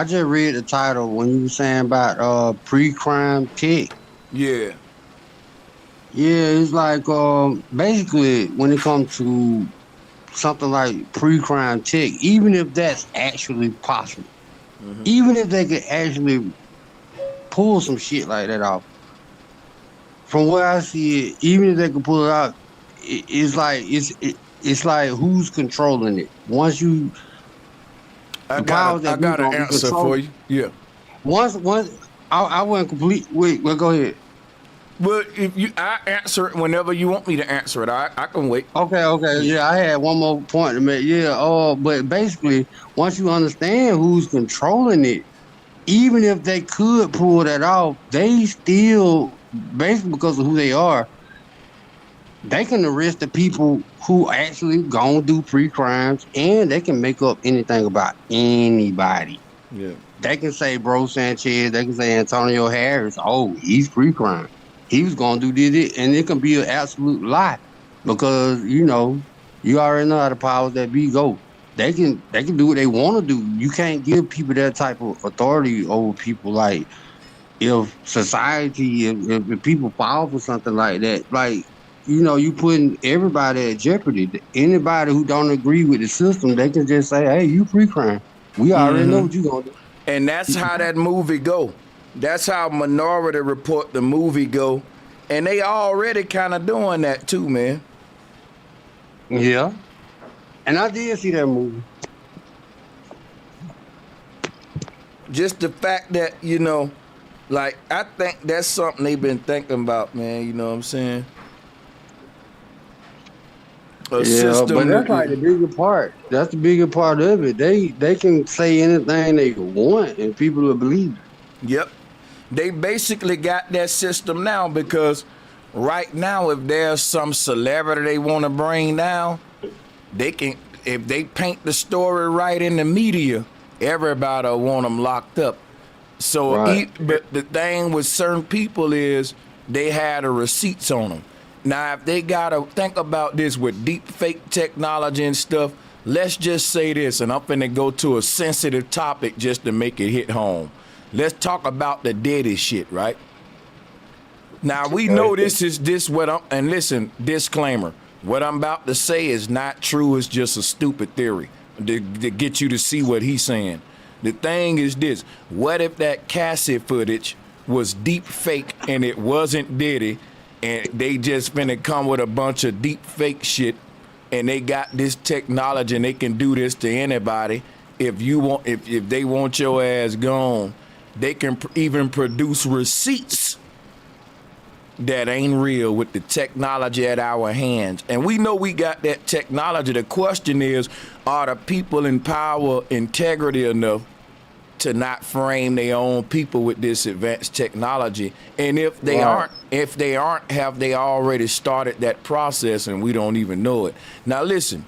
I just read the title when you were saying about pre-crime tech. Yeah. Yeah, it's like basically when it comes to something like pre-crime tech, even if that's actually possible, even if they could actually pull some shit like that off, from what I see it, even if they could pull it out, it's like it's like who's controlling it. Once you I the got a powers I that be got an gonna be answer for controlling. you. Yeah. Once I went complete. Wait, well, go ahead. Well, if you I answer it whenever you want me to answer it. I can wait. Okay, Yeah. yeah, I had one more point to make. Yeah, but basically, once you understand who's controlling it, even if they could pull that off, they still, basically because of who they are, they can arrest the people who actually gonna do pre-crimes, and they can make up anything about anybody. Yeah. They can say Bro Sanchez, they can say Antonio Harris. Oh, he's pre-crime. He was gonna do this, and it can be an absolute lie because you already know how the powers that be go. They can do what they want to do. You can't give people that type of authority over people. Like if society, if people fall for something like that, like you putting everybody at jeopardy. Anybody who don't agree with the system, they can just say, "Hey, you pre-crime. We already know what you gonna do." And that's how that movie go. That's how Minority Report the movie go. And they already kind of doing that too, man. Yeah, and I did see that movie. Just the fact that, like I think that's something they've been thinking about, man. You know what I'm saying? A Yeah, but system that's like that the bigger part. That's the bigger part of it. They can say anything they want, and people will believe it. yep. They basically got that system now because right now, if there's some celebrity they want to bring down, they can, if they paint the story right in the media, everybody will want them locked up. So, Right. but the thing with certain people is they had the receipts on them. Now, if they gotta think about this with deep fake technology and stuff, let's just say this, and I'm finna go to a sensitive topic just to make it hit home. Let's talk about the Diddy shit, right? Now we Okay. know this what I'm, and listen, disclaimer. What I'm about to say is not true, it's just a stupid theory to get you to see what he's saying. The thing is this, what if that Cassie footage was deep fake and it wasn't Diddy and they just finna come with a bunch of deep fake shit and they got this technology and they can do this to anybody. If they want your ass gone, they can even produce receipts that ain't real with the technology at our hands. And we know we got that technology. The question is, are the people in power integrity enough to not frame their own people with this advanced technology? And if they Right. aren't, have they already started that process and we don't even know it? Now listen,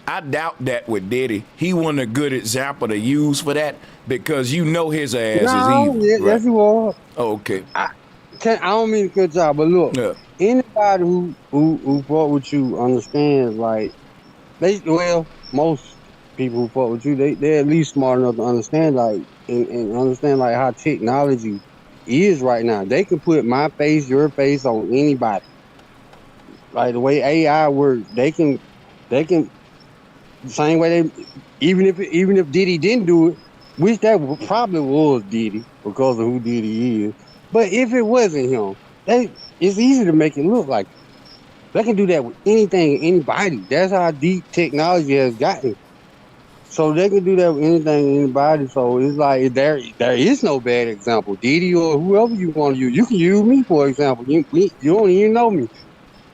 I doubt that with Diddy. He wasn't a good example to use for that because you know his ass is No, evil, right? yes, you are. Okay. I don't mean to cut y'all, but look, Yeah. anybody who fought with you understands. Like most people who fought with you, they're at least smart enough to understand, like and understand like how technology is right now. They can put my face, your face on anybody. Like the way AI works, they can the same way they even if Diddy didn't do it, which probably was Diddy because of who Diddy is. But if it wasn't him, it's easy to make it look like they can do that with anything, anybody. That's how deep technology has gotten. So they can do that with anything, anybody. So it's like there is no bad example. Diddy or whoever you want to use. You can use me for example. You don't even know me,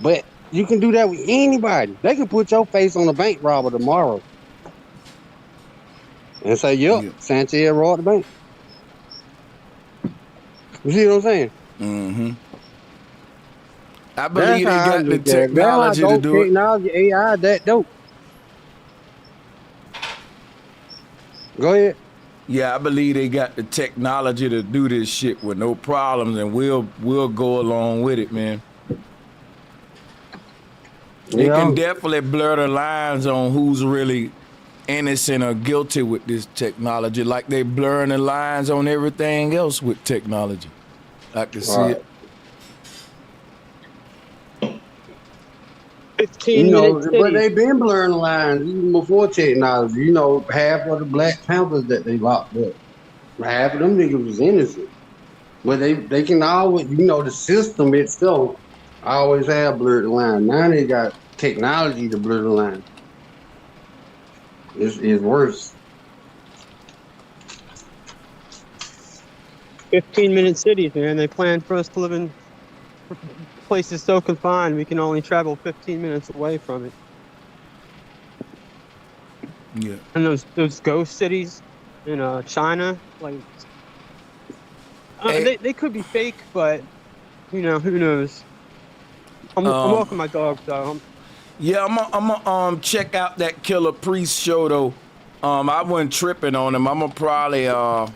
but you can do that with anybody. They can put your face on a bank robber tomorrow and say, "Yep, Yeah. Sanchez robbed the bank." You see what I'm saying? I That's believe they how I got the look at it. That's how technology to dope do it. technology AI that dope. Go ahead. Yeah, I believe they got the technology to do this shit with no problems, and we'll go along with it, man. It Yeah. can definitely blur the lines on who's really innocent or guilty with this technology, like they blurring the lines on everything else with technology. I can see Right. it. 15-minute But cities. they've been blurring the lines even before technology. Half of the Black Panthers that they locked up, half of them niggas was innocent. But they can always, the system itself always have blurred the line. Now they got technology to blur the line. It's worse. 15-minute cities, man. They plan for us to live in places so confined we can only travel 15 minutes away from it. Yeah. And those ghost cities in China, like Hey, they could be fake, but who knows? I'm walking my dog, so yeah, I'm check out that Killer Priest show though. I wasn't tripping on him. I'm gonna probably let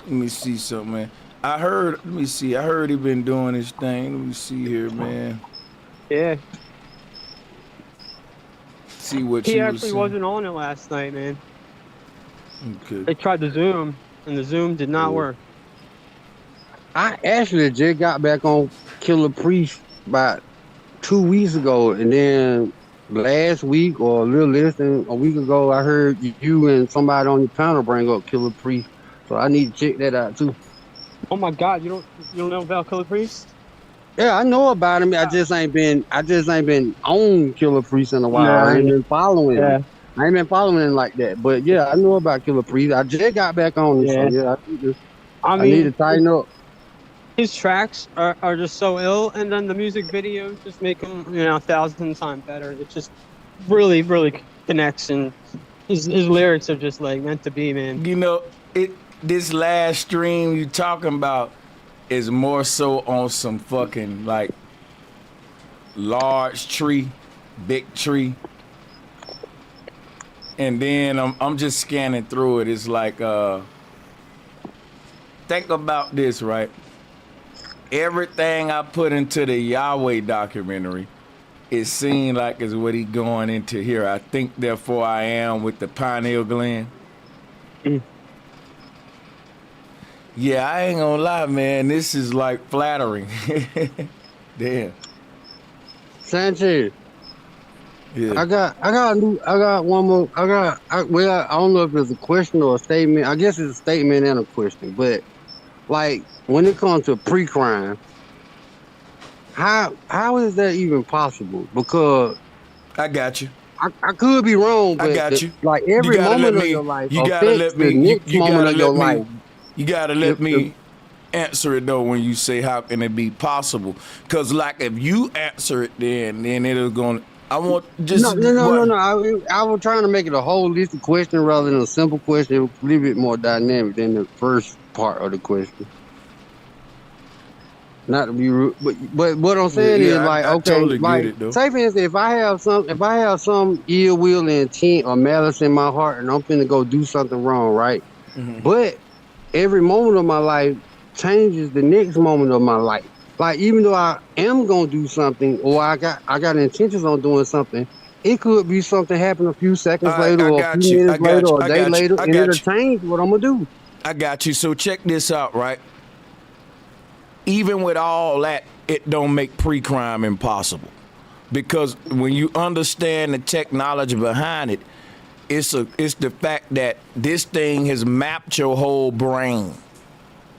me see something, man. I heard he been doing his thing. Let me see here, man. yeah. See what He you was actually saying. wasn't on it last night, man. Okay. They tried the Zoom, and the Zoom did not work. I actually just got back on Killer Priest about 2 weeks ago, and then last week or a little less than a week ago, I heard you and somebody on your panel bring up Killer Priest. So I need to check that out too. Oh my God, you don't know about Killer Priest? Yeah, I know about him. I just ain't been on Killer Priest in a while. I Nah, ain't been following him. yeah, I ain't been following him like that. But yeah, I know about Killer Priest. I just got back on him, so yeah. yeah, I I need to mean, tighten up. his tracks are just so ill, and then the music videos just make them 1,000 times better. It just really, really connects, and his lyrics are just like meant to be, man. This last stream you talking about is more so on some fucking like large tree, big tree. And then I'm just scanning through it. It's like think about this, right? Everything I put into the Yahweh documentary, it seemed like is what he going into here. I think therefore I am with the pineal gland. Mm. Yeah, I ain't gonna lie, man. This is like flattering. Damn. Sanchez, Yeah. I got one more. I don't know if it's a question or a statement. I guess it's a statement and a question. But like when it comes to pre-crime, how is that even possible? Because I got you. I could be wrong, I but got you. like You every gotta let moment of me. your life You gotta affects let the me. next moment of your life. You gotta let me answer it though when you say how can it be possible? Because like if you answer it, then it'll go. I want just No. I was trying to make it a holistic question rather than a simple question. It was a little bit more dynamic than the first part of the question. Not to be rude, but what I'm saying is Yeah, like, I okay, totally get like it though. say for instance, if I have some ill will and intent or malice in my heart, and I'm finna go do something wrong, right? But every moment of my life changes the next moment of my life. Like even though I am gonna do something, or I got intentions on doing something, it could be something happen a few All seconds right, later, I or a few got you. I minutes later, got you. or a I day got you. later, I and it'll got you. change what I'm gonna do. I got you. So check this out, right? Even with all that, it don't make pre-crime impossible. Because when you understand the technology behind it, it's the fact that this thing has mapped your whole brain.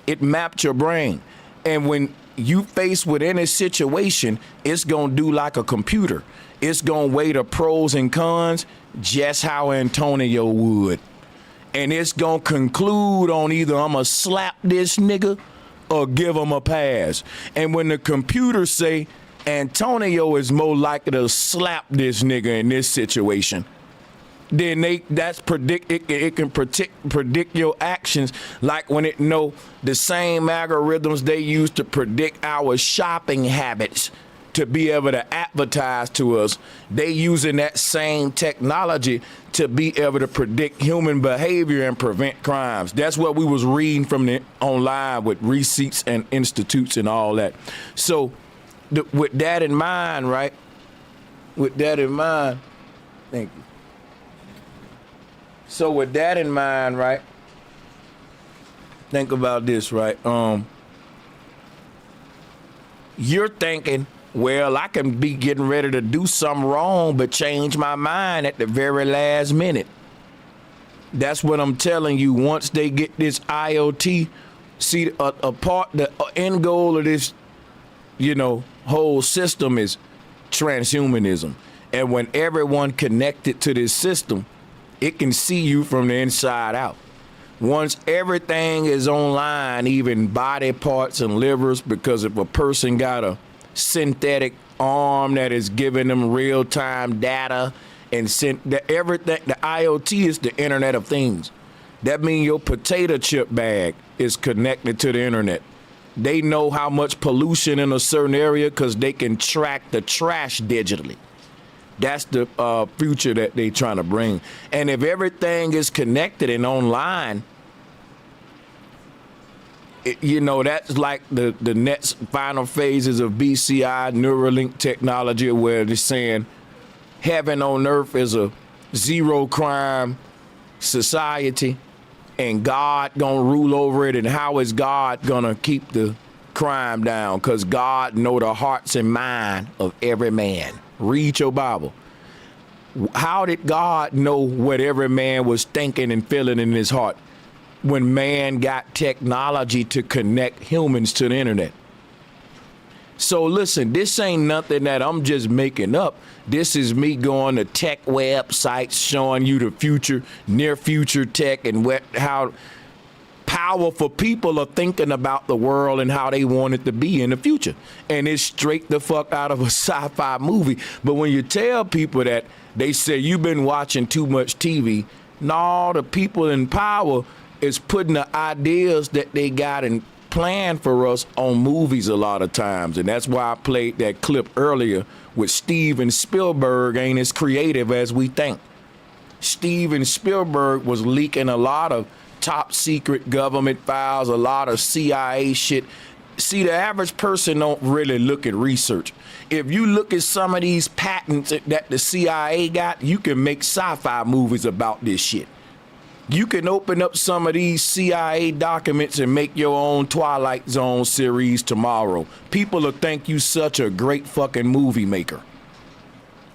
It mapped your brain. And when you face with any situation, it's gonna do like a computer. It's gonna weigh the pros and cons just how Antonio would. And it's gonna conclude on either I'm gonna slap this nigga or give him a pass. And when the computer say Antonio is more likely to slap this nigga in this situation, then it can predict your actions, like when it know the same algorithms they use to predict our shopping habits to be able to advertise to us. They using that same technology to be able to predict human behavior and prevent crimes. That's what we was reading from the online with receipts and institutes and all that. So with that in mind, right? With that in mind, thank you. So with that in mind, right? Think about this, right? You're thinking, well, I can be getting ready to do something wrong, but change my mind at the very last minute. That's what I'm telling you. Once they get this IoT, see, the end goal of this, whole system is transhumanism. And when everyone connected to this system, it can see you from the inside out. Once everything is online, even body parts and livers, because if a person got a synthetic arm that is giving them real-time data and everything, the IoT is the Internet of Things. That means your potato chip bag is connected to the internet. They know how much pollution in a certain area because they can track the trash digitally. That's the future that they trying to bring. And if everything is connected and online, that's like the next final phases of BCI Neuralink technology, where they're saying heaven on earth is a zero crime society and God gonna rule over it. And how is God gonna keep the crime down? Because God know the hearts and mind of every man. Read your Bible. How did God know what every man was thinking and feeling in his heart when man got technology to connect humans to the internet? So listen, this ain't nothing that I'm just making up. This is me going to tech websites showing you the future, near future tech, and how powerful people are thinking about the world and how they want it to be in the future. And it's straight the fuck out of a sci-fi movie. But when you tell people that, they say you've been watching too much TV. No, the people in power is putting the ideas that they got and planned for us on movies a lot of times. And that's why I played that clip earlier with Steven Spielberg ain't as creative as we think. Steven Spielberg was leaking a lot of top secret government files, a lot of CIA shit. See, the average person don't really look at research. If you look at some of these patents that the CIA got, you can make sci-fi movies about this shit. You can open up some of these CIA documents and make your own Twilight Zone series tomorrow. People will think you such a great fucking movie maker.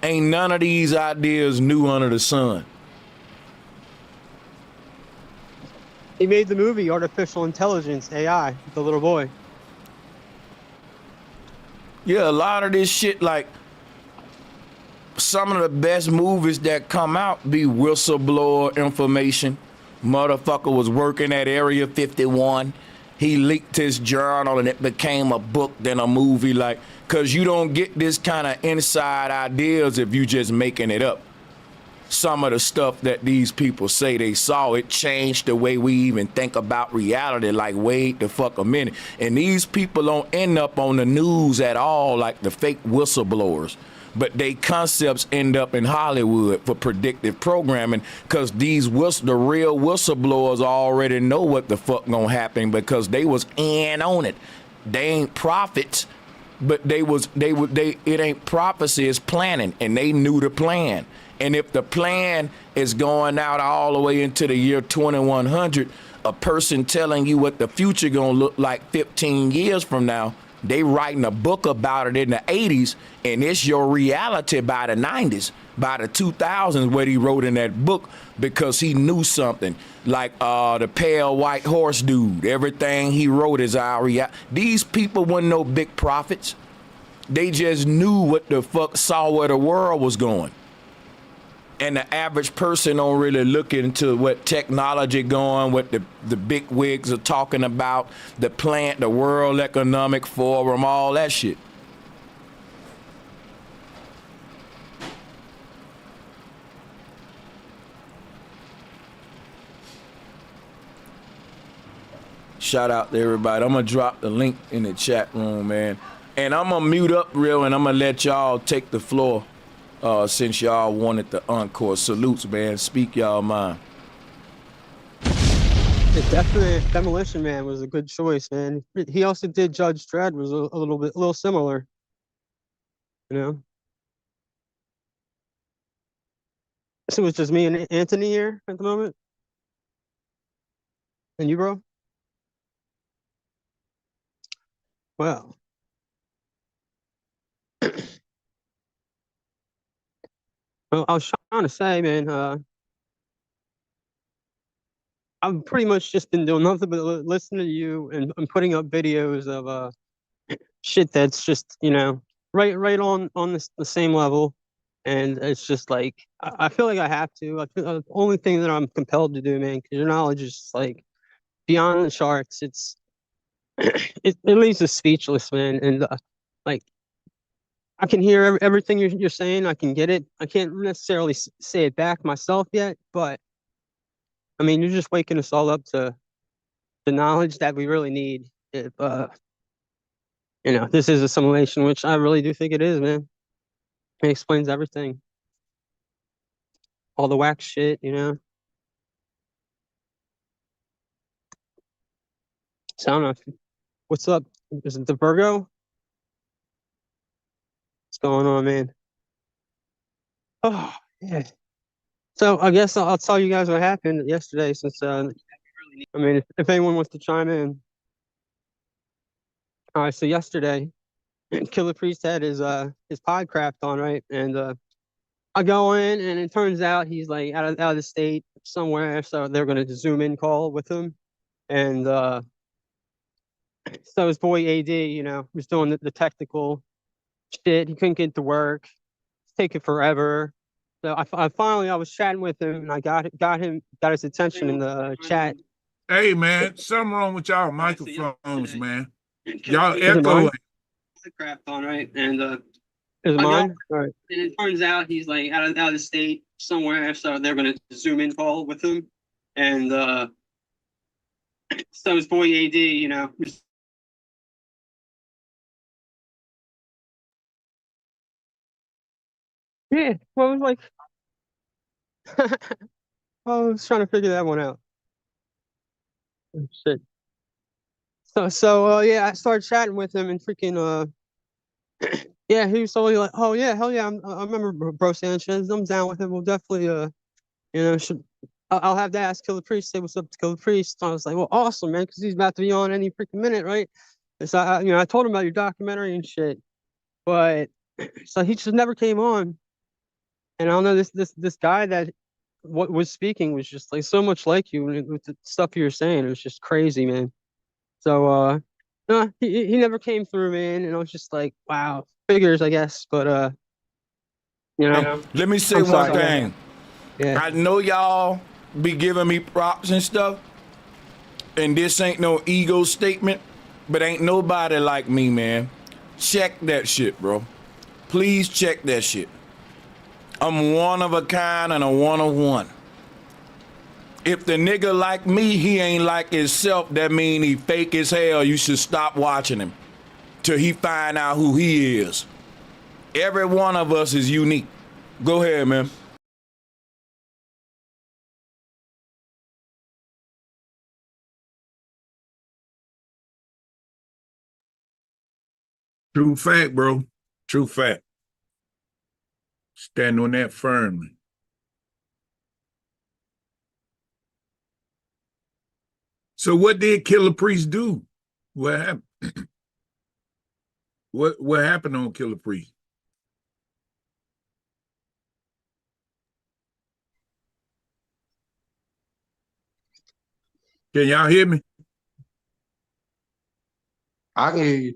Ain't none of these ideas new under the sun. He made the movie Artificial Intelligence, AI, the little boy. Yeah, a lot of this shit, like some of the best movies that come out be whistleblower information. Motherfucker was working at Area 51. He leaked his journal and it became a book, then a movie. Like, cause you don't get this kind of inside ideas if you just making it up. Some of the stuff that these people say they saw, it changed the way we even think about reality. Like, wait the fuck a minute. And these people don't end up on the news at all, like the fake whistleblowers. But they concepts end up in Hollywood for predictive programming, because the real whistleblowers already know what the fuck gonna happen because they was in on it. They ain't prophets, but it ain't prophecy, it's planning, and they knew the plan. And if the plan is going out all the way into the year 2100, a person telling you what the future gonna look like 15 years from now, they writing a book about it in the 80s, and it's your reality by the 90s, by the 2000s, what he wrote in that book, because he knew something. Like the pale white horse dude, everything he wrote is our reality. These people weren't no big prophets. They just knew what the fuck, saw where the world was going. And the average person don't really look into what technology going, what the big wigs are talking about, the World Economic Forum, all that shit. Shout out to everybody. I'm gonna drop the link in the chat room, man. And I'm gonna mute up real, and I'm gonna let y'all take the floor. Since y'all wanted the encore. Salutes, man. Speak y'all mind. It definitely, Demolition Man was a good choice, man. He also did Judge Dredd, was a little similar, you know. So it's just me and Anthony here at the moment. And you, bro? Well, well, I was trying to say, man, I've pretty much just been doing nothing but listening to you and putting up videos of shit that's just, right on the same level. And it's just like I feel like I have to. I feel, the only thing that I'm compelled to do, man, because your knowledge is like beyond the charts. It leaves us speechless, man. And like I can hear everything you're saying. I can get it. I can't necessarily say it back myself yet, but I mean, you're just waking us all up to the knowledge that we really need. If this is a simulation, which I really do think it is, man. It explains everything, all the whack shit. So I don't know. What's up? Is it the Virgo? What's going on, man? Oh, yeah. So I guess I'll tell you guys what happened yesterday, since I mean, if anyone wants to chime in. All right, so yesterday, Killer Priest had his Podcraft on, right? And I go in, and it turns out he's like out of the state somewhere, so they're gonna zoom in call with him. And so his boy AD, was doing the technical shit. He couldn't get to work. It's taking forever. So I finally I was chatting with him, and I got his attention in the chat. Hey man, something wrong with y'all microphones, man. Y'all Is it mine? echoing. Crap on, right? And is it mine? All right. And it turns out he's like out of the state somewhere, so they're gonna zoom in call with him. And so his boy AD, yeah, well, it was like I was trying to figure that one out. Oh, shit. So yeah, I started chatting with him and freaking yeah, he was totally like, oh yeah, hell yeah, I remember Bro Sanchez. I'm down with him. We'll definitely should I'll have to ask Killer Priest, say what's up to Killer Priest. I was like, well, awesome, man, because he's about to be on any freaking minute, right? And so I told him about your documentary and shit, but so he just never came on. And I don't know, this guy that what was speaking was just like so much like you with the stuff you were saying. It was just crazy, man. So no, he never came through, man. And I was just like, wow, figures, I guess. But Let me say I'm one sorry. thing. Yeah. I know y'all be giving me props and stuff, and this ain't no ego statement, but ain't nobody like me, man. Check that shit, bro. Please check that shit. I'm one of a kind and a one of one. If the nigga like me, he ain't like himself, that mean he fake as hell. You should stop watching him till he find out who he is. Every one of us is unique. Go ahead, man. True fact, bro. True fact. Stand on that firmly. So what did Killer Priest do? What happened? What happened on Killer Priest? Can y'all hear me? I can hear you.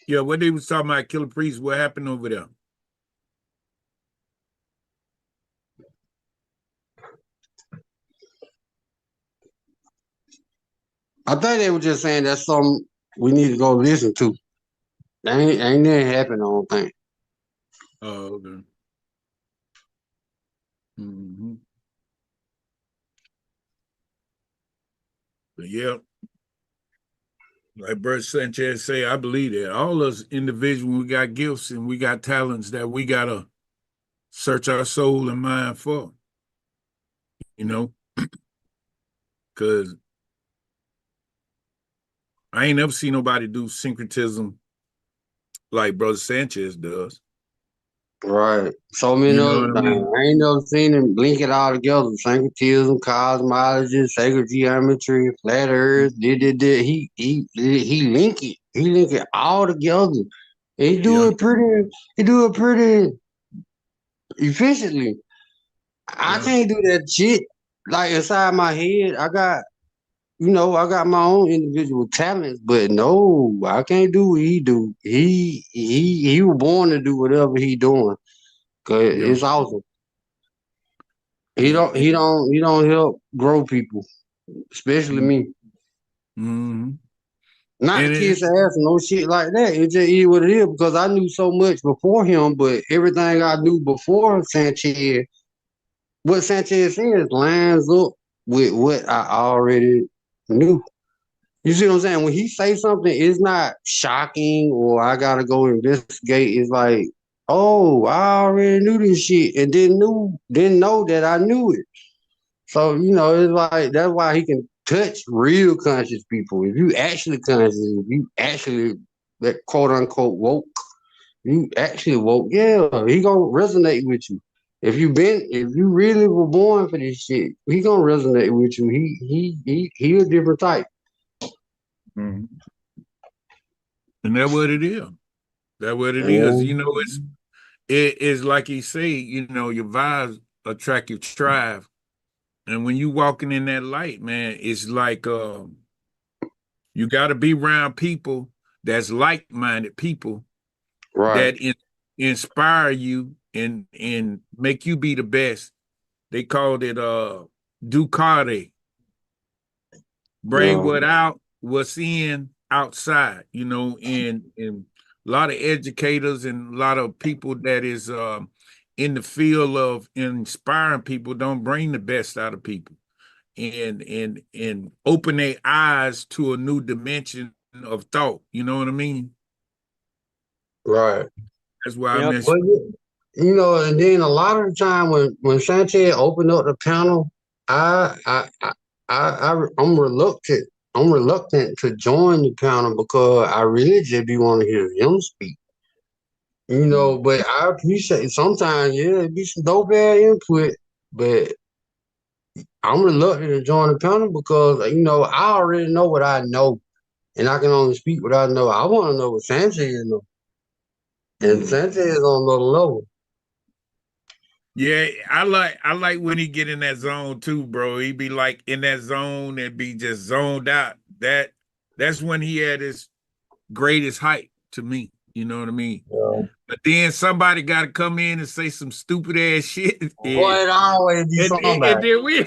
Yeah, what they was talking about Killer Priest, what happened over there? I think they were just saying that's something we need to go listen to. Ain't nothing happened, I don't think. Oh, okay. Mm-hmm. But yeah, like Bert Sanchez say, I believe that all us individuals, we got gifts and we got talents that we gotta search our soul and mind for, because I ain't never seen nobody do syncretism like Brother Sanchez does. Right. So many You know other what I things. mean? I ain't never seen them link it all together. Syncretism, cosmology, sacred geometry, flat earth, did. He link it. He link it all together. He do Yeah, it pretty he do it pretty efficiently. I yeah, can't do that shit. Like inside my head, I got my own individual talents, but no, I can't do what he do. He was born to do whatever he doing. Cause yeah. it's awesome. He And, don't he don't he don't help grow people, especially me. mm-hmm. Not to and kiss ass and no shit like that. It just is what it is because I knew so much before him, but everything I knew before Sanchez, what Sanchez says lines up with what I already knew. You see what I'm saying? When he say something, it's not shocking or I gotta go investigate. It's like, oh, I already knew this shit and didn't know that I knew it. So, it's like that's why he can touch real conscious people. If you actually conscious, if you actually that quote unquote woke, you actually woke, yeah, he gonna resonate with you. If you really were born for this shit, he gonna resonate with you. He a different type. Mhm. And that's what it is. That's what it is. Yeah. You know, it is like he say, your vibes attract your tribe. And when you walking in that light, man, it's like you got to be around people that's like-minded people Right. that inspire you and make you be the best. They called it Ducati. Bring Yeah. what's in outside, and a lot of educators and a lot of people that is in the field of inspiring people don't bring the best out of people and open their eyes to a new dimension of thought. You know what I mean? Right. That's why I Yep. miss. Well, and then a lot of the time when Sanchez opened up the panel, I I I, I'm reluctant. I'm reluctant to join the panel because I really just be want to hear him speak. But I appreciate sometimes, yeah, it be some dope ass input, but I'm reluctant to join the panel because I already know what I know, and I can only speak what I know. I want to know what Sanchez know, and Mm. Sanchez on another level. Yeah, I like when he get in that zone too, bro. He be like in that zone and be just zoned out. That's when he had his greatest height to me. You know what I mean? Yeah. But then somebody got to come in and say some stupid ass shit, Boy, it always be and somebody. then we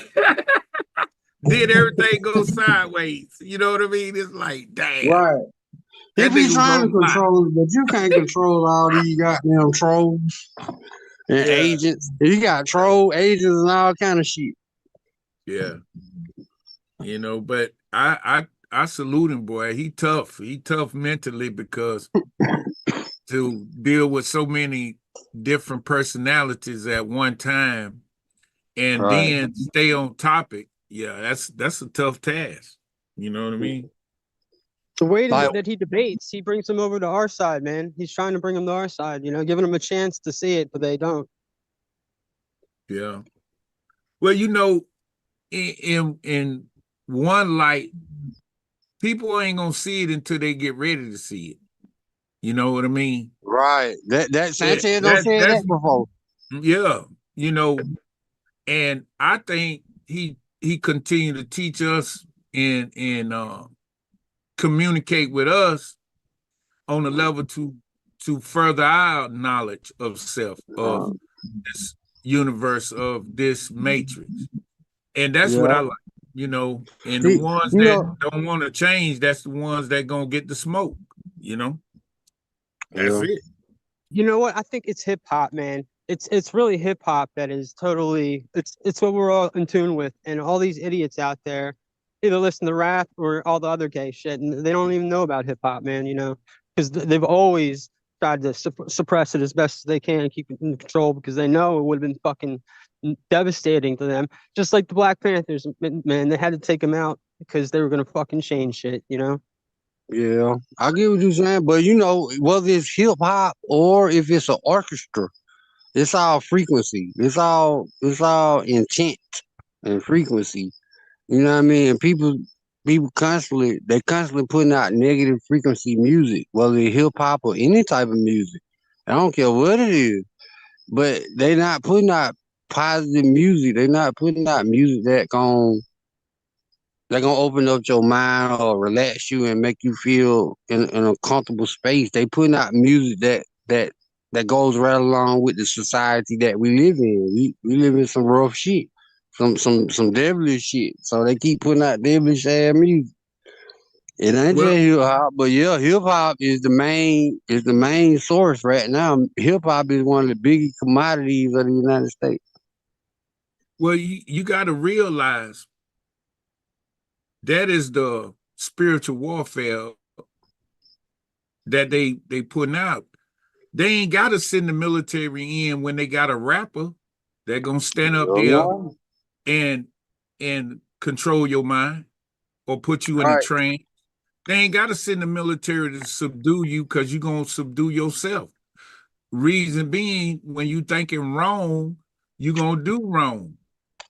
then everything goes sideways. You know what I mean? It's like, damn, Right. He that be nigga was trying to on fire. control it, but you can't control all these goddamn trolls and Yeah, agents. You got troll agents and all kind of shit. yeah. But I salute him, boy. He tough. He tough mentally because to deal with so many different personalities at one time and Right. then stay on topic. Yeah, that's a tough task. You know what I mean? The way Like, that he debates, he brings them over to our side, man. He's trying to bring them to our side, giving them a chance to see it, but they don't. Yeah. Well, in one light, people ain't gonna see it until they get ready to see it. You know what I mean? right. That Yeah, Sanchez don't that say that that's before. yeah, and I think he continued to teach us and communicate with us on a level to further our knowledge of self, of Uh, this universe, of this matrix. And that's what I yeah. like, and the He, ones you that know. don't want to change, that's the ones that gonna get the smoke, you know. That's Yeah. it. You know what? I think it's hip hop, man. It's really hip hop that is totally it's what we're all in tune with, and all these idiots out there either listen to rap or all the other gay shit, and they don't even know about hip hop, man. Because they've always tried to suppress it as best as they can and keep it in control because they know it would have been fucking devastating to them. Just like the Black Panthers, man, they had to take them out because they were gonna fucking change shit. Yeah. I get what you're saying, but whether it's hip hop or if it's an orchestra. It's all frequency. It's all intent and frequency. You know what I mean? And people constantly putting out negative frequency music, whether it's hip hop or any type of music. I don't care what it is, but they not putting out positive music. They're not putting out music that gonna open up your mind or relax you and make you feel in a comfortable space. They putting out music that goes right along with the society that we live in. We live in some rough shit, some devilish shit. So they keep putting out devilish ass music. It ain't just Well, hip hop, but yeah, hip hop is the main source right now. Hip hop is one of the biggest commodities of the United States. well, you got to realize that is the spiritual warfare that they putting out. They ain't got to send the military in when they got a rapper. They're gonna stand up there No, and and control your mind or put you in a right. trance. They ain't got to send the military to subdue you because you're gonna subdue yourself. Reason being, when you thinking wrong, you're gonna do wrong.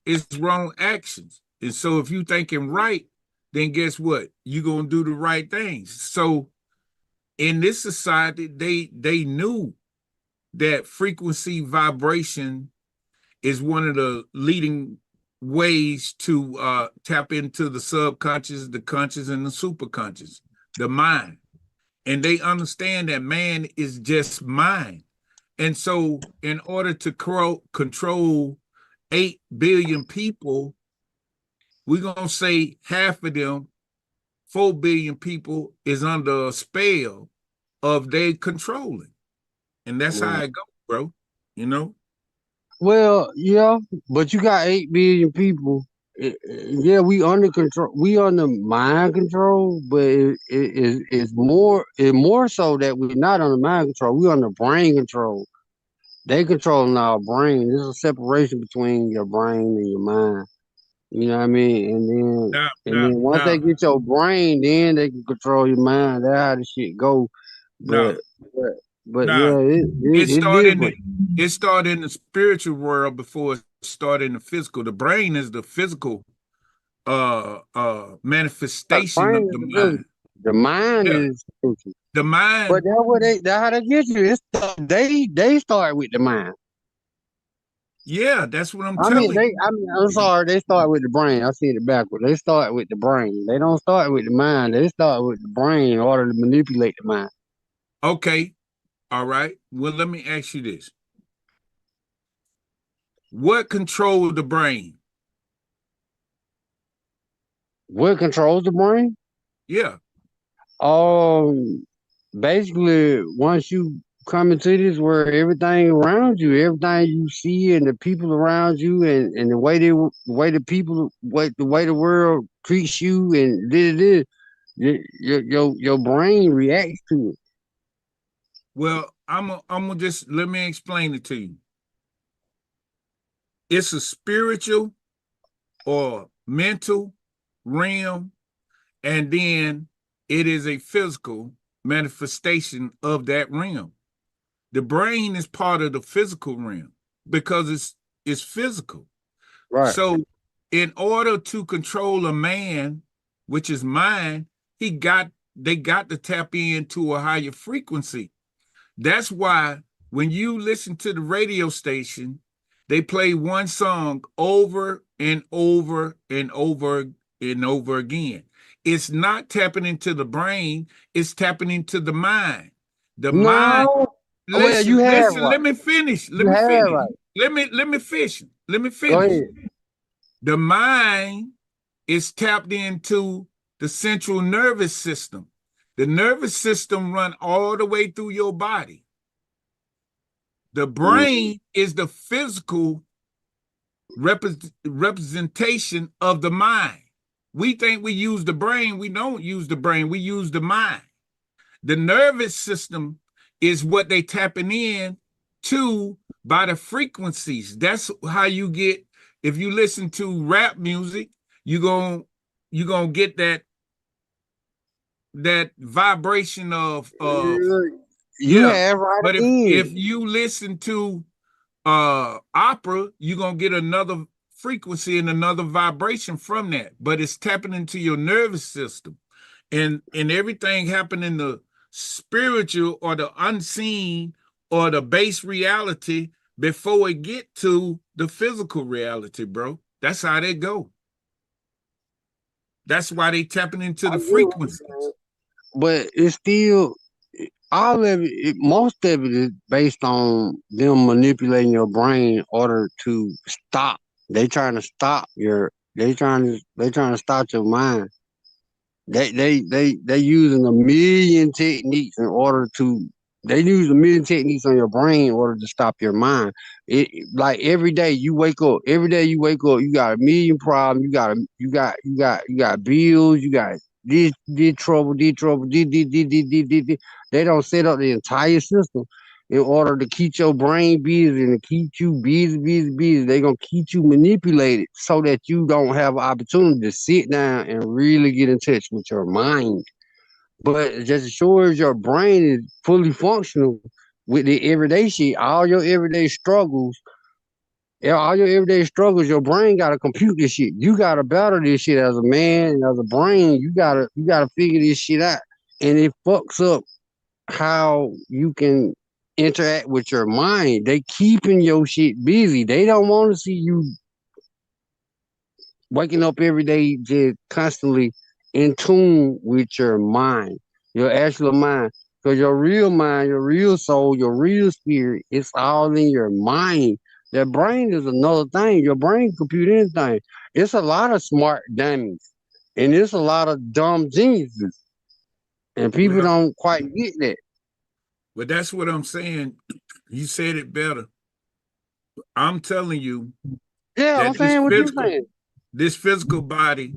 It's wrong actions. And so if you thinking right, then guess what? You're gonna do the right things. So in this society, they knew that frequency vibration is one of the leading ways to tap into the subconscious, the conscious, and the superconscious, the mind. And they understand that man is just mind. And so, in order to control 8 billion people, we're going to say half of them, 4 billion people, is under a spell of they controlling. And that's how Right. it goes, bro. You know? Well, yeah, but you got 8 billion people. Yeah, we under control. We under mind control, but it's more so that we're not under mind control. We under brain control. They controlling our brain. There's a separation between your brain and your mind. You know what I mean? Now, And now, then once they now, get your brain, then they can control your mind. That's how the shit go. But now, but but now, yeah, it it's started in different. the it started in the spiritual world before it started in the physical. The brain is the physical The manifestation brain of is the the physical. mind. The mind Yeah. is spiritual. The But mind, that's how they get you. They start with the mind. yeah, that's what I'm telling you. I'm sorry, they start with the brain. I see it backwards. They start with the brain. They don't start with the mind. They start with the brain in order to manipulate the mind. Okay, all right. Well, let me ask you this. What controls the brain? What controls the brain? Yeah. Um, basically, once you come into this, where everything around you, everything you see, and the people around you, and the way the world treats you, and this, your brain reacts to it. Well, I'm gonna just let me explain it to you. It's a spiritual or mental realm, and then it is a physical manifestation of that realm. The brain is part of the physical realm because it's physical. Right. So in order to control a man, which is mind, they got to tap into a higher frequency. That's why when you listen to the radio station, they play one song over and over and over and over again. It's not tapping into the brain, it's tapping into the mind. The mind, No. Well, listen, listen, right. let me finish. Let You me have finish. right. Let me finish. Let me Go finish. ahead. The mind is tapped into the central nervous system. The nervous system run all the way through your body. The Mm. brain is the physical representation of the mind. We think we use the brain. We don't use the brain. We use the mind. The nervous system is what they tapping in to by the frequencies. That's how you get, if you listen to rap music, you gonna get that vibration of You yeah. have right But if again. you listen to opera, you're gonna get another frequency and another vibration from that, but it's tapping into your nervous system, and everything happened in the spiritual or the unseen or the base reality before it get to the physical reality, bro. That's how they go. That's why they tapping into I the get what you're frequencies. saying, but it's still all of it. Most of it is based on them manipulating your brain in order to stop. They trying to stop your. They trying to stop your mind. They using a million techniques in order to they use a million techniques on your brain in order to stop your mind. Like every day you wake up, you got a million problems. You got bills. You got this trouble, this. They don't set up the entire system in order to keep your brain busy and to keep you busy. They're gonna keep you manipulated so that you don't have an opportunity to sit down and really get in touch with your mind. But just as sure as your brain is fully functional with the everyday shit, all your everyday struggles, your brain gotta compute this shit. You gotta battle this shit as a man and as a brain. You gotta figure this shit out. And it fucks up how you can interact with your mind. They keeping your shit busy. They don't want to see you waking up every day just constantly in tune with your mind, your actual mind. Because your real mind, your real soul, your real spirit, it's all in your mind. Your brain is another thing. Your brain compute anything. It's a lot of smart dummies. And it's a lot of dumb geniuses. And people Well, don't quite get that. but that's what I'm saying. You said it better. I'm telling you Yeah, I'm that saying what you're saying. this physical body,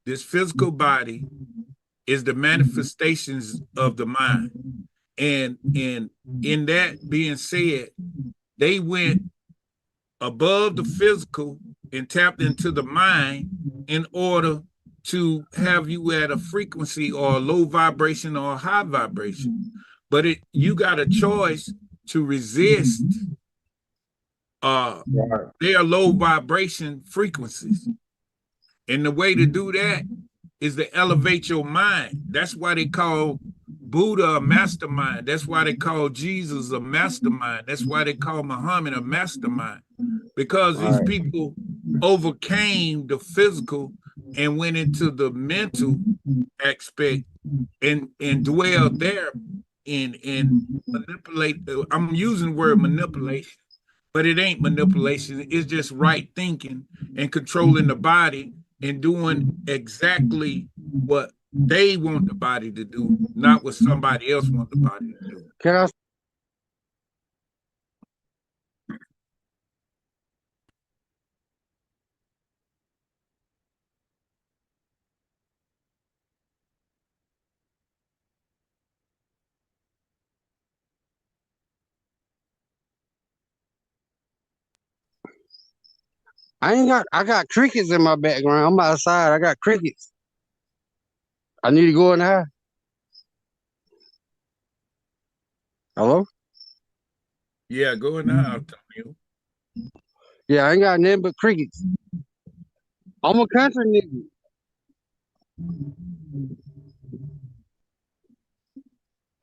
this physical body is the manifestations of the mind. And in that being said, they went above the physical and tapped into the mind in order to have you at a frequency or a low vibration or a high vibration. But you got a choice to resist their low vibration frequencies. And the way to do that is to elevate your mind. That's why they call Buddha a mastermind. That's why they call Jesus a mastermind. That's why they call Muhammad a mastermind. Because these people overcame the physical and went into the mental aspect and dwelled there and manipulate. I'm using the word manipulation, but it ain't manipulation. It's just right thinking and controlling the body and doing exactly what they want the body to do, not what somebody else wants the body to do. Can I I got crickets in my background. I'm outside. I got crickets. I need to go in the house. Hello? Yeah, go in the house, Tony. Yeah, I ain't got nothing but crickets. I'm a country nigga.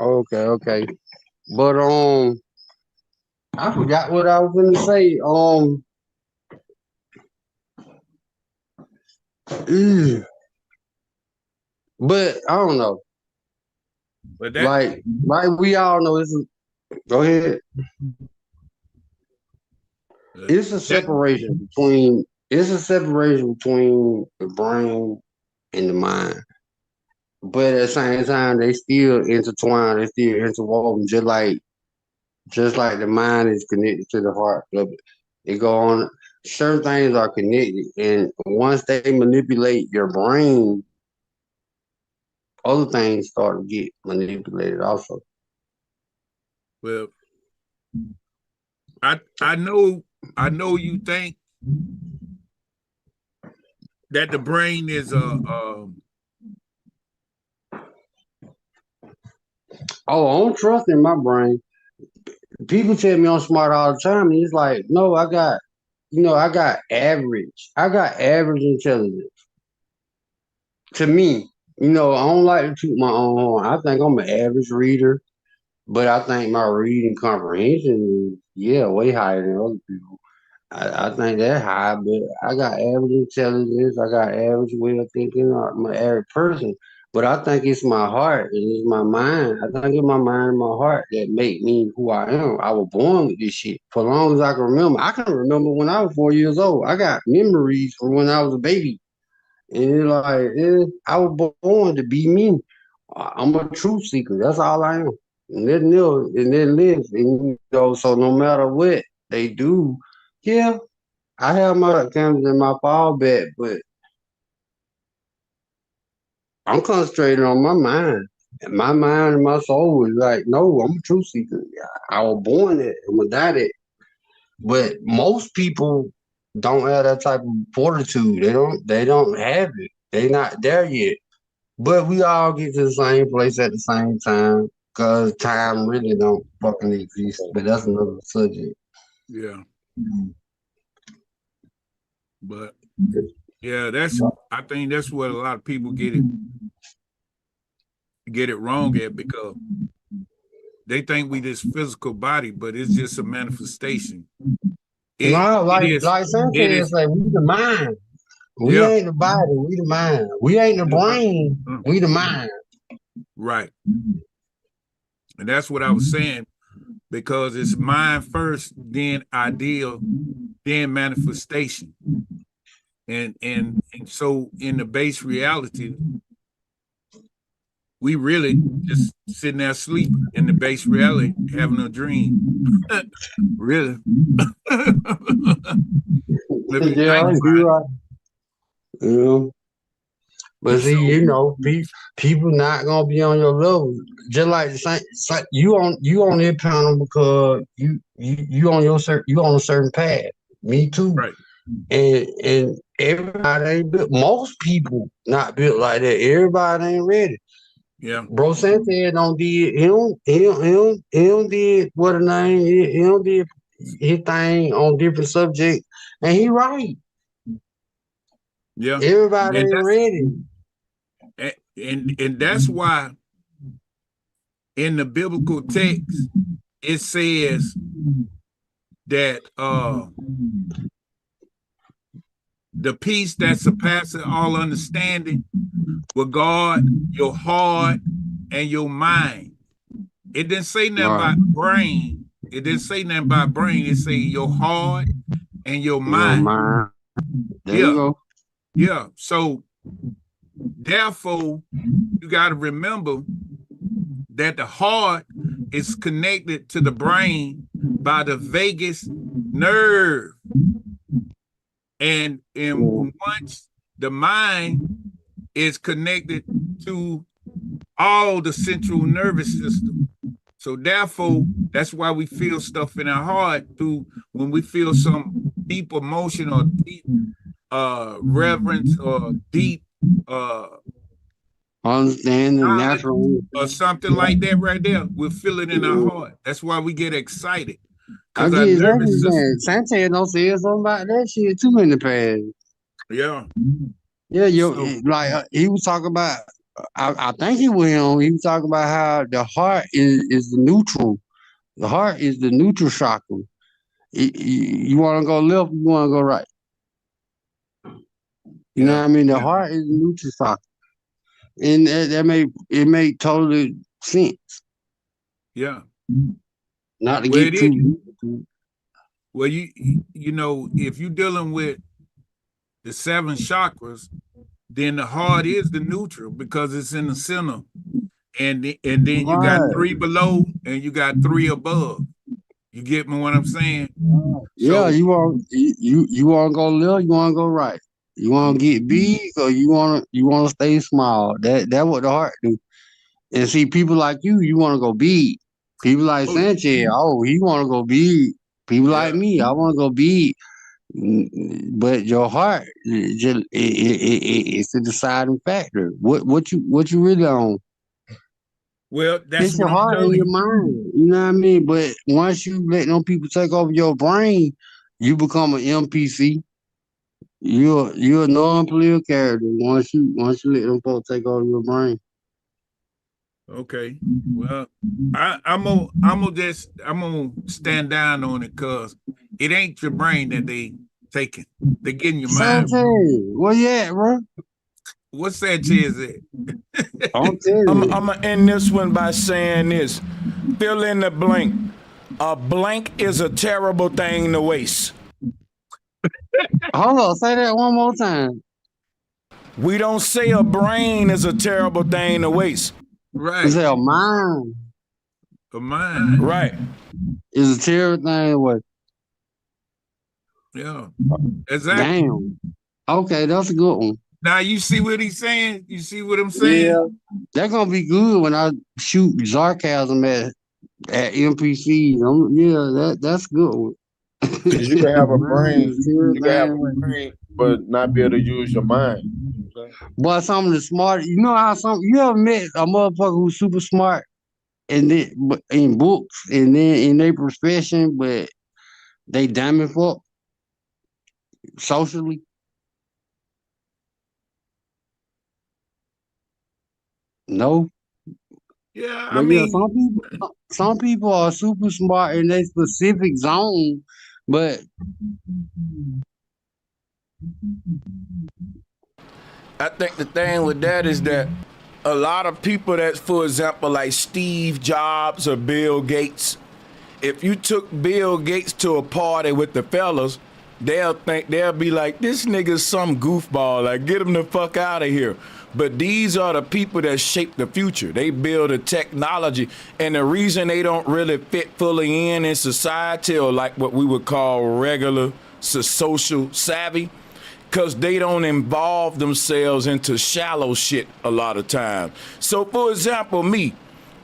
Okay. But I forgot what I was gonna say. Ew. But I don't know. But that Like we all know, go ahead. It's a that separation between the brain and the mind. But at the same time, they still intertwined. They still interwoven, just like the mind is connected to the heart. It go on. Certain things are connected, and once they manipulate your brain, other things start to get manipulated also. well, I know you think that the brain is Oh, I don't trust in my brain. People tell me I'm smart all the time, and it's like, no, I got average. I got average intelligence. To me, I don't like to toot my own horn. I think I'm an average reader, but I think my reading comprehension is, yeah, way higher than other people. I think that's high, but I got average intelligence. I got average way of thinking. I'm an average person. But I think it's my heart and it's my mind. I think it's my mind and my heart that make me who I am. I was born with this shit. For as long as I can remember. I can remember when I was 4 years old. I got memories from when I was a baby. And it's like, I was born to be me. I'm a truth seeker. That's all I am. And then live, and then live. And, so no matter what they do, yeah, I have my cameras in my fallback, but I'm concentrating on my mind. And my mind and my soul is like, no, I'm a truth seeker. I was born it. I'm gonna die that. But most people don't have that type of fortitude. They don't have it. They not there yet. But we all get to the same place at the same time because time really don't fucking exist. But that's another subject. Yeah. But yeah, I think that's what a lot of people get it wrong at, because they think we this physical body, but it's just a manifestation. No, It like is like it Sanchez is say, we the mind. We yeah. ain't the body, we the mind. We ain't the brain, we the mind. Right. And that's what I was saying, because it's mind first, then ideal, then manifestation. And so in the base reality, we really just sitting there sleeping in the base reality, having a dream. Really. If you Yeah, think about you it. right. But see, So people not gonna be on your level. Just like the same you on their panel because you on you on a certain path. Me too. right. And everybody ain't built. Most people not built like that. Everybody ain't ready. Yeah. Bro Sanchez don't did he don't did what a name he don't did his thing on different subjects, and he right. Yeah. Everybody And ain't that's ready. and that's why in the biblical text it says that the peace that surpasses all understanding will guard your heart and your mind. It didn't say nothing Right. about brain. It didn't say nothing about brain. It say your heart and your Your mind. mind. There you Yeah, go. yeah. So therefore, you got to remember that the heart is connected to the brain by the vagus nerve, and once the mind is connected to all the central nervous system. So therefore, that's why we feel stuff in our heart through when we feel some deep emotion or deep reverence or deep Understand the knowledge natural. or something like that right there. We'll feel it in our heart. That's why we get excited, I because our get exactly nervous what you're system. saying. Sanchez don't say something about that shit too in the past. Yeah. Yeah, So like he was talking about. I think he went on. He was talking about how the heart is the neutral. The heart is the neutral chakra. You want to go left, you want to go right. You know yeah, what I mean? The yeah, heart is the neutral chakra, and it make totally sense. yeah. Not to Well, get it is. too. Well, you know, if you're dealing with the seven chakras, then the heart is the neutral because it's in the center, and then you got Right. three below and you got three above. You get me what I'm saying? Yeah, So you want to go left, you want to go right. You want to get big or you want to stay small. That what the heart do. And see, people like you want to go big. People like oh Sanchez, oh, he want to go big. People like yeah, me, I want to go big. But your heart, it, it's the deciding factor. What you really on? Well, that's It's what your I'm heart and telling your you. mind. You know what I mean? But once you let them people take over your brain, you become an NPC. You're a non-player character once you let them folks take over your brain. Okay. Well, I'm gonna stand down on it because it ain't your brain that they taking. They getting your mind. Sanchez, where you at, bro? What Sanchez at? I'm telling I'm you. gonna end this one by saying this. Fill in the blank. A blank is a terrible thing to waste. Hold on, say that one more time. We don't say a brain is a terrible thing to waste. It's Right. a mind A mind. Right. is a terrible thing away. Yeah. Exactly. Damn. Okay, that's a good one. Now you see what he's saying? You see what I'm saying? Yeah. That's gonna be good when I shoot sarcasm at NPCs. Yeah, that's a good one. Because you can have a Mind brain, is a terrible you can have thing a away. brain, but not be able to use your mind. You know what I'm saying? But some of the smart, you know how you ever met a motherfucker who's super smart and then but in books and then in their profession, but they dumb as fuck socially. No, Yeah, I but yeah, mean, some people are super smart in their specific zone, but I think the thing with that is that a lot of people that's, for example, like Steve Jobs or Bill Gates, if you took Bill Gates to a party with the fellas, they'll be like, this nigga's some goofball, like get him the fuck out of here. But these are the people that shape the future. They build a technology, and the reason they don't really fit fully in society, or like what we would call regular social savvy, because they don't involve themselves into shallow shit a lot of times. So, for example, me,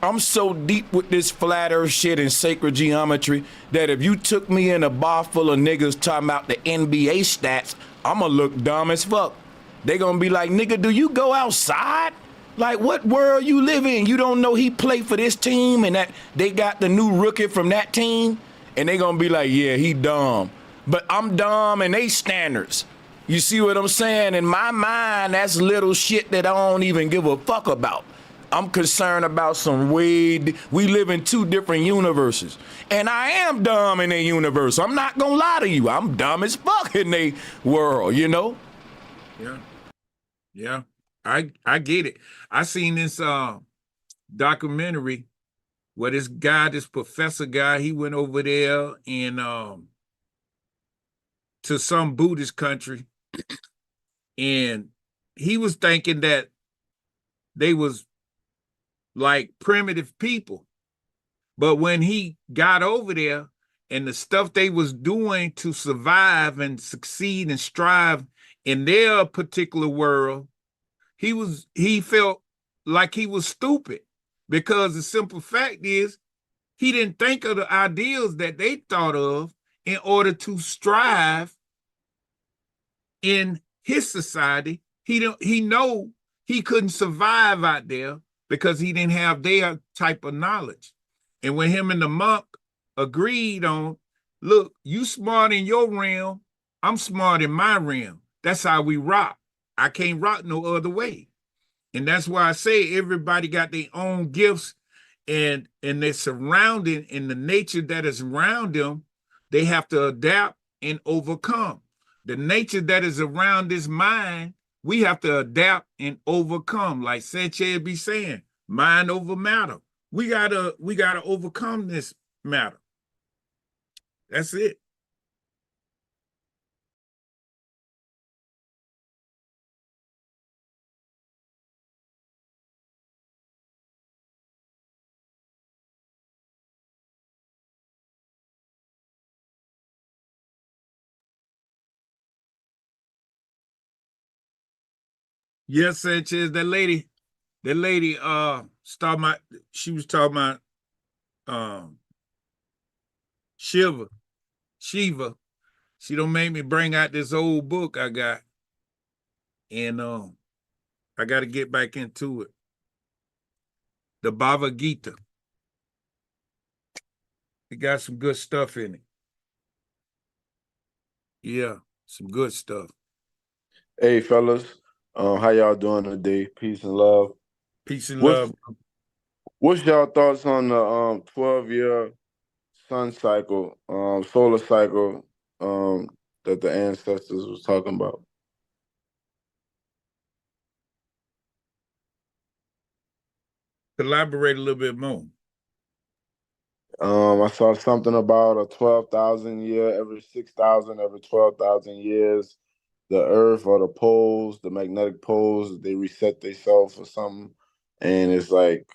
I'm so deep with this flat earth shit and sacred geometry that if you took me in a bar full of niggas talking about the NBA stats, I'ma look dumb as fuck. They gonna be like, nigga, do you go outside? Like, what world you live in? You don't know he played for this team and that they got the new rookie from that team? And they gonna be like, yeah, he dumb. But I'm dumb in they standards. You see what I'm saying? In my mind, that's little shit that I don't even give a fuck about. I'm concerned about we live in two different universes. And I am dumb in a universe. I'm not gonna lie to you. I'm dumb as fuck in a world, you know? yeah, yeah. I get it. I seen this documentary where this professor guy, he went over there and to some Buddhist country, and he was thinking that they was like primitive people. But when he got over there and the stuff they was doing to survive and succeed and strive in their particular world, he felt like he was stupid, because the simple fact is he didn't think of the ideals that they thought of in order to strive in his society. He know he couldn't survive out there because he didn't have their type of knowledge. And when him and the monk agreed on, look, you smart in your realm, I'm smart in my realm. That's how we rock. I can't rock no other way. And that's why I say everybody got their own gifts, and their surrounding and the nature that is around them, they have to adapt and overcome. The nature that is around this mind, we have to adapt and overcome. Like Sanchez be saying, mind over matter. We gotta overcome this matter. That's it. Yes, Sanchez, that lady start my she was talking about Shiva. Shiva. She don't make me bring out this old book I got. And I gotta get back into it. the Bhagavad Gita. It got some good stuff in it. Yeah, some good stuff. Hey, fellas, how y'all doing today? Peace and love. Peace and What's love. what's y'all thoughts on the 12-year sun cycle, solar cycle, that the ancestors was talking about? Elaborate a little bit more. I saw something about a 12,000 year, every 6,000, every 12,000 years, the Earth or the poles, the magnetic poles, they reset themselves or something, and it's like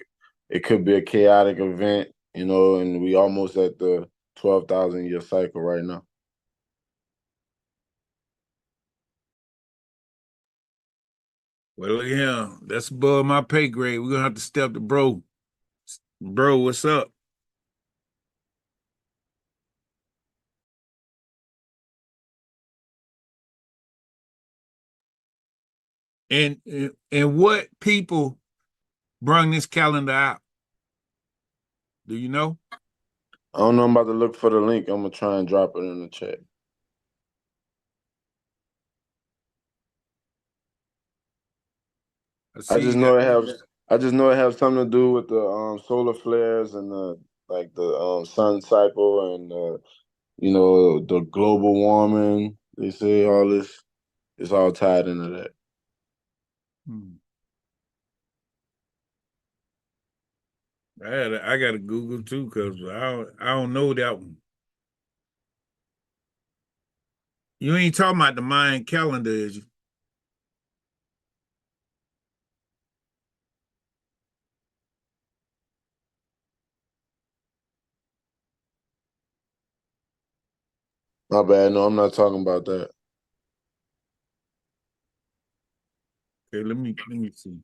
it could be a chaotic event, and we almost at the 12,000 year cycle right now. Well, yeah, that's above my pay grade. We're gonna have to step to bro. Bro, what's up? And what people brung this calendar out? Do you know? I don't know. I'm about to look for the link. I'm gonna try and drop it in the chat. I just know it has. I just know it has something to do with the solar flares and the sun cycle and the global warming. They say all this. It's all tied into that. I got to Google too because I don't know that one. You ain't talking about the Mayan calendar, is you? My bad. No, I'm not talking about that. Okay, let me see.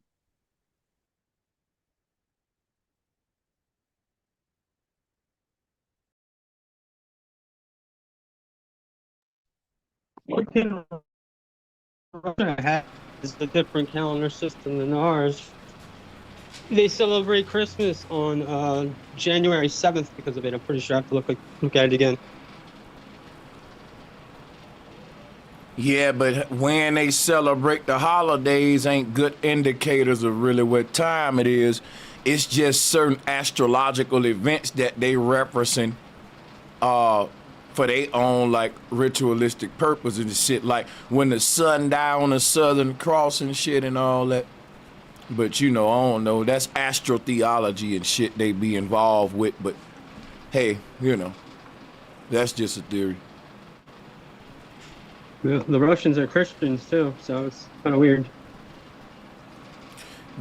Russia has a different calendar system than ours. They celebrate Christmas on January 7th because of it. I'm pretty sure I have to look at it again. Yeah, but when they celebrate the holidays ain't good indicators of really what time it is. It's just certain astrological events that they referencing for their own like ritualistic purpose and shit, like when the sun die on the Southern Cross and shit and all that. But I don't know, that's astrotheology and shit they be involved with, but hey, that's just a theory. The Russians are Christians too, so it's kind of weird.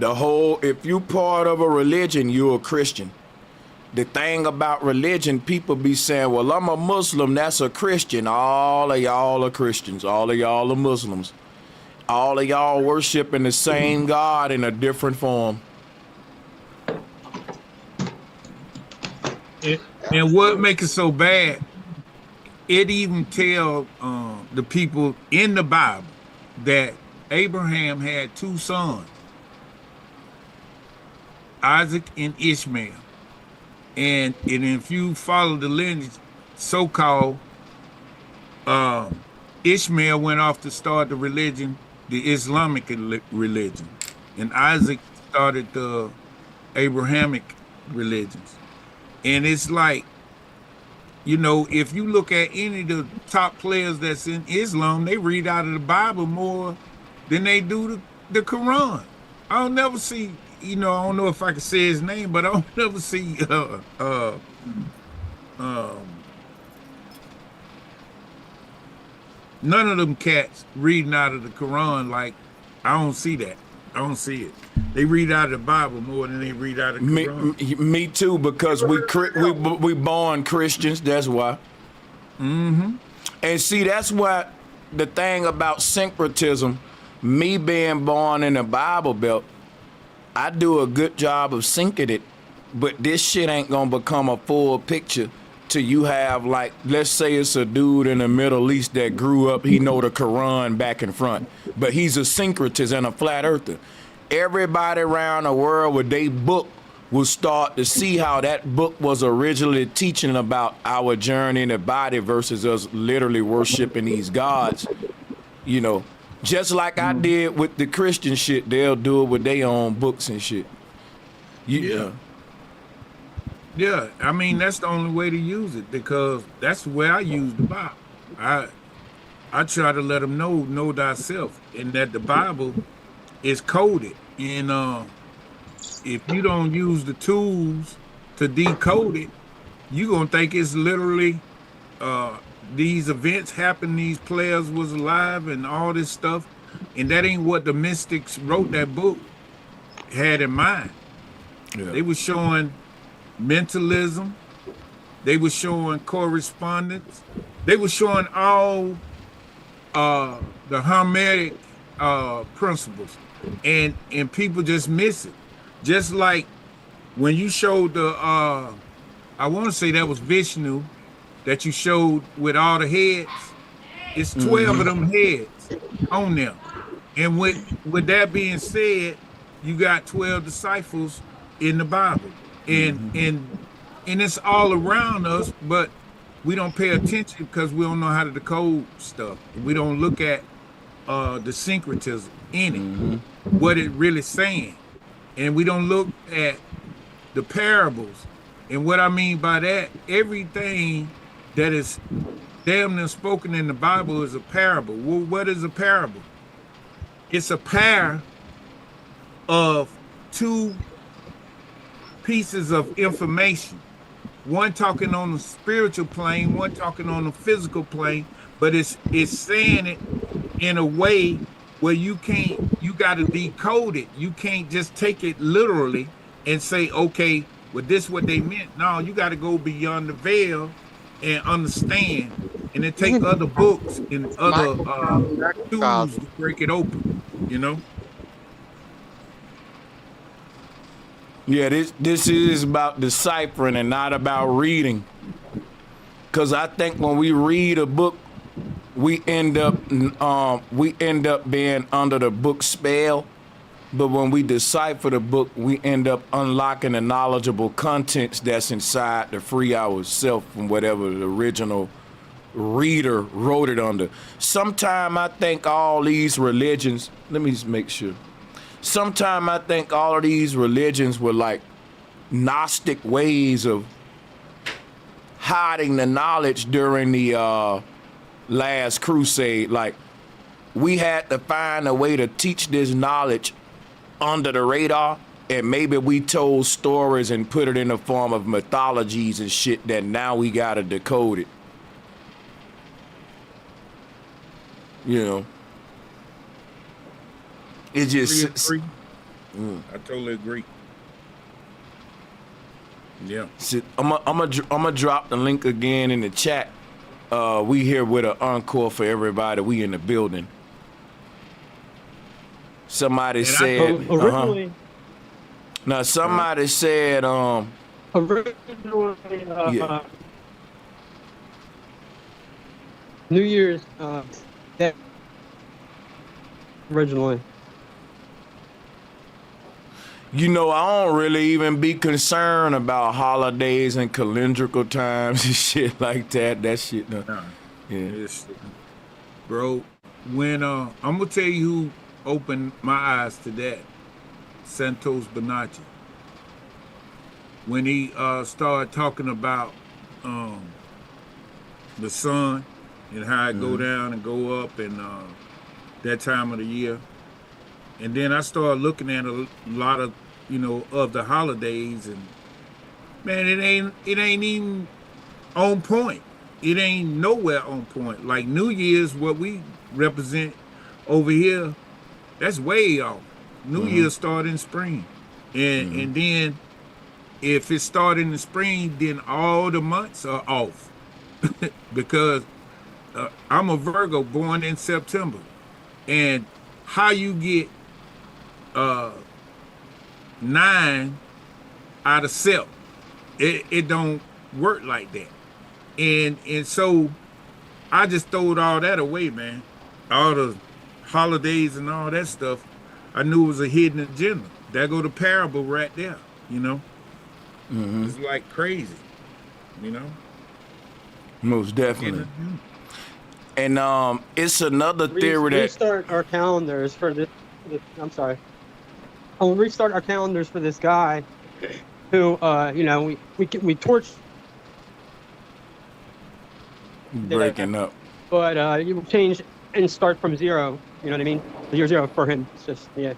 If you part of a religion, you're a Christian. The thing about religion, people be saying, well, I'm a Muslim, that's a Christian. All of y'all are Christians. All of y'all are Muslims. All of y'all worshiping the same God in a different form. And what makes it so bad, it even tell the people in the Bible that Abraham had two sons, Isaac and Ishmael. And if you follow the lineage, so-called, Ishmael went off to start the religion, the Islamic religion, and Isaac started the Abrahamic religions. And it's like, if you look at any of the top players that's in Islam, they read out of the Bible more than they do the Quran. I don't never see, I don't know if I can say his name, but I don't never see none of them cats reading out of the Quran. Like, I don't see that. I don't see it. They read out of the Bible more than they read out of the Quran. Me too, because we born Christians. That's why. Mm-hmm. And see, that's what the thing about syncretism. Me being born in the Bible Belt, I do a good job of syncing it, but this shit ain't gonna become a full picture till you have, like, let's say it's a dude in the Middle East that grew up, he know the Quran back and front, but he's a syncretist and a flat earther. Everybody around the world with they book will start to see how that book was originally teaching about our journey in the body versus us literally worshiping these gods. You know, just like I did with the Christian shit, they'll do it with their own books and shit. Yeah, I mean that's the only way to use it, because that's the way I use the Bible. I try to let them know thyself, and that the Bible is coded. And if you don't use the tools to decode it, you're gonna think it's literally these events happened, these players was alive and all this stuff. And that ain't what the mystics wrote that book had in mind. Yeah. They were showing mentalism, they were showing correspondence, they were showing all the hermetic principles, and people just miss it. Just like when you showed the I want to say that was Vishnu that you showed with all the heads. It's 12 of them heads on them. And with that being said, you got 12 disciples in the Bible. And it's all around us, but we don't pay attention because we don't know how to decode stuff. We don't look at the syncretism in it, what it really saying. And we don't look at the parables. And what I mean by that, everything that is damn near spoken in the Bible is a parable. Well, what is a parable? It's a pair of two pieces of information. One talking on the spiritual plane, one talking on the physical plane, but it's saying it in a way where you got to decode it. You can't just take it literally and say, okay, well, this is what they meant. No, you got to go beyond the veil and understand, and then take other books and other tools to break it open, you know? Yeah, this is about deciphering and not about reading. Because I think when we read a book, we end up being under the book spell. But when we decipher the book, we end up unlocking the knowledgeable contents that's inside to free ourselves from whatever the original reader wrote it under. Sometime I think all these religions, let me just make sure. Sometime I think all of these religions were like Gnostic ways of hiding the knowledge during the last crusade. Like, we had to find a way to teach this knowledge under the radar, and maybe we told stories and put it in the form of mythologies and shit that now we gotta decode it. You know, it just I totally agree. Yeah, I'm gonna drop the link again in the chat. We here with an encore for everybody. We in the building. Somebody and said originally. Now somebody said originally yeah. New Year's that originally. You know, I don't really even be concerned about holidays and calendrical times and shit like that. That shit, yeah. Bro, when I'm gonna tell you who opened my eyes to that, Santos Bonacci. When he started talking about the sun and how it go down and go up and that time of the year. And then I started looking at a lot of, of the holidays, and man, it ain't even on point. It ain't nowhere on point. Like New Year's, what we represent over here, that's way off. New Year's start in spring. And then if it start in the spring, then all the months are off. Because I'm a Virgo born in September. And how you get 9 out of 7, it don't work like that. And so I just throwed all that away, man. All the holidays and all that stuff, I knew it was a hidden agenda. There go the parable right there, It's like crazy, you know. Most definitely. And it's another theory that restart our calendars for this. I'm sorry. I'll restart our calendars for this guy who, we torched breaking up. but you change and start from zero. You know what I mean? 0 for him. It's just Yeah.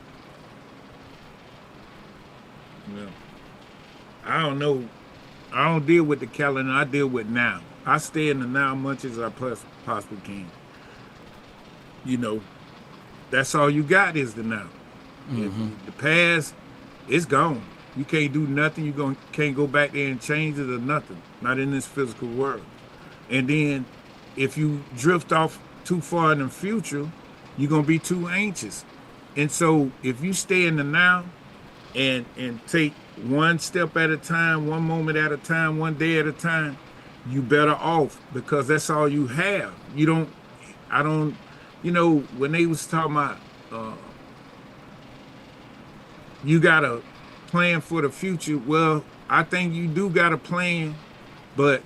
I don't know. I don't deal with the calendar. I deal with now. I stay in the now much as I possibly can. You know, that's all you got is the now. The past, it's gone. You can't do nothing. Can't go back there and change it or nothing. Not in this physical world. And then if you drift off too far in the future, you're gonna be too anxious. And so if you stay in the now and take one step at a time, one moment at a time, one day at a time, you better off, because that's all you have. When they was talking about you gotta plan for the future, well, I think you do got a plan, but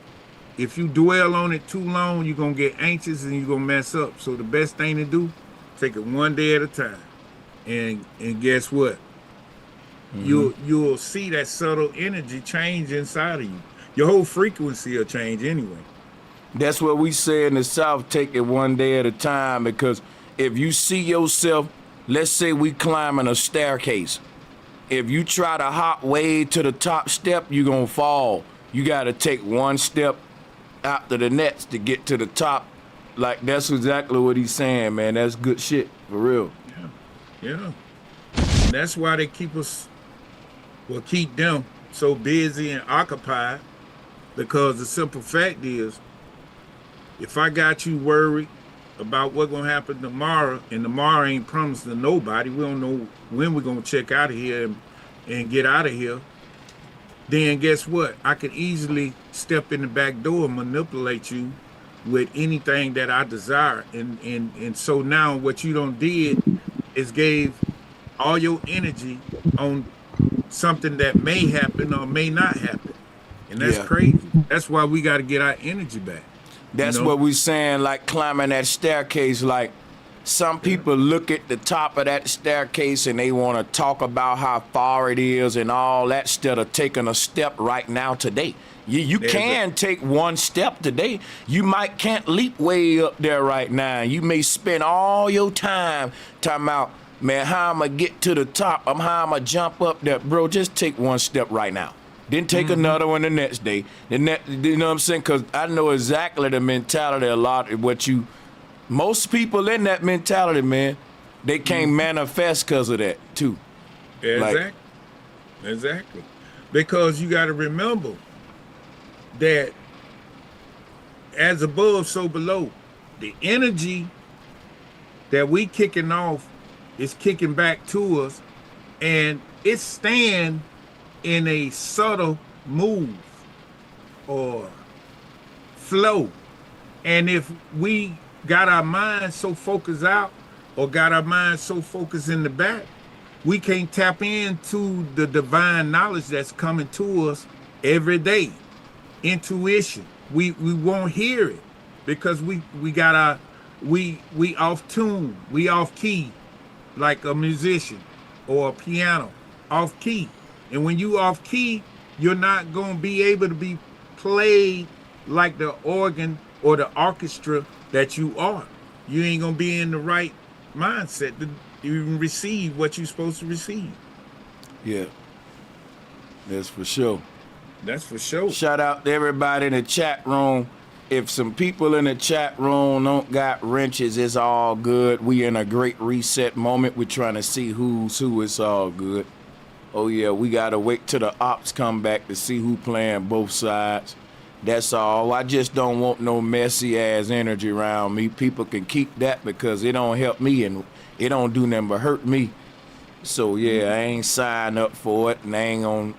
if you dwell on it too long, you're gonna get anxious and you're gonna mess up. So the best thing to do, take it one day at a time. And guess what? You'll see that subtle energy change inside of you. Your whole frequency will change anyway. That's what we say in the South, take it one day at a time, because if you see yourself, let's say we climbing a staircase. If you try to hop way to the top step, you're gonna fall. You gotta take one step after the next to get to the top. Like, that's exactly what he's saying, man. That's good shit, for real. Yeah. And that's why they keep them so busy and occupied, because the simple fact is, if I got you worried about what's gonna happen tomorrow, and tomorrow ain't promised to nobody, we don't know when we're gonna check out of here and get out of here, then guess what? I could easily step in the back door and manipulate you with anything that I desire. And so now what you done did is gave all your energy on something that may happen or may not happen. And that's crazy. That's why we got to get our energy back. That's what we saying, like climbing that staircase. Like, some people look at the top of that staircase and they want to talk about how far it is and all that, instead of taking a step right now today. You can take one step today. You can't leap way up there right now. You may spend all your time talking about, man, how I'm going to get to the top. How I'm going to jump up there. Bro, just take one step right now. Then take another one the next day. You know what I'm saying? Because I know exactly the mentality a lot of most people in that mentality, man, they can't manifest because of that, too. Exactly. Because you got to remember that as above, so below. The energy that we kicking off is kicking back to us, and it's staying in a subtle move or flow. And if we got our minds so focused out or got our minds so focused in the back, we can't tap into the divine knowledge that's coming to us every day. Intuition. We won't hear it because we off tune, we off key, like a musician or a piano, off key. And when you off key, you're not going to be able to be played like the organ or the orchestra that you are. You ain't going to be in the right mindset to even receive what you're supposed to receive. Yeah, that's for sure. That's for sure. Shout out to everybody in the chat room. If some people in the chat room don't got wrenches, it's all good. We in a great reset moment. We're trying to see who's who. It's all good. Oh yeah, we gotta wait till the ops come back to see who playing both sides. That's all. I just don't want no messy ass energy around me. People can keep that because it don't help me and it don't do nothing but hurt me. So yeah, I ain't signed up for it and I ain't gonna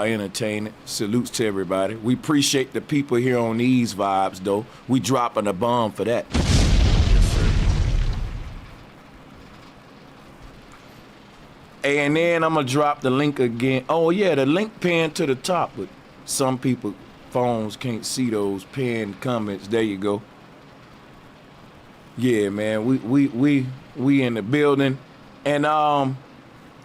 entertain it. Salutes to everybody. We appreciate the people here on these vibes though. We dropping a bomb for that. And then I'm gonna drop the link again. Oh yeah, the link pinned to the top, but some people phones can't see those pinned comments. There you go. Yeah, man, we in the building. And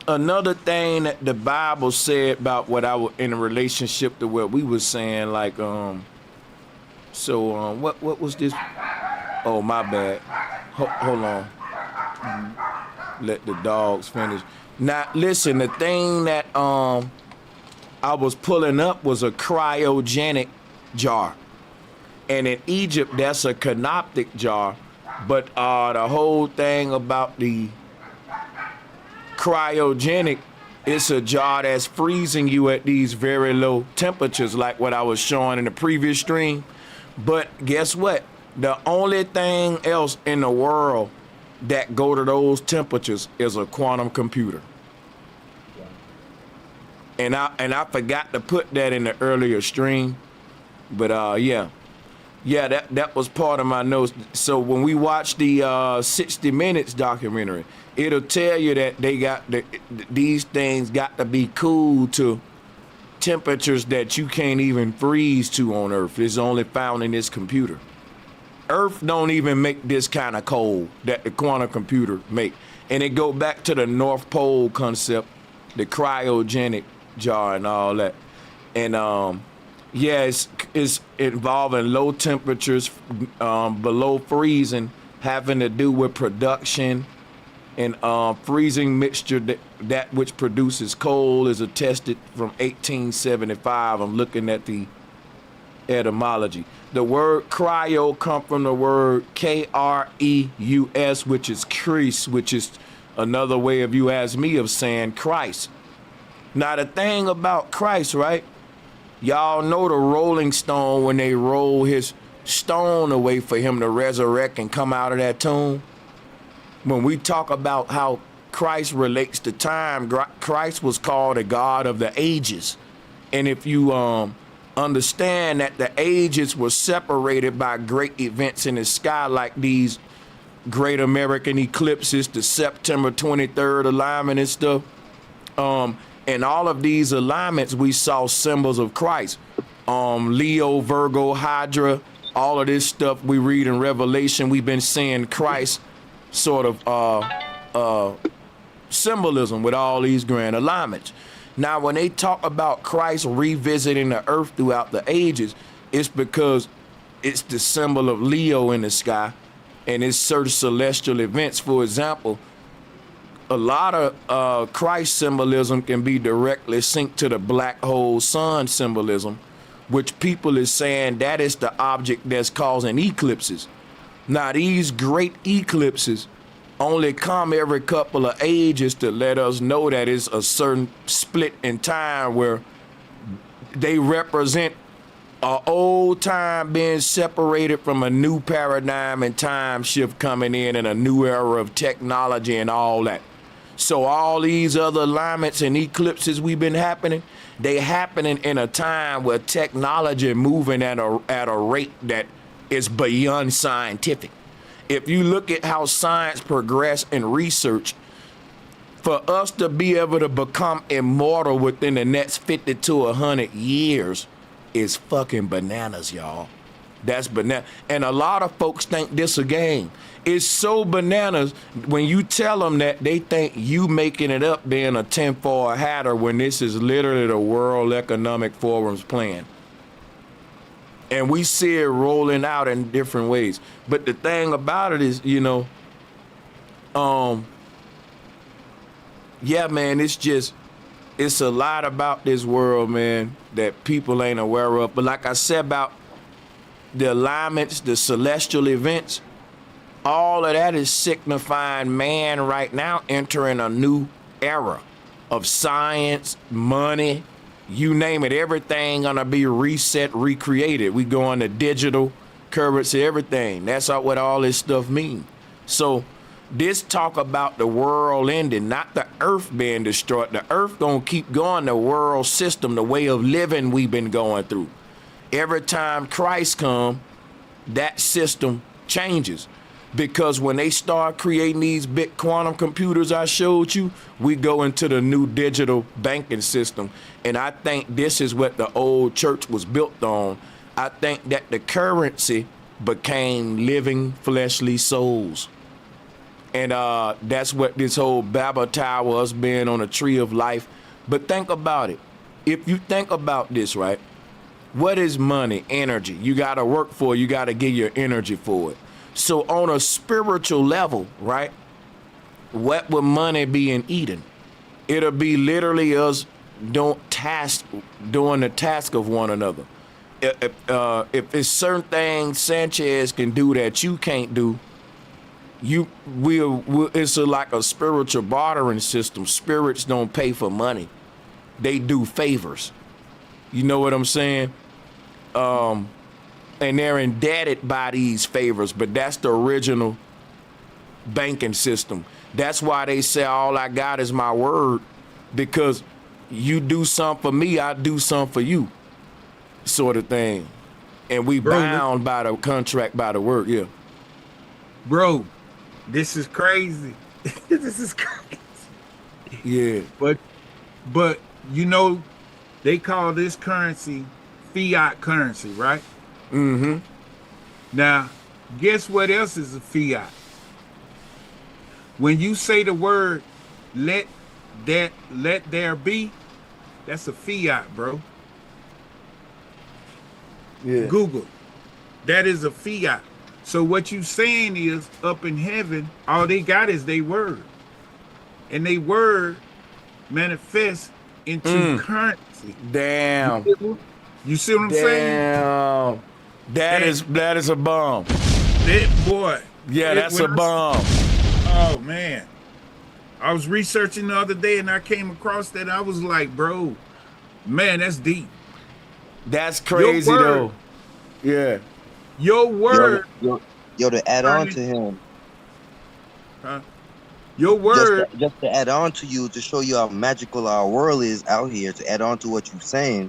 another thing that the Bible said about what I was in a relationship to what we was saying, like what was this? Oh, my bad. Hold on. Let the dogs finish. Now listen, the thing that I was pulling up was a cryogenic jar. And in Egypt, that's a canoptic jar. But the whole thing about the cryogenic, it's a jar that's freezing you at these very low temperatures, like what I was showing in the previous stream. But guess what? The only thing else in the world that go to those temperatures is a quantum computer. And I forgot to put that in the earlier stream, but yeah, that was part of my notes. So when we watch the 60 Minutes documentary, it'll tell you that they got these things got to be cooled to temperatures that you can't even freeze to on Earth. It's only found in this computer. Earth don't even make this kind of cold that the quantum computer make. And it go back to the North Pole concept, the cryogenic jar and all that. And yeah, it's involving low temperatures below freezing, having to do with production and freezing mixture that which produces coal is attested from 1875. I'm looking at the etymology. The word cryo come from the word Kreus, which is Christ, which is another way of, you ask me, of saying Christ. Now the thing about Christ, right? Y'all know the Rolling Stone, when they roll his stone away for him to resurrect and come out of that tomb. When we talk about how Christ relates to time, Christ was called a God of the ages. And if you understand that the ages were separated by great events in the sky, like these great American eclipses, the September 23rd alignment and stuff, and all of these alignments, we saw symbols of Christ. Leo, Virgo, Hydra, all of this stuff we read in Revelation, we've been seeing Christ sort of symbolism with all these grand alignments. Now, when they talk about Christ revisiting the earth throughout the ages, it's because it's the symbol of Leo in the sky, and it's certain celestial events. For example, a lot of Christ symbolism can be directly synced to the black hole sun symbolism, which people is saying that is the object that's causing eclipses. Now, these great eclipses only come every couple of ages to let us know that it's a certain split in time where they represent an old time being separated from a new paradigm and time shift coming in and a new era of technology and all that. So all these other alignments and eclipses we've been happening, they happening in a time where technology moving at a rate that is beyond scientific. If you look at how science progressed in research, for us to be able to become immortal within the next 50 to 100 years is fucking bananas, y'all. That's banana. And a lot of folks think this a game. It's so bananas when you tell them that, they think you making it up being a tinfoil hatter when this is literally the World Economic Forum's plan. And we see it rolling out in different ways. But the thing about it is, you know, yeah, man, it's a lot about this world, man, that people ain't aware of. But like I said about the alignments, the celestial events, all of that is signifying man right now entering a new era of science, money, you name it, everything gonna be reset, recreated. We go on to digital currency, everything. That's what all this stuff means. So this talk about the world ending, not the earth being destroyed. The earth gonna keep going, the world system, the way of living we've been going through. Every time Christ come, that system changes. Because when they start creating these big quantum computers I showed you, we go into the new digital banking system. And I think this is what the old church was built on. I think that the currency became living fleshly souls. And that's what this whole Babel Tower, us being on a tree of life. But think about it. If you think about this, right? What is money? Energy. You got to work for it. You got to give your energy for it. So on a spiritual level, right? What would money be in Eden? It'll be literally us doing the task of one another. If it's certain things Sanchez can do that you can't do, it's like a spiritual bartering system. Spirits don't pay for money. They do favors. You know what I'm saying? And they're indebted by these favors, but that's the original banking system. That's why they say all I got is my word, because you do something for me, I do something for you, sort of thing. And we bound by the contract, by the word, yeah. Bro, this is crazy. This is crazy. Yeah. But you know, they call this currency fiat currency, right? Mm-hmm. Now, guess what else is a fiat? When you say the word let there be, that's a fiat, bro. Yeah. Google. That is a fiat. So what you saying is up in heaven, all they got is their word. And they word manifests into currency. Damn. You see what I'm saying? Damn. That is a bomb. That boy. Yeah, that's a bomb. Oh man. I was researching the other day and I came across that. I was like, bro, man, that's deep. That's crazy though. Yeah. Your word. Yo, to add on to him. Huh? Your word. Just to add on to you, to show you how magical our world is out here, to add on to what you're saying.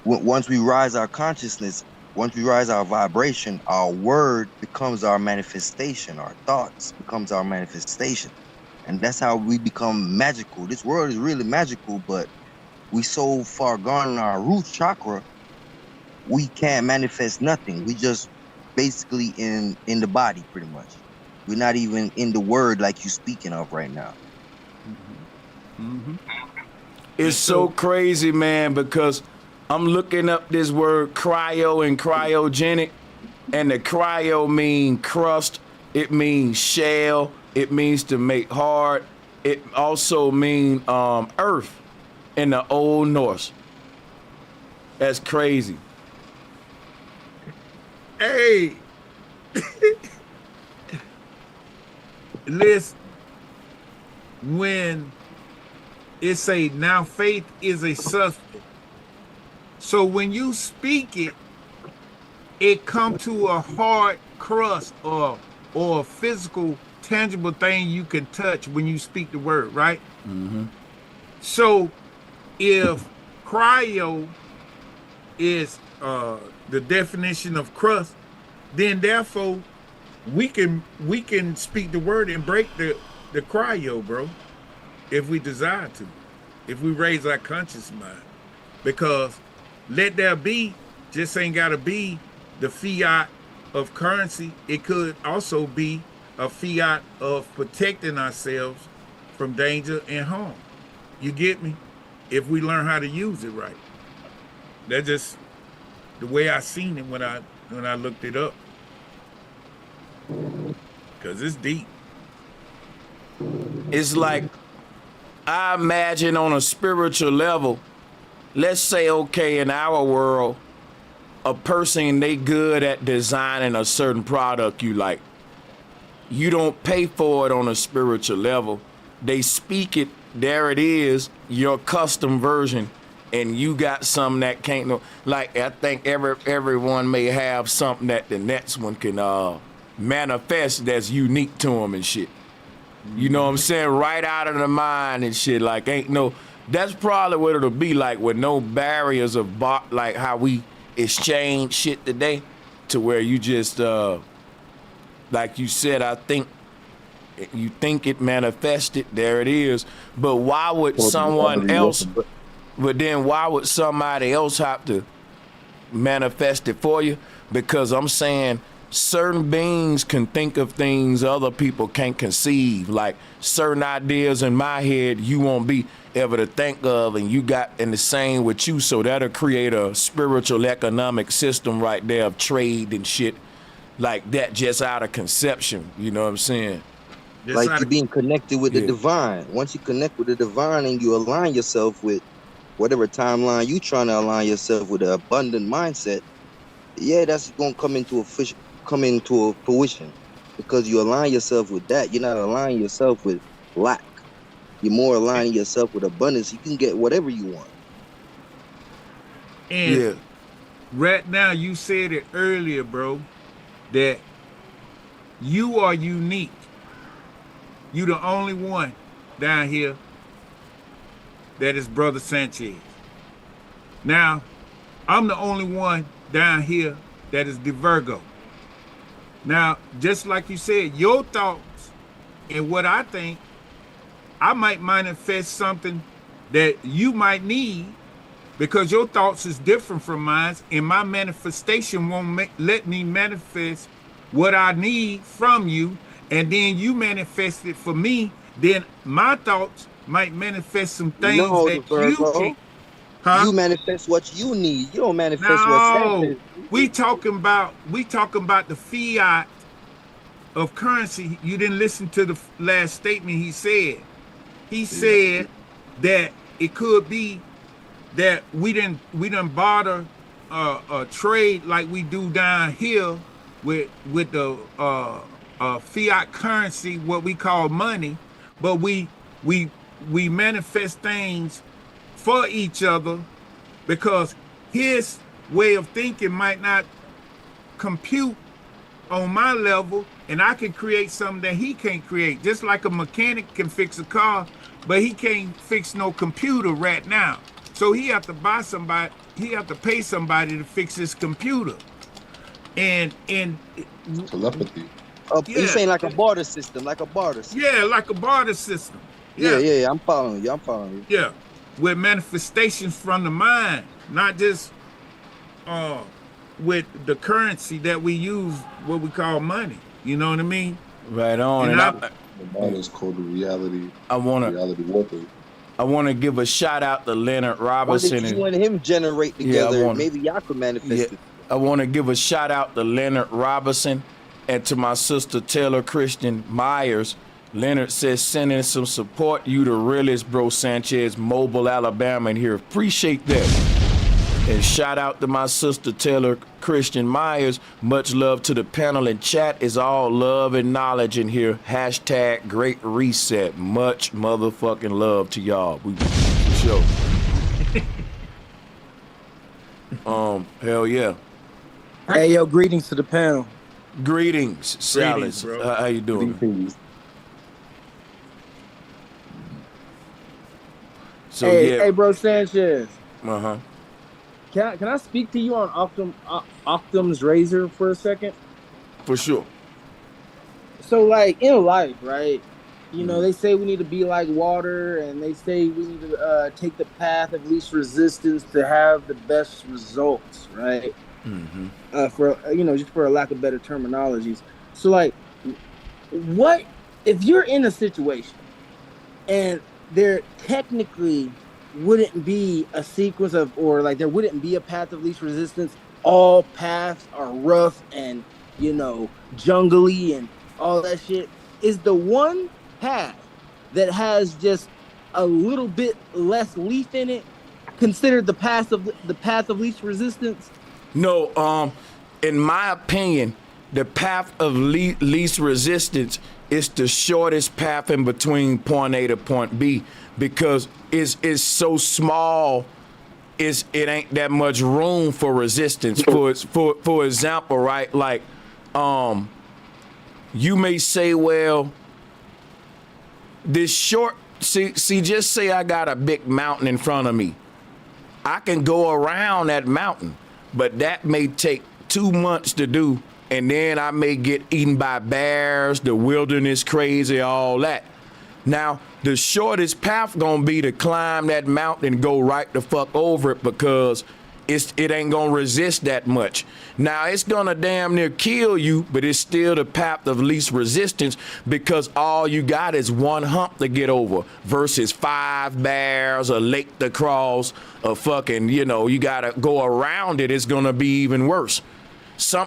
Once we rise our consciousness, once we rise our vibration, our word becomes our manifestation. Our thoughts becomes our manifestation. And that's how we become magical. This world is really magical, but we so far gone in our root chakra, we can't manifest nothing. We just basically in the body, pretty much. We're not even in the word like you're speaking of right now. Mm-hmm. It's so crazy, man, because I'm looking up this word cryo and cryogenic, and the cryo mean crust, it means shell, it means to make hard, it also mean earth in the Old Norse. That's crazy. Hey. Listen, when it say now faith is a substance. So when you speak it, it come to a hard crust or a physical, tangible thing you can touch when you speak the word, right? Mm-hmm. So if cryo is the definition of crust, then therefore we can speak the word and break the cryo, bro, if we desire to, if we raise our conscious mind. Because let there be just ain't gotta be the fiat of currency. It could also be a fiat of protecting ourselves from danger and harm. You get me? If we learn how to use it right. That's just the way I seen it when I looked it up. Cause it's deep. It's like, I imagine on a spiritual level, let's say, okay, in our world, a person, they good at designing a certain product you like. You don't pay for it on a spiritual level. They speak it, there it is, your custom version, and you got something that can't know. Like, I think everyone may have something that the next one can manifest that's unique to them and shit. You know what I'm saying? Right out of the mind and shit. Like, ain't no, that's probably what it'll be like, with no barriers of like how we exchange shit today, to where you just like you said, I think you think it manifested, there it is. But why would someone else, but then why would somebody else have to manifest it for you? Because I'm saying certain beings can think of things other people can't conceive. Like certain ideas in my head you won't be able to think of, and you got in the same with you. So that'll create a spiritual economic system right there of trade and shit like that, just out of conception. You know what I'm saying? Like you being connected with the divine. Once you connect with the divine and you align yourself with whatever timeline you trying to align yourself with, an abundant mindset, yeah, that's gonna come into a fruition, because you align yourself with that. You're not aligning yourself with lack. You're more aligning yourself with abundance. You can get whatever you want. And right now, you said it earlier, bro, that you are unique. You the only one down here that is Brother Sanchez. Now, I'm the only one down here that is the Virgo. Now, just like you said, your thoughts and what I think, I might manifest something that you might need, because your thoughts is different from mine, and my manifestation won't let me manifest what I need from you, and then you manifest it for me. Then my thoughts might manifest some things that you can. Huh? You manifest what you need. You don't manifest what we talking about the fiat of currency. You didn't listen to the last statement he said. He said that it could be that we didn't barter a trade like we do down here with the fiat currency, what we call money, but we manifest things for each other, because his way of thinking might not compute on my level, and I can create something that he can't create. Just like a mechanic can fix a car, but he can't fix no computer right now. So he have to pay somebody to fix his computer. And telepathy. You're saying like a barter system, Yeah, like a barter system. Yeah. I'm following you. Yeah, with manifestations from the mind, not just with the currency that we use, what we call money. You know what I mean? Right on. And the mind is called the reality. Reality warping. I want to give a shout out to Leonard Robinson. You and him generate together. Maybe y'all could manifest it. I want to give a shout out to Leonard Robinson and to my sister Taylor Christian Myers. Leonard says, sending some support. You the realest, bro Sanchez, Mobile, Alabama in here. Appreciate that. And shout out to my sister Taylor Christian Myers. Much love to the panel and chat. Is all love and knowledge in here. Hashtag great reset. Much motherfucking love to y'all. We for sure. Hell yeah. Hey yo, greetings to the panel. Greetings, Salas. How you doing? Greetings. So Hey, bro Sanchez. Uh-huh. Can I speak to you on Optum's razor for a second? For sure. So like in life, right? You know, they say we need to be like water, and they say we need to take the path of least resistance to have the best results, right? Mm-hmm. For just for a lack of better terminologies. So like, what if you're in a situation and there technically wouldn't be a sequence of, or like there wouldn't be a path of least resistance? All paths are rough and jungly and all that shit. Is the one path that has just a little bit less leaf in it considered the path of least resistance? No, in my opinion, the path of least resistance is the shortest path in between point A to point B, because it's so small. It ain't that much room for resistance. For example, right? Like, you may say, well, this short. See, just say I got a big mountain in front of me. I can go around that mountain, but that may take 2 months to do, and then I may get eaten by bears, the wilderness crazy, all that. Now, the shortest path gonna be to climb that mountain and go right the fuck over it, because it ain't gonna resist that much. Now, it's gonna damn near kill you, but it's still the path of least resistance, because all you got is one hump to get over versus 5 bears, a lake to cross, a fucking, you know, you gotta go around it. It's gonna be even worse. So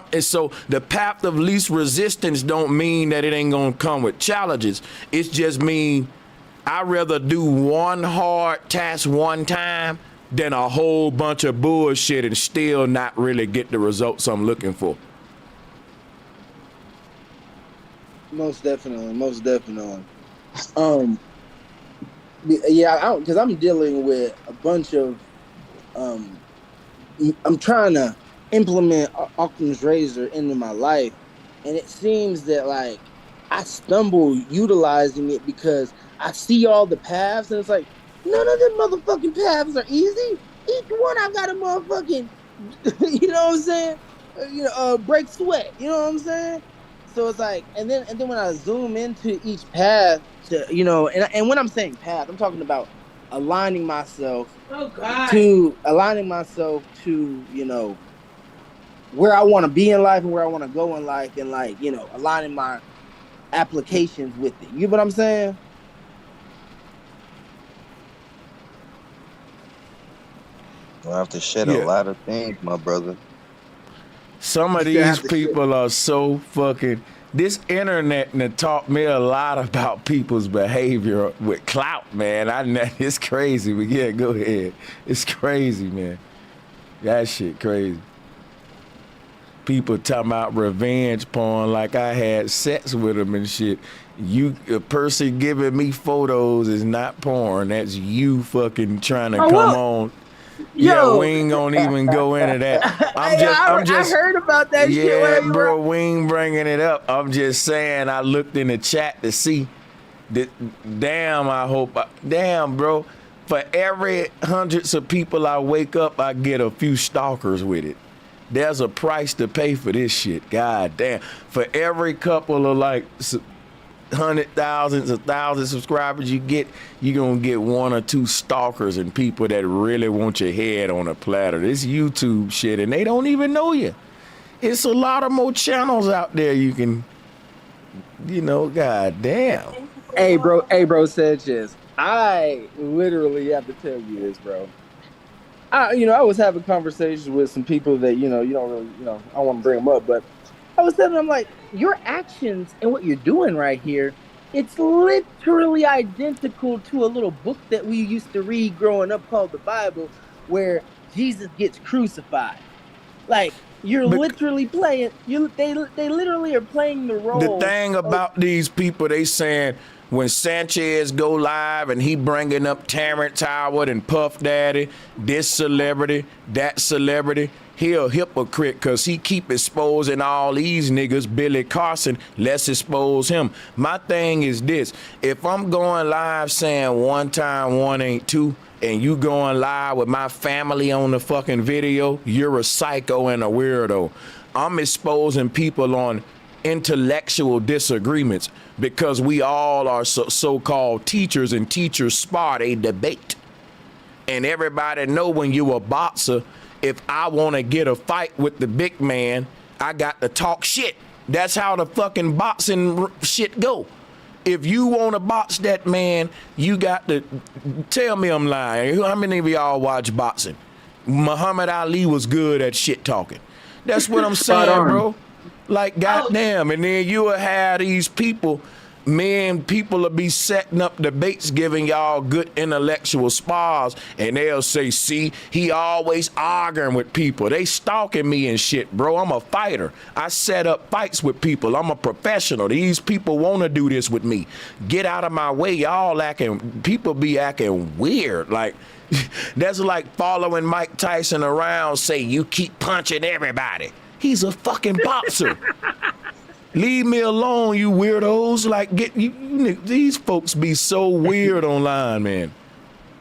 the path of least resistance don't mean that it ain't gonna come with challenges. It's just mean I'd rather do one hard task one time than a whole bunch of bullshit and still not really get the results I'm looking for. Most definitely, most definitely. Yeah, because I'm dealing with a bunch of I'm trying to implement Occam's razor into my life, and it seems that like I stumble utilizing it because I see all the paths, and it's like none of them motherfucking paths are easy. Each one I've got a motherfucking, you know what I'm saying? Break sweat. You know what I'm saying? So it's like, and then when I zoom into each path, and when I'm saying path, I'm talking about aligning myself to where I want to be in life and where I want to go in life, and like, aligning my applications with it. You know what I'm saying? You'll have to shed a lot of things, my brother. Some of these people are so fucking. This internet taught me a lot about people's behavior with clout, man. It's crazy, but yeah, go ahead. It's crazy, man. That shit crazy. People talking about revenge porn like I had sex with them and shit. A person giving me photos is not porn. That's you fucking trying to come on. Yeah, we ain't gonna even go into that. I heard about that shit. Yeah, bro, we ain't bringing it up. I'm just saying, I looked in the chat to see that. Damn, bro. For every hundreds of people I wake up, I get a few stalkers with it. There's a price to pay for this shit. God damn. For every couple of like 100,000s, 1,000 subscribers you get, you're gonna get 1 or 2 stalkers and people that really want your head on a platter. This YouTube shit, and they don't even know you. It's a lot of more channels out there you can, god damn. Hey bro Sanchez, I literally have to tell you this, bro. I was having conversations with some people that, you don't really, I don't want to bring them up, but I was telling them, like, your actions and what you're doing right here, it's literally identical to a little book that we used to read growing up called the Bible, where Jesus gets crucified. Like, literally playing, they literally are playing the role. The thing about these people, they saying, when Sanchez go live and he bringing up Terrence Howard and Puff Daddy, this celebrity, that celebrity, he a hypocrite because he keep exposing all these niggas. Billy Carson, let's expose him. My thing is this. If I'm going live saying 1 × 1 = 2 and you going live with my family on the fucking video, you're a psycho and a weirdo. I'm exposing people on intellectual disagreements because we all are so-called teachers, and teachers spar a debate. And everybody know when you a boxer, if I want to get a fight with the big man, I got to talk shit. That's how the fucking boxing shit go. If you want to box that man, you got to tell me I'm lying. How many of y'all watch boxing? Muhammad Ali was good at shit talking. That's what I'm saying, bro. Like, goddamn. And then you will have these people, people will be setting up debates, giving y'all good intellectual spars, and they'll say, see, he always arguing with people. They stalking me and shit, bro. I'm a fighter. I set up fights with people. I'm a professional. These people want to do this with me. Get out of my way. People be acting weird. Like, that's like following Mike Tyson around, say, you keep punching everybody. He's a fucking boxer. Leave me alone, you weirdos. Like, these folks be so weird online, man.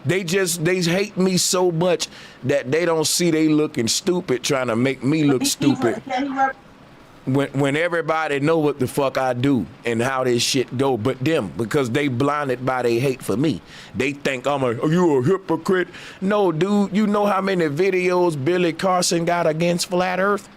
They hate me so much that they don't see they looking stupid trying to make me look stupid. when everybody know what the fuck I do and how this shit go, but them, because they blinded by their hate for me. They think you a hypocrite. No, dude, you know how many videos Billy Carson got against Flat Earth?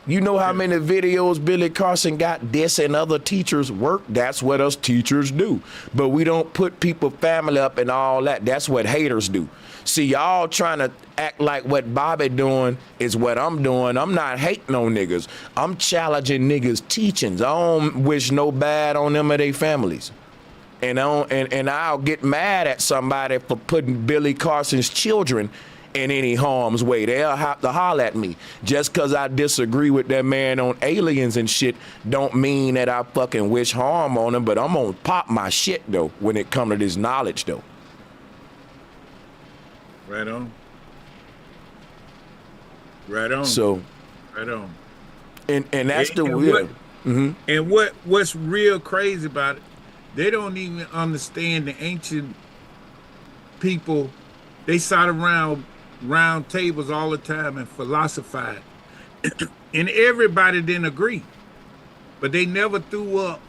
You know how many videos Billy Carson got this and other teachers' work? That's what us teachers do. But we don't put people family up and all that. That's what haters do. See, y'all trying to act like what Bobby doing is what I'm doing. I'm not hating on niggas. I'm challenging niggas' teachings. I don't wish no bad on them or their families. And I'll get mad at somebody for putting Billy Carson's children in any harm's way. They'll have to holler at me. Just because I disagree with that man on aliens and shit don't mean that I fucking wish harm on him, but I'm gonna pop my shit though when it come to this knowledge though. Right on. Right on. So right on. And that's the weird. Mm-hmm. And what's real crazy about it, they don't even understand the ancient people. They sat around round tables all the time and philosophized. And everybody didn't agree. But they never threw up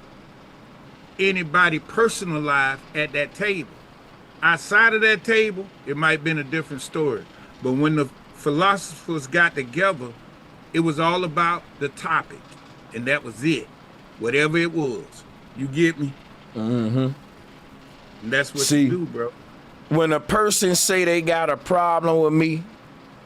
anybody personal life at that table. Outside of that table, it might have been a different story. But when the philosophers got together, it was all about the topic. And that was it. Whatever it was. You get me? Mm-hmm. And that's what See, you do, bro. When a person say they got a problem with me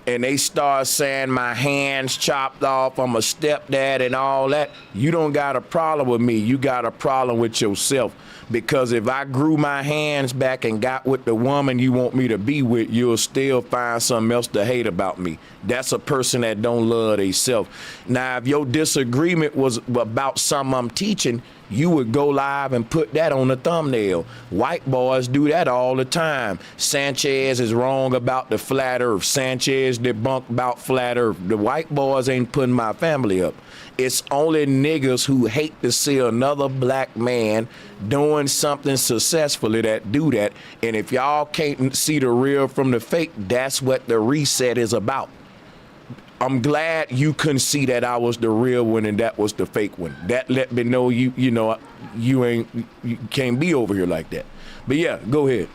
and they start saying my hands chopped off, I'm a stepdad and all that, you don't got a problem with me. You got a problem with yourself. Because if I grew my hands back and got with the woman you want me to be with, you'll still find something else to hate about me. That's a person that don't love themselves. Now, if your disagreement was about something I'm teaching, you would go live and put that on the thumbnail. White boys do that all the time. Sanchez is wrong about the flat earth. Sanchez debunked about flat earth. The white boys ain't putting my family up. It's only niggas who hate to see another black man doing something successfully that do that. And if y'all can't see the real from the fake, that's what the reset is about. I'm glad you couldn't see that I was the real one and that was the fake one. That let me know you can't be over here like that. But yeah, go ahead.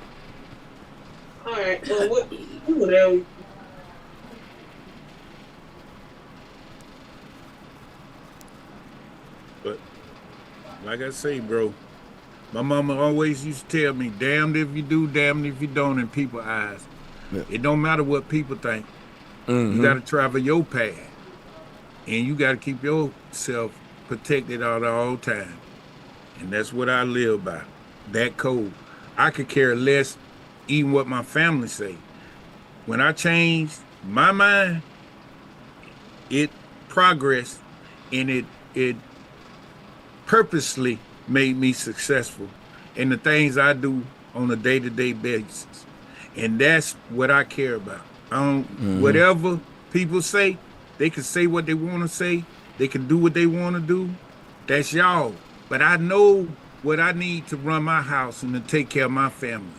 All right. Well, what? But like I say, bro, my mama always used to tell me, damned if you do, damned if you don't in people's eyes. Yeah. It don't matter what people think. Mm-hmm. You got to travel your path. And you got to keep yourself protected all the time. And that's what I live by. That code. I could care less even what my family say. When I changed my mind, it progressed and it purposely made me successful in the things I do on a day-to-day basis. And that's what I care about. Whatever people say, they can say what they want to say. They can do what they want to do. That's y'all. But I know what I need to run my house and to take care of my family.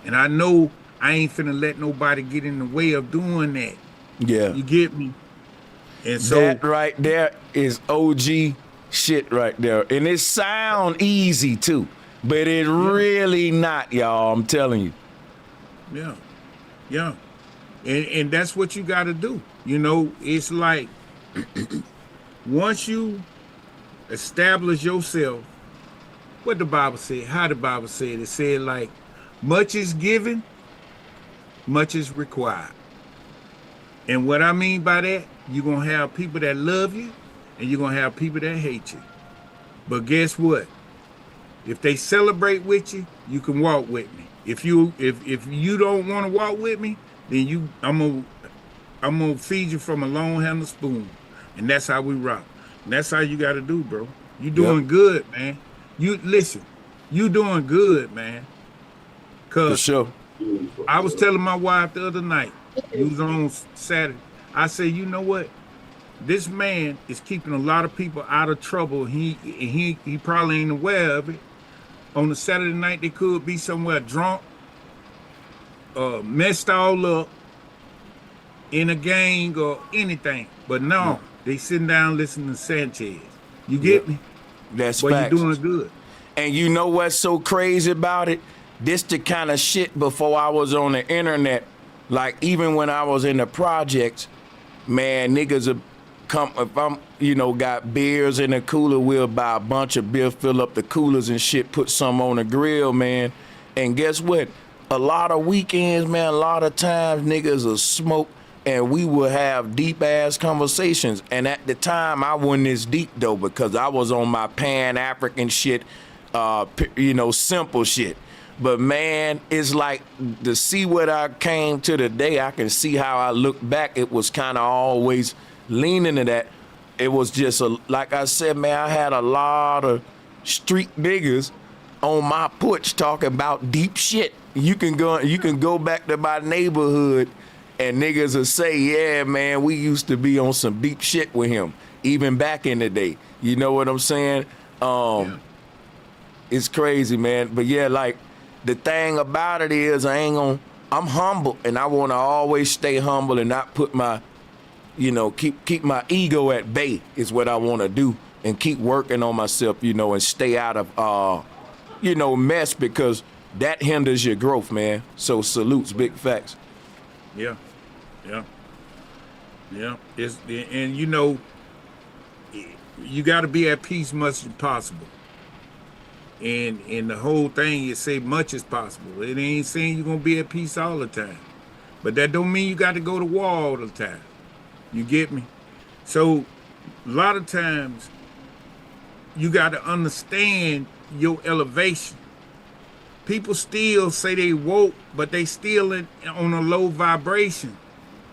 And I know I ain't finna let nobody get in the way of doing that. Yeah. You get me? And so that right there is OG shit right there. And it sound easy too, but it really not, y'all. I'm telling you. Yeah. Yeah. And that's what you got to do. You know, it's like once you establish yourself, what the Bible said, how the Bible said, it said like, much is given, much is required. And what I mean by that, you're going to have people that love you and you're going to have people that hate you. But guess what? If they celebrate with you, you can walk with me. If you don't want to walk with me, then I'm gonna feed you from a long handled spoon. And that's how we rock. And that's how you gotta do, bro. You doing good, man. You listen, you doing good, man. Cause for sure. I was telling my wife the other night, it was on Saturday. I said, you know what? This man is keeping a lot of people out of trouble. He probably ain't aware of it. On the Saturday night, they could be somewhere drunk, messed all up in a gang or anything. But no, They sitting down listening to Sanchez. You Yep. get me? That's But you facts. doing good. And you know what's so crazy about it? This the kind of shit before I was on the internet. Like even when I was in the projects, man, niggas would come if I'm, got beers in the cooler, we'll buy a bunch of beer, fill up the coolers and shit, put some on the grill, man. And guess what? A lot of weekends, man, a lot of times niggas will smoke and we would have deep ass conversations. And at the time I wasn't as deep though, because I was on my Pan-African shit, simple shit. But man, it's like to see what I came to today, I can see how I look back. It was kind of always leaning to that. It was just like I said, man, I had a lot of street niggas on my porch talking about deep shit. You can go back to my neighborhood and niggas will say, yeah, man, we used to be on some deep shit with him, even back in the day. You know what I'm saying? Yeah. It's crazy, man. But yeah, like the thing about it is I'm humble and I want to always stay humble and not put my, keep my ego at bay is what I want to do and keep working on myself, and stay out of, mess because that hinders your growth, man. So salutes, big facts. Yeah. And you got to be at peace much as possible. And the whole thing is say much as possible. It ain't saying you're gonna be at peace all the time, but that don't mean you got to go to war all the time. You get me? So a lot of times you got to understand your elevation. People still say they woke, but they still on a low vibration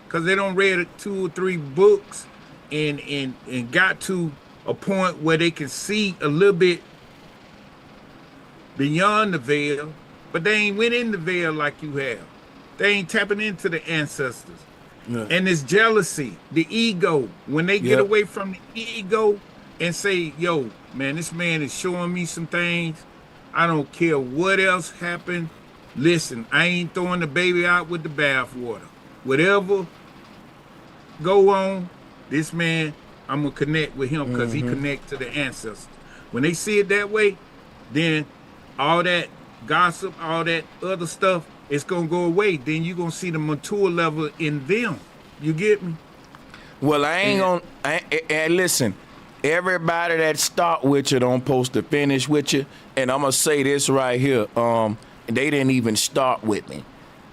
because they don't read 2 or 3 books and got to a point where they can see a little bit beyond the veil, but they ain't went in the veil like you have. They ain't tapping into the ancestors. Yeah. And this jealousy, the ego, when they get away from the ego and say, yo, man, this man is showing me some things. I don't care what else happened. Listen, I ain't throwing the baby out with the bathwater. Whatever go on, this man, I'm going to connect with him because he connect to the ancestors. When they see it that way, then all that gossip, all that other stuff, it's going to go away. Then you're going to see the mature level in them. You get me? Well, I ain't going to, listen, everybody that start with you don't supposed to finish with you. And I'm going to say this right here. They didn't even start with me.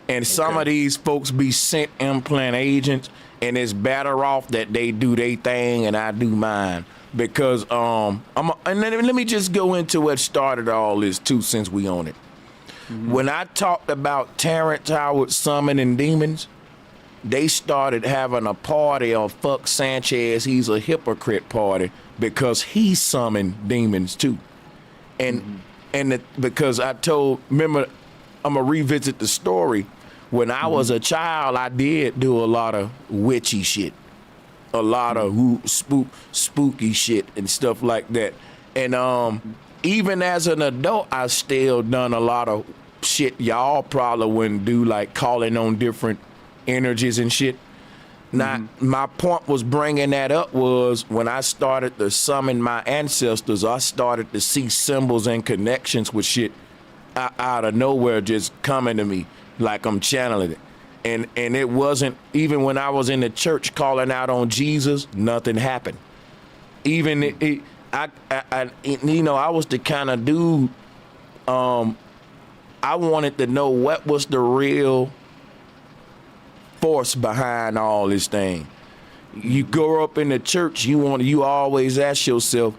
And some of these folks be sent implant agents, and it's better off that they do their thing and I do mine. Because and let me just go into what started all this too, since we own it. When I talked about Terrence Howard summoning demons, they started having a party of fuck Sanchez, he's a hypocrite party, because he summoned demons too. And because remember, I'm gonna revisit the story. When I was a child, I did do a lot of witchy shit. A lot of spooky shit and stuff like that. And even as an adult, I still done a lot of shit y'all probably wouldn't do, like calling on different energies and shit. Now, my point was bringing that up was when I started to summon my ancestors, I started to see symbols and connections with shit out of nowhere just coming to me like I'm channeling it. And it wasn't, even when I was in the church calling out on Jesus, nothing happened. Even I was the kind of dude, I wanted to know what was the real force behind all this thing. You grow up in the church, you always ask yourself,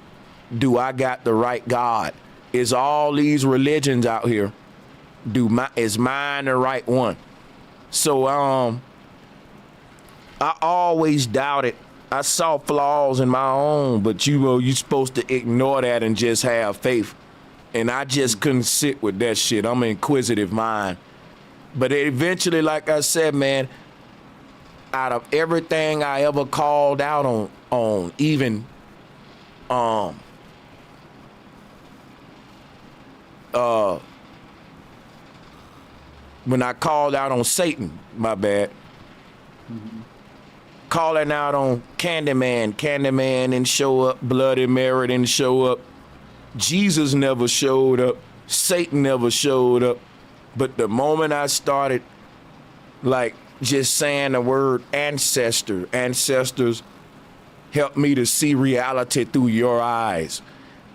do I got the right God? Is all these religions out here, is mine the right one? So I always doubted. I saw flaws in my own, but you're supposed to ignore that and just have faith. And I just couldn't sit with that shit. I'm an inquisitive mind. But eventually, like I said, man, out of everything I ever called out on even when I called out on Satan, my bad. calling out on Candyman. Candyman didn't show up. Bloody Mary didn't show up. Jesus never showed up. Satan never showed up. But the moment I started, like, just saying the word ancestors help me to see reality through your eyes.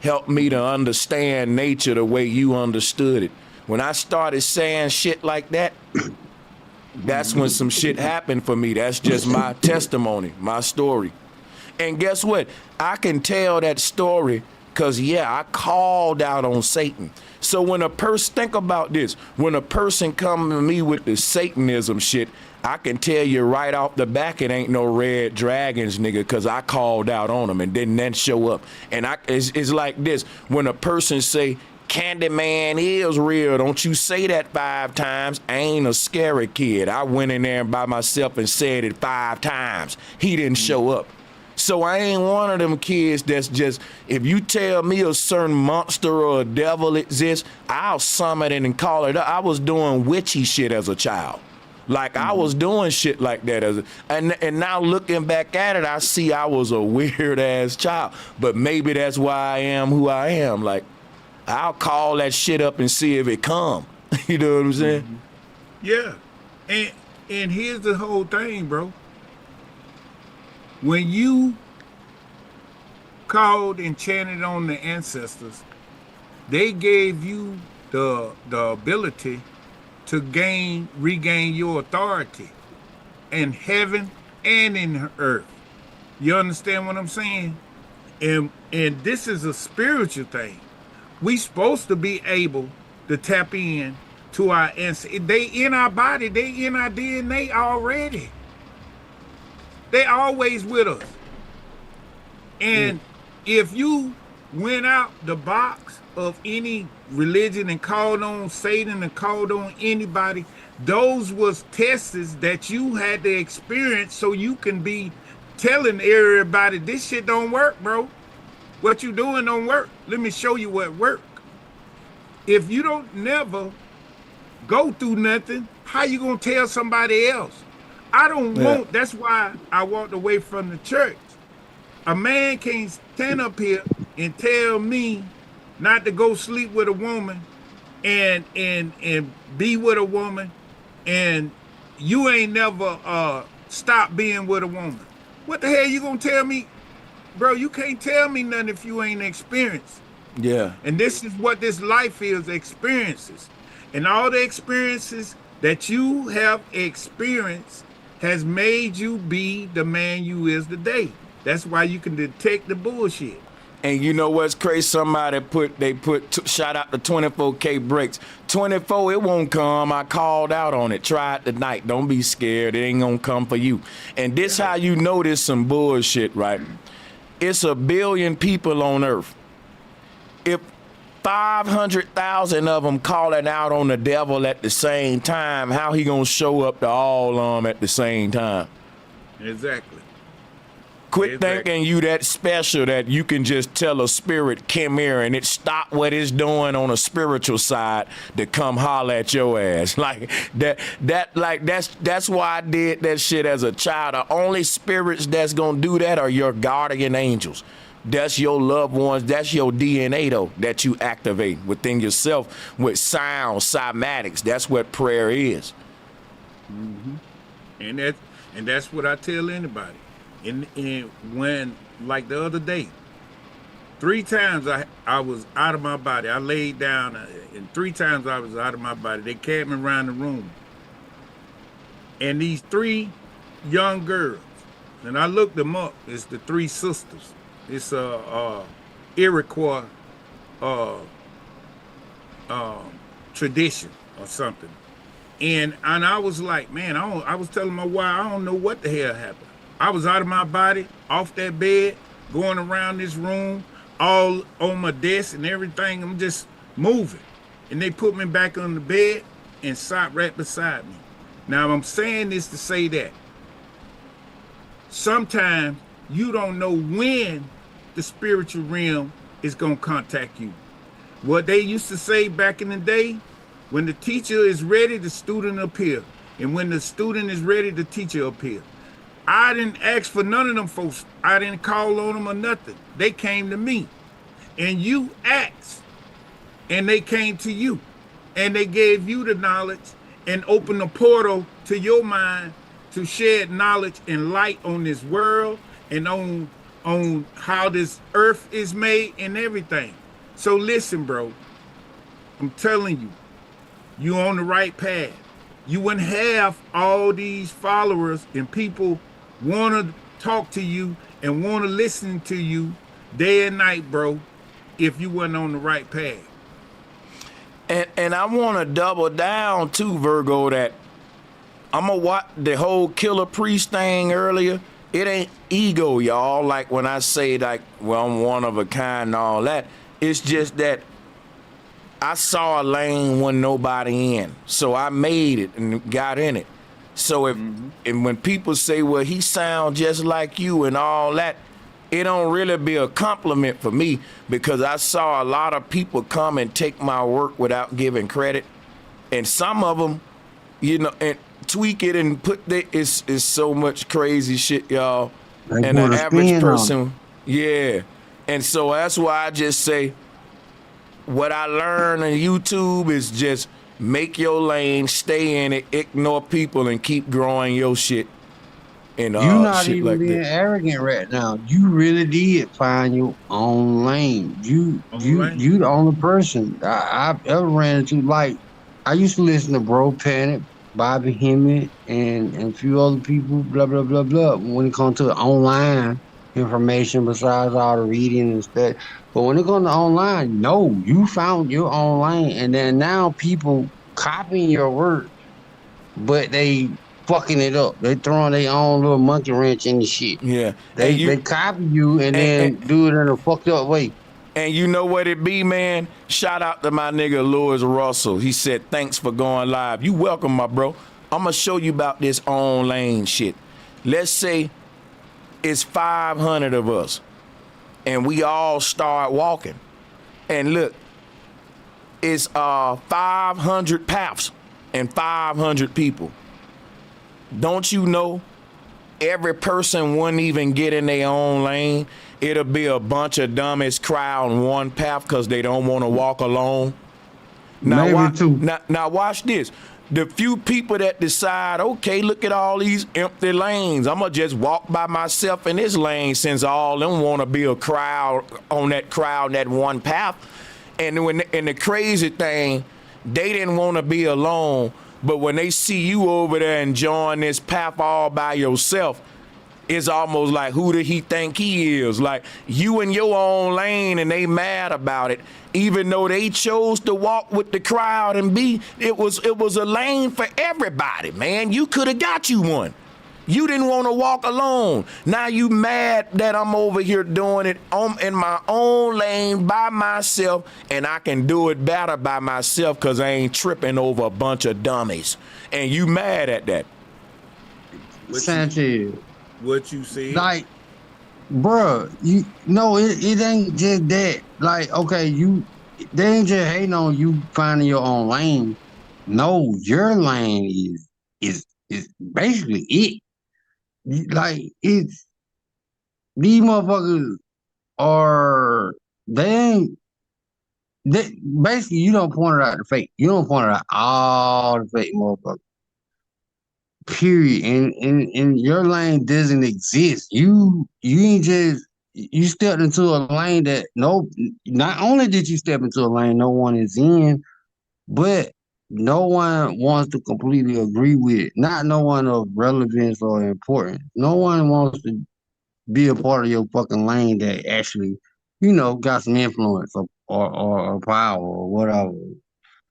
Help me to understand nature the way you understood it. When I started saying shit like that, that's when some shit happened for me. That's just my testimony, my story. And guess what? I can tell that story because, yeah, I called out on Satan. So when a person, think about this, when a person come to me with the Satanism shit, I can tell you right off the back it ain't no red dragons, nigga, because I called out on them and didn't then show up. And it's like this, when a person say, Candyman is real, don't you say that 5 times. I ain't a scary kid. I went in there by myself and said it 5 times. He didn't show up. So I ain't one of them kids that's just, if you tell me a certain monster or a devil exists, I'll summon it and call it up. I was doing witchy shit as a child. Like I was doing shit like that and now looking back at it, I see I was a weird ass child. But maybe that's why I am who I am. Like I'll call that shit up and see if it come. You know what I'm saying? Yeah. And here's the whole thing, bro. When you called and chanted on the ancestors, they gave you the ability to regain your authority in heaven and in earth. You understand what I'm saying? And this is a spiritual thing. We supposed to be able to tap in to our ancestors. They in our body, they in our DNA already. They always with us. And if you went out the box of any religion and called on Satan and called on anybody, those was tests that you had to experience so you can be telling everybody this shit don't work, bro. What you doing don't work. Let me show you what work. If you don't never go through nothing, how you gonna tell somebody else? I don't want, that's why I walked away from the church. A man can't stand up here and tell me not to go sleep with a woman and be with a woman, and you ain't never stopped being with a woman. What the hell you gonna tell me? Bro, you can't tell me nothing if you ain't experienced. Yeah. And this is what this life is, experiences. And all the experiences that you have experienced has made you be the man you is today. That's why you can detect the bullshit. And you know what's crazy? Somebody shout out to 24K breaks. 24, it won't come. I called out on it. Try it tonight. Don't be scared. It ain't gonna come for you. And this how you know this some bullshit, right? It's 1 billion people on earth. If 500,000 of them calling out on the devil at the same time, how he gonna show up to all of them at the same time? Exactly. Quit thinking you that special that you can just tell a spirit, come here, and it stop what it's doing on a spiritual side to come holler at your ass. Like that's why I did that shit as a child. The only spirits that's gonna do that are your guardian angels. That's your loved ones. That's your DNA, though, that you activate within yourself with sound, cymatics. That's what prayer is. And that's what I tell anybody. And when, like the other day, 3 times I was out of my body. I laid down, and 3 times I was out of my body. They carried me around the room. And these 3 young girls, and I looked them up, it's the 3 sisters. It's Iroquois tradition or something. And I was like, man, I was telling my wife, I don't know what the hell happened. I was out of my body, off that bed, going around this room, all on my desk and everything. I'm just moving. And they put me back on the bed and sat right beside me. Now, I'm saying this to say that sometimes you don't know when the spiritual realm is going to contact you. What they used to say back in the day, when the teacher is ready, the student appear. And when the student is ready, the teacher appear. I didn't ask for none of them folks. I didn't call on them or nothing. They came to me. And you asked, and they came to you. And they gave you the knowledge and opened the portal to your mind to shed knowledge and light on this world and on how this earth is made and everything. So listen, bro, I'm telling you, you're on the right path. You wouldn't have all these followers and people want to talk to you and want to listen to you day and night, bro, if you wasn't on the right path. And I want to double down too, Virgo, that I'm going to watch the whole Killer Priest thing earlier. It ain't ego, y'all. Like when I say, like, well, I'm one of a kind and all that. It's just that I saw a lane when nobody in. So I made it and got in it. So if and when people say, well, he sounds just like you and all that, it don't really be a compliment for me, because I saw a lot of people come and take my work without giving credit. And some of them, you know, and tweak it and put it's so much crazy shit, y'all. They and the put a average spin on it. person, yeah. And so that's why I just say, what I learned on YouTube is just make your lane, stay in it, ignore people, and keep growing your shit. And You not shit even like being that. arrogant right now. You really did find your own lane. You the only person I've ever ran into. Like, I used to listen to Bro Panic, Bobby Hemmett, and a few other people. Blah blah blah blah. When it comes to online information, besides all the reading and stuff. But when it comes to online, no, you found your own lane, and then now people copying your work, but they fucking it up. They throwing their own little monkey wrench in the shit. Yeah. They copy you and and, then do it in a fucked up way. And you know what it be, man? Shout out to my nigga Louis Russell. He said, thanks for going live. You welcome, my bro. I'm going to show you about this on lane shit. Let's say it's 500 of us and we all start walking. And look, it's 500 paths and 500 people. Don't you know every person wouldn't even get in their own lane? It'll be a bunch of dummies crowd in one path because they don't want to walk alone. Now, now watch this. The few people that decide, okay, look at all these empty lanes. I'm going to just walk by myself in this lane, since all them want to be a crowd on that one path. And the crazy thing, they didn't want to be alone, but when they see you over there enjoying this path all by yourself, it's almost like, who did he think he is? Like, you in your own lane and they mad about it, even though they chose to walk with the crowd and it was a lane for everybody, man. You could have got you one. You didn't want to walk alone. Now you mad that I'm over here doing it in my own lane by myself, and I can do it better by myself because I ain't tripping over a bunch of dummies. And you mad at that. Sanchez. What you said? Like, bruh, it ain't just that. Like, okay, they ain't just hating on you finding your own lane. No, your lane is basically it. Like, it's these motherfuckers basically, you don't point it out the fake. You don't point it out all the fake motherfuckers. Period. And your lane doesn't exist. You ain't just, you stepped into a lane that not only did you step into a lane no one is in, but no one wants to completely agree with it. Not no one of relevance or importance. No one wants to be a part of your fucking lane that actually, got some influence or power or whatever.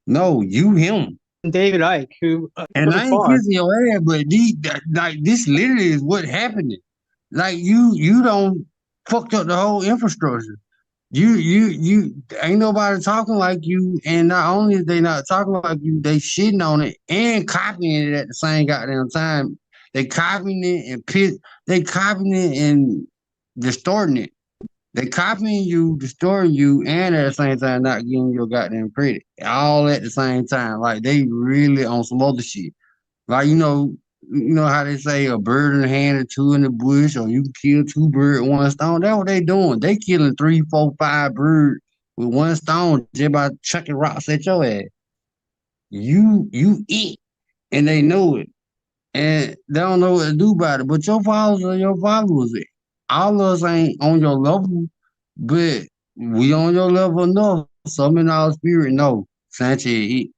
No, you him. David Icke, who and I ain't kissing your ass, but this literally is what happened. Like, you don't fucked up the whole infrastructure. You ain't nobody talking like you, and not only is they not talking like you, they shitting on it and copying it at the same goddamn time. They copying it and distorting it. They copying you, distorting you, and at the same time not giving you a goddamn credit. All at the same time. Like, they really on some other shit. Like, you know how they say a bird in the hand and two in the bush, or you can kill two birds with one stone. That's what they doing. They killing 3, 4, 5 birds with one stone just by chucking rocks at your ass. You eat, and they know it, and they don't know what to do about it. But your followers are your followers. All of us ain't on your level, but we on your level enough. Some in our spirit know Sanchez eat.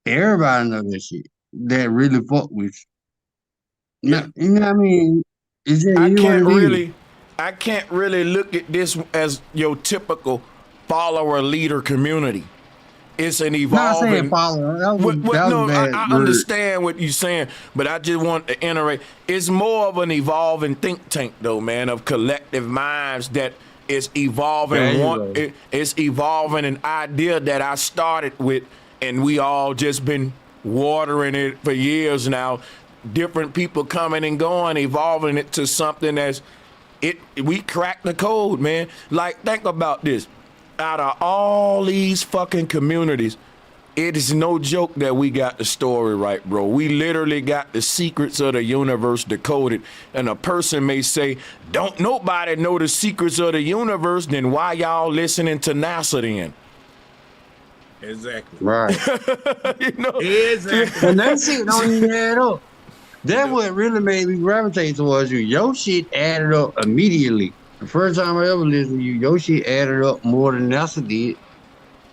Everybody know that shit. That really fuck with you. Yeah. You know what I mean? It's just I you what can't it is. really I can't really look at this as your typical follower leader community. It's an Not saying evolving. follower. What That was a no, bad I word. understand what you're saying, but I just want to iterate. It's more of an evolving think tank, though, man, of collective minds that is There evolving. you go. It's evolving an idea that I started with, and we all just been watering it for years now. Different people coming and going, evolving it to something that's it. We cracked the code, man. Like, think about this. Out of all these fucking communities, it is no joke that we got the story right, bro. We literally got the secrets of the universe decoded. And a person may say, don't nobody know the secrets of the universe, then why y'all listening to NASA then? Exactly. Right. You know? Exactly. And that shit don't even add up. That's what really made me gravitate towards you. Your shit added up immediately. The first time I ever listened to you, your shit added up more than NASA did.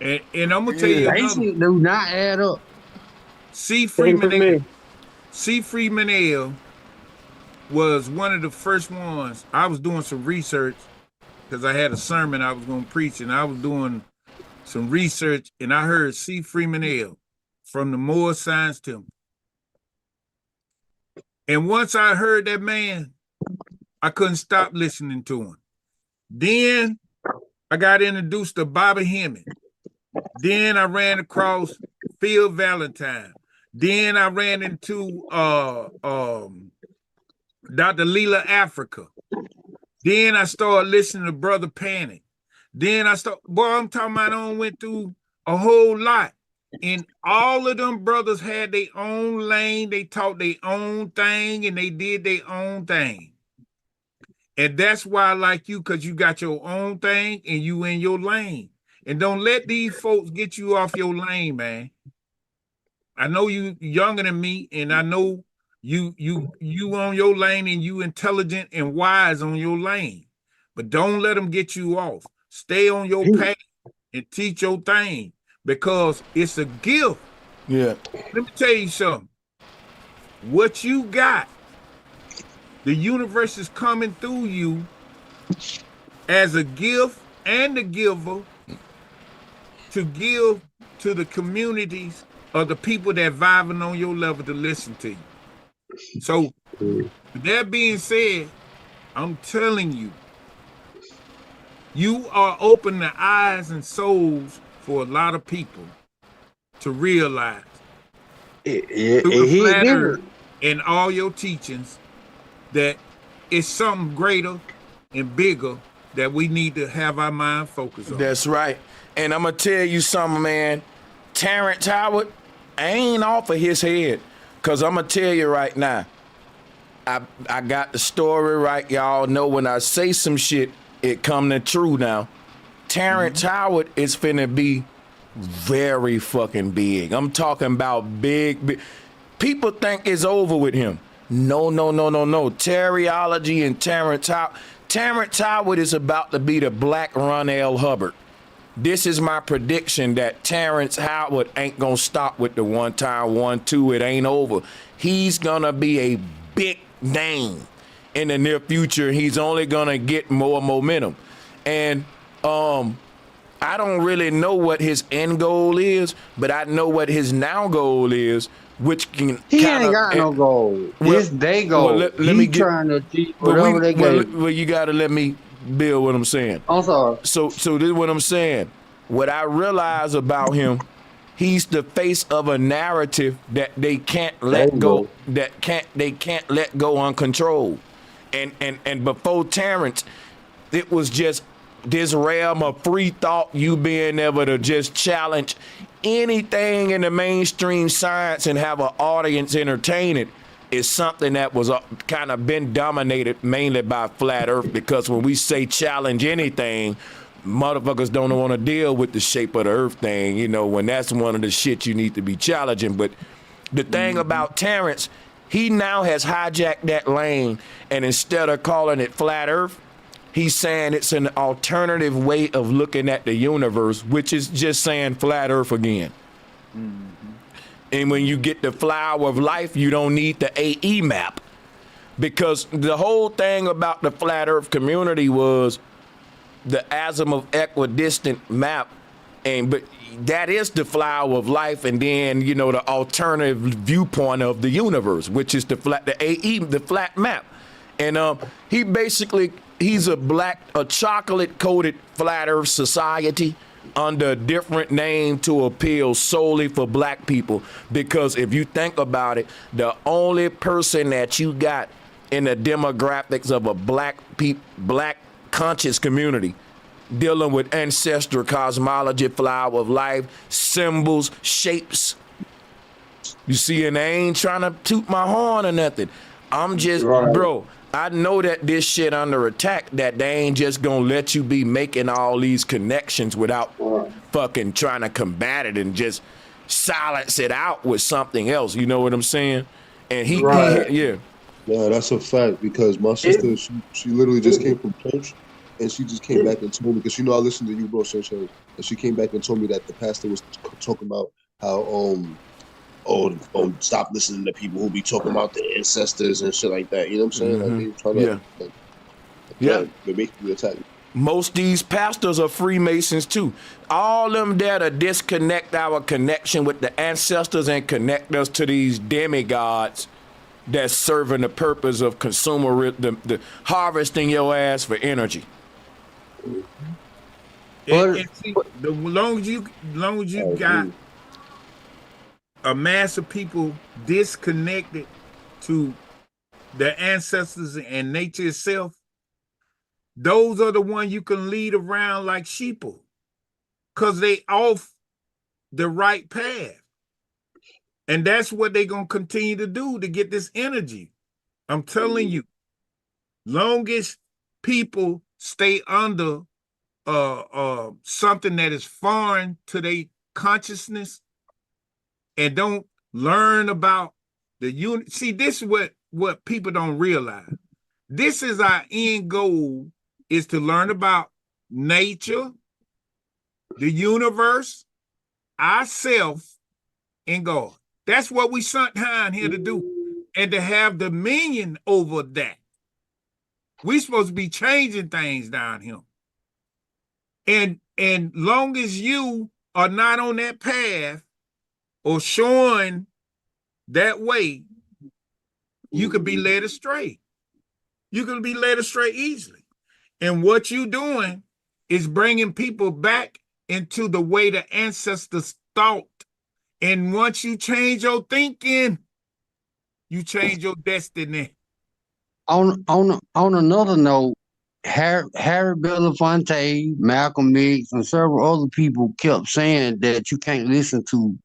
And I'm gonna tell you They another. shit do not add up. C. Same for Freeman me. Ale. C. Freeman Ale was one of the first ones. I was doing some research because I had a sermon I was gonna preach, and I was doing some research, and I heard C. Freeman Ale from the Moore Science Temple. And once I heard that man, I couldn't stop listening to him. Then I got introduced to Bobby Hemming. Then I ran across Phil Valentine. Then I ran into Dr. Leela Africa. Then I started listening to Brother Panic. Then I'm talking about I went through a whole lot. And all of them brothers had their own lane. They taught their own thing and they did their own thing. And that's why I like you, because you got your own thing and you in your lane. And don't let these folks get you off your lane, man. I know you younger than me, and I know you on your lane and you intelligent and wise on your lane. But don't let them get you off. Stay on your path and teach your thing, because it's a gift. Yeah. Let me tell you something. What you got, the universe is coming through you as a gift and a giver to give to the communities of the people that vibing on your level to listen to you. So, with that being said, I'm telling you, you are opening the eyes and souls for a lot of people to realize through the hit flat earth different. and all your teachings that it's something greater and bigger that we need to have our mind focused on. That's right. And I'm going to tell you something, man. Terrence Howard, I ain't off of his head. Because I'm going to tell you right now, I got the story right. Y'all know when I say some shit, it come to true now. Terrence Howard is finna be very fucking big. I'm talking about big. People think it's over with him. No. Terryology and Terrence Howard. Terrence Howard is about to be the black Ron L. Hubbard. This is my prediction that Terrence Howard ain't gonna stop with the 1 time 1 2. It ain't over. He's gonna be a big name in the near future. He's only gonna get more momentum. And I don't really know what his end goal is, but I know what his now goal is, which can He kind ain't of got no goal. It's they goal. Well, let me get. Trying to achieve But whatever they gave. well, you gotta let me build what I'm saying. I'm sorry. So this is what I'm saying. What I realize about him, he's the face of a narrative that they can't let go. They can't let go uncontrolled. And before Terrence, it was just this realm of free thought, you being able to just challenge anything in the mainstream science and have an audience entertain it is something that was kind of been dominated mainly by flat earth, because when we say challenge anything, motherfuckers don't want to deal with the shape of the earth thing, you know, when that's one of the shit you need to be challenging. But the thing about Terrence, he now has hijacked that lane, and instead of calling it flat earth, he's saying it's an alternative way of looking at the universe, which is just saying flat earth again. And when you get the flower of life, you don't need the AE map, because the whole thing about the flat earth community was the azimuth equidistant map, but that is the flower of life, and then, you know, the alternative viewpoint of the universe, which is the flat map. And he's a chocolate coated flat earth society under a different name to appeal solely for black people, because if you think about it, the only person that you got in the demographics of a black conscious community dealing with ancestral cosmology, flower of life, symbols, shapes. You see, and I ain't trying to toot my horn or nothing. I'm just, bro, I know that this shit under attack, that they ain't just gonna let you be making all these connections without fucking trying to combat it and just silence it out with something else. You know what I'm saying? And yeah. Yeah, that's a fact, because my sister, she literally just came from church, and she just came back and told me, because I listen to you, bro, Sanchez, and she came back and told me that the pastor was talking about how stop listening to people who be talking about their ancestors and shit like that. You know what I'm saying? Like, they trying to they basically attack. Most these pastors are Freemasons too. All them there to disconnect our connection with the ancestors and connect us to these demigods that's serving the purpose of the harvesting your ass for energy. And see, the long as you got a mass of people disconnected to their ancestors and nature itself, those are the ones you can lead around like sheeple, because they off the right path. And that's what they're going to continue to do to get this energy. I'm telling you, longest people stay under something that is foreign to their consciousness and don't learn about the unit. See, this is what people don't realize. This is our end goal, is to learn about nature, the universe, ourself, and God. That's what we sent down here to do, and to have dominion over that. We supposed to be changing things down here. And long as you are not on that path or showing that way, you could be led astray. You can be led astray easily. And what you're doing is bringing people back into the way the ancestors thought. And once you change your thinking, you change your destiny. On another note, Harry Belafonte, Malcolm X, and several other people kept saying that you can't listen to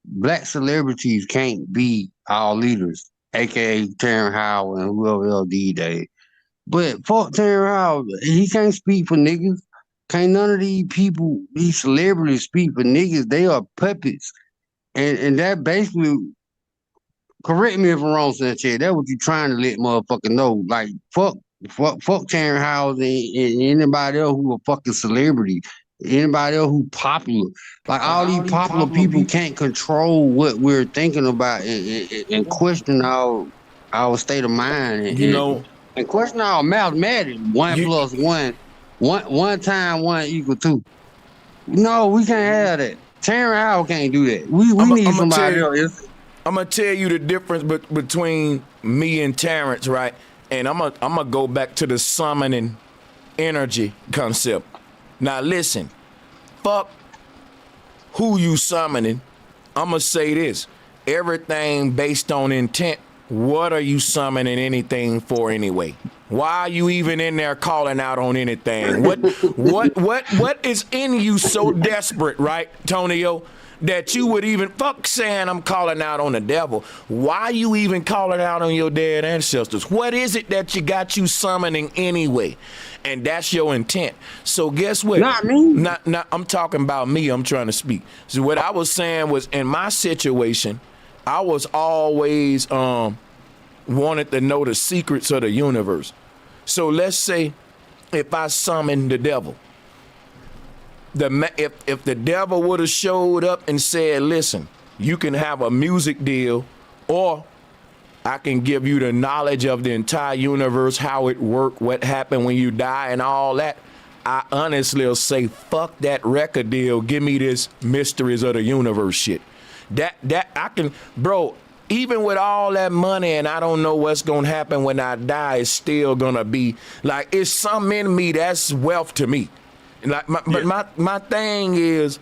black celebrities, can't be our leaders, aka Terrence Howard and whoever else D-Day. But fuck Terrence Howard, he can't speak for niggas. Can't none of these people, these celebrities, speak for niggas. They are puppets. And that basically, correct me if I'm wrong, Sanchez, that's what you're trying to let motherfucker know. Like, fuck Terrence Howard and anybody else who a fucking celebrity, anybody else who popular. Like, all these popular people can't control what we're thinking about and question our state of mind and question our mathematics. One times one equal two. No, we can't have that. Terrence Howard can't do that. We need somebody else. I'm gonna tell you the difference between me and Terrence, right? And I'm gonna go back to the summoning energy concept. Now listen, fuck who you summoning. I'm gonna say this: everything based on intent. What are you summoning anything for anyway? Why are you even in there calling out on anything? What is in you so desperate, right, Tonio, that you would even fuck saying I'm calling out on the devil. Why you even calling out on your dead ancestors? What is it that you got you summoning anyway? And that's your intent. So guess what? Not me. Not I'm talking about me. I'm trying to speak. So what I was saying was, in my situation, I was always wanted to know the secrets of the universe. So let's say if I summon the devil, if the devil would have showed up and said, listen, you can have a music deal, or I can give you the knowledge of the entire universe, how it worked, what happened when you die and all that, I honestly will say, fuck that record deal. Give me this mysteries of the universe shit. That I can, bro, even with all that money and I don't know what's going to happen when I die, it's still going to be like, it's something in me that's wealth to me. Like, but my thing is,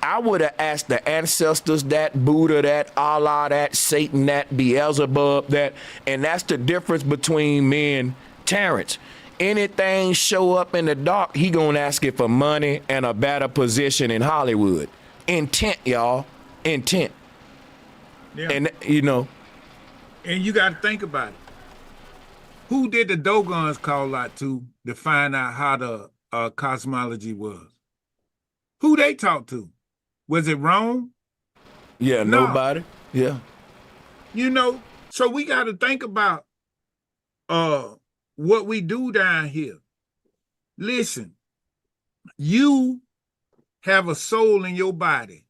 I would have asked the ancestors that, Buddha that, Allah that, Satan that, Beelzebub that, and that's the difference between me and Terrence. Anything show up in the dark, he gonna ask it for money and a better position in Hollywood. Intent, y'all. Intent. Yeah. And you know. And you got to think about it. Who did the Dogons call out to find out how the cosmology was? Who they talked to? Was it Rome? Yeah, No. nobody. Yeah. You know, so we got to think about what we do down here. Listen, you have a soul in your body.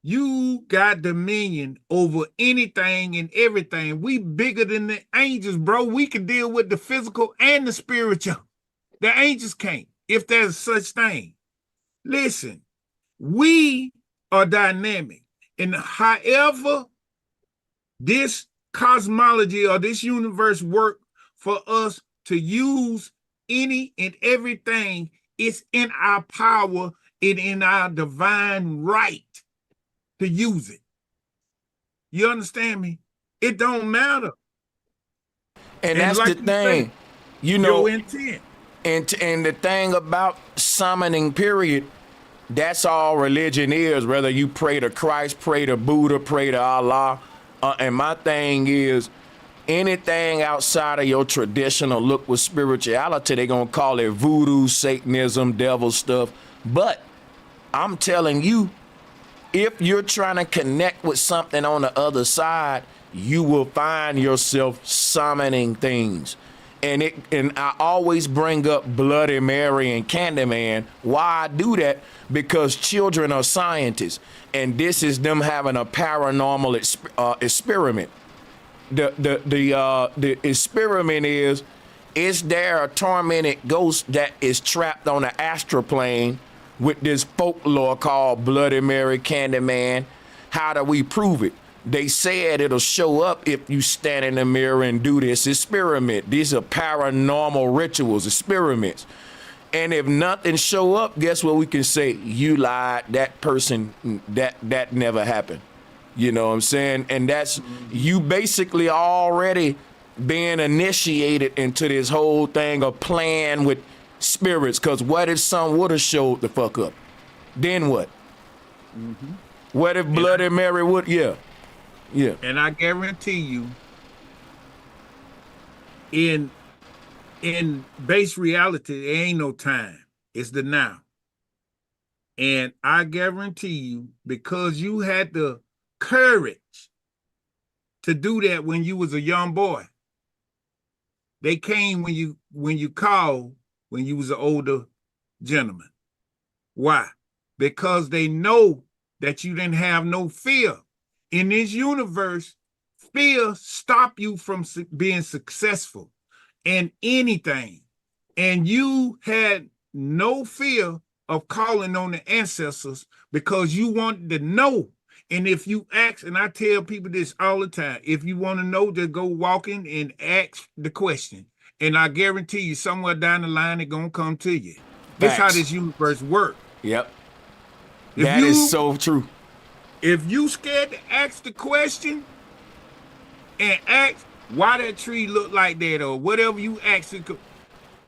You got dominion over anything and everything. We bigger than the angels, bro. We can deal with the physical and the spiritual. The angels can't, if there's such thing. Listen, we are dynamic. And however this cosmology or this universe work for us to use any and everything, it's in our power and in our divine right to use it. You understand me? It don't matter. And that's like the thing. You know, your intent. And the thing about summoning, period, that's all religion is, whether you pray to Christ, pray to Buddha, pray to Allah. And my thing is, anything outside of your traditional look with spirituality, they're going to call it voodoo, Satanism, devil stuff. But I'm telling you, if you're trying to connect with something on the other side, you will find yourself summoning things. And I always bring up Bloody Mary and Candyman. Why I do that? Because children are scientists, and this is them having a paranormal experiment. The experiment is there a tormented ghost that is trapped on an astral plane with this folklore called Bloody Mary, Candyman? How do we prove it? They said it'll show up if you stand in the mirror and do this experiment. These are paranormal rituals, experiments. And if nothing show up, guess what we can say? You lied, that person, that never happened. You know what I'm saying? And that's, you basically already being initiated into this whole thing of playing with spirits. Because what if some would have showed the fuck up? Then what? Mm-hmm. What if Bloody Mary would? Yeah. Yeah. And I guarantee you, in base reality, there ain't no time. It's the now. And I guarantee you, because you had the courage to do that when you was a young boy, they came when you called when you was an older gentleman. Why? Because they know that you didn't have no fear. In this universe, fear stop you from being successful in anything. And you had no fear of calling on the ancestors because you wanted to know. And if you ask, and I tell people this all the time, if you want to know, just go walking and ask the question. And I guarantee you somewhere down the line, it's going to come to you. That's how this universe works. Yep. That is so true. If you scared to ask the question and ask why that tree look like that or whatever you ask it,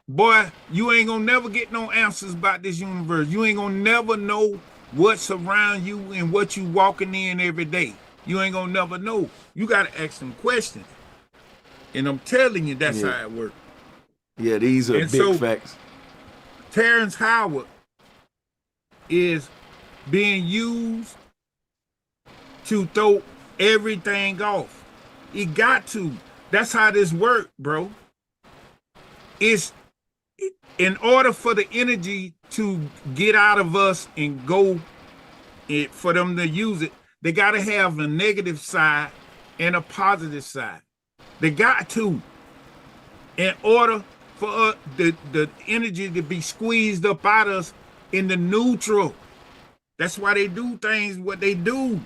boy, you ain't gonna never get no answers about this universe. You ain't gonna never know what's around you and what you walking in every day. You ain't gonna never know. You gotta ask some questions. And I'm telling you, that's Yeah. how it works. Yeah, these are And big so facts. Terrence Howard is being used to throw everything off. He got to. That's how this works, bro. It's in order for the energy to get out of us and go for them to use it, they got to have a negative side and a positive side. They got to. In order for the energy to be squeezed up out of us in the neutral. That's why they do things what they do.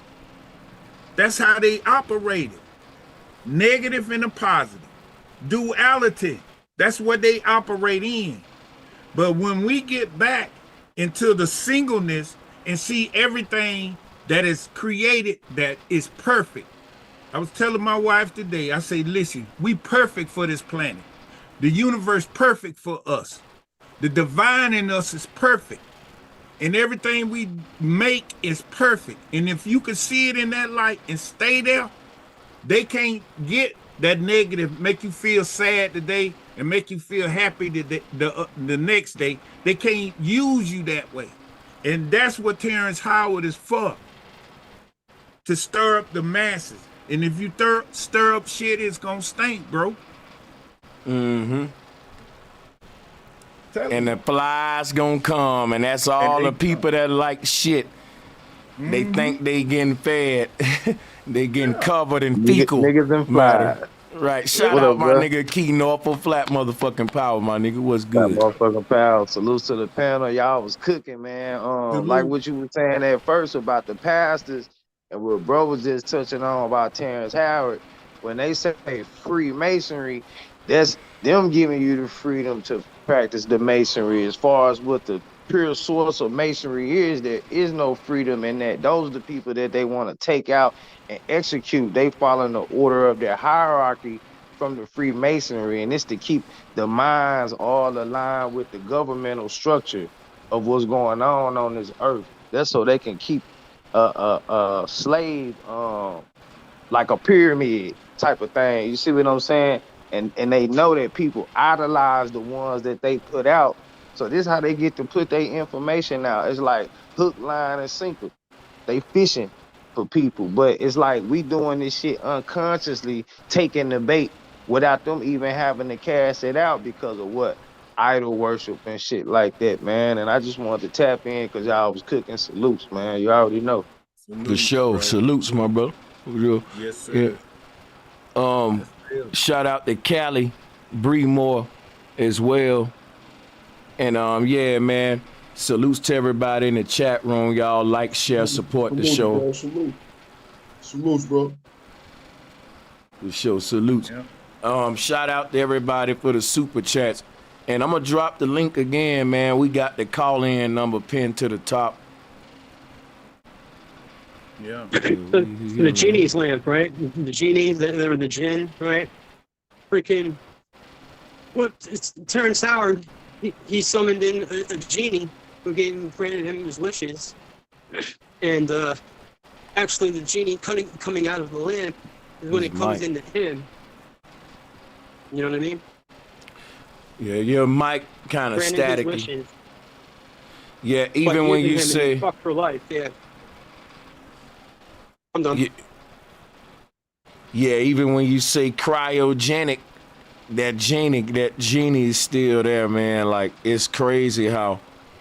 That's how they operate it. Negative and a positive. Duality. That's what they operate in. But when we get back into the singleness and see everything that is created that is perfect. I was telling my wife today, I say, listen, we perfect for this planet. The universe perfect for us. The divine in us is perfect. And everything we make is perfect. And if you can see it in that light and stay there, they can't get that negative, make you feel sad today and make you feel happy the next day. They can't use you that way. And that's what Terrence Howard is for, to stir up the masses. And if you stir up shit, it's going to stink, bro. Mm-hmm. And the flies gonna come, and that's all the people that like shit. They think they getting fed. They getting covered in fecal Niggas and matter. flies. Right. Shout What out up, my bro? nigga Key Norfolk Flat motherfucking power, my nigga. What's That good? motherfucking pal. Salutes to the panel. Y'all was cooking, man. Like what you were saying at first about the pastors and what bro was just touching on about Terrence Howard. When they say Freemasonry, that's them giving you the freedom to practice the masonry. As far as what the pure source of masonry is, there is no freedom in that. Those are the people that they want to take out and execute. They follow the order of their hierarchy from the Freemasonry, and it's to keep the minds all aligned with the governmental structure of what's going on this earth. That's so they can keep a slave like a pyramid type of thing. You see what I'm saying? And they know that people idolize the ones that they put out. So this is how they get to put their information out. It's like hook, line, and sinker. They fishing for people, but it's like we doing this shit unconsciously, taking the bait without them even having to cast it out because of what? Idol worship and shit like that, man. And I just wanted to tap in because y'all was cooking. Salutes, man. You already know. For sure. Salutes, my brother. For real. Yes, sir. Yeah. Shout out to Cali, Bree Moore as well. And yeah, man. Salutes to everybody in the chat room. Y'all like, share, support the show. Bro, salutes, bro. The show, salutes. Yeah. Shout out to everybody for the super chats. And I'm gonna drop the link again, man. We got the call-in number pinned to the top. Yeah. The genie's lamp, right? The genie, they're the jinn, right? Freaking, what? It's Terrence Howard. He summoned in a genie who granted him his wishes, and actually the genie coming out of the lamp is when it comes into him. You know what I mean? Yeah, your mic kind of staticky. Yeah, even when you say fuck for life, yeah. I'm done. Yeah, even when you say cryogenic, that genie is still there, man. Like, it's crazy how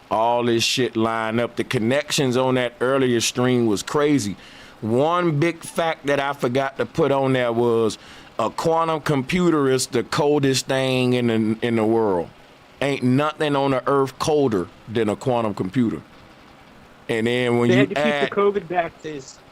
all this shit line up. The connections on that earlier stream was crazy. One big fact that I forgot to put on there was a quantum computer is the coldest thing in the world. Ain't nothing on the earth colder than a quantum computer. And then when they you had to add, keep the COVID back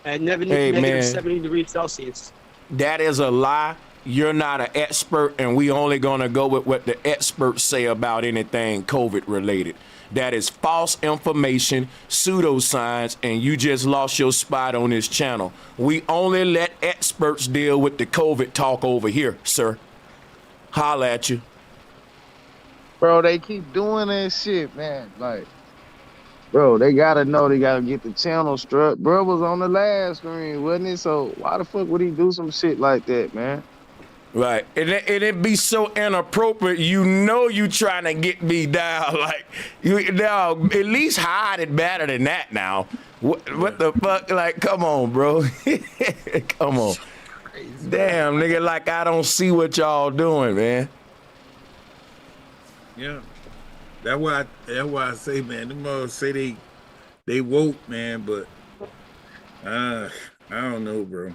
at negative 70 degrees Celsius. That is a lie. You're not an expert, and we only gonna go with what the experts say about anything COVID related. That is false information, pseudoscience, and you just lost your spot on this channel. We only let experts deal with the COVID talk over here, sir. Holla at you. Bro, they keep doing that shit, man. Like, Bro, they gotta know they gotta get the channel struck. Bro was on the last screen, wasn't it? So why the fuck would he do some shit like that, man? Right, and it be so inappropriate. You know you trying to get me down. Like you now, at least hide it better than that. Now, what the fuck? Like, come on, bro, come on. Damn, nigga, like I don't see what y'all doing, man. Yeah, that's why I say, man, them motherfuckers say they woke, man, but I don't know, bro.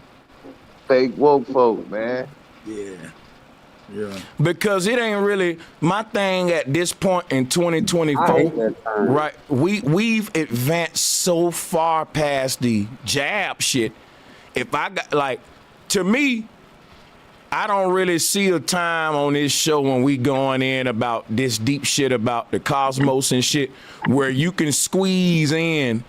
Fake woke folk, man. Yeah. Because it ain't really my thing at this point in 2024. Right, we've advanced so far past the jab shit. If I got like, to me, I don't really see a time on this show when we going in about this deep shit about the cosmos and shit where you can squeeze in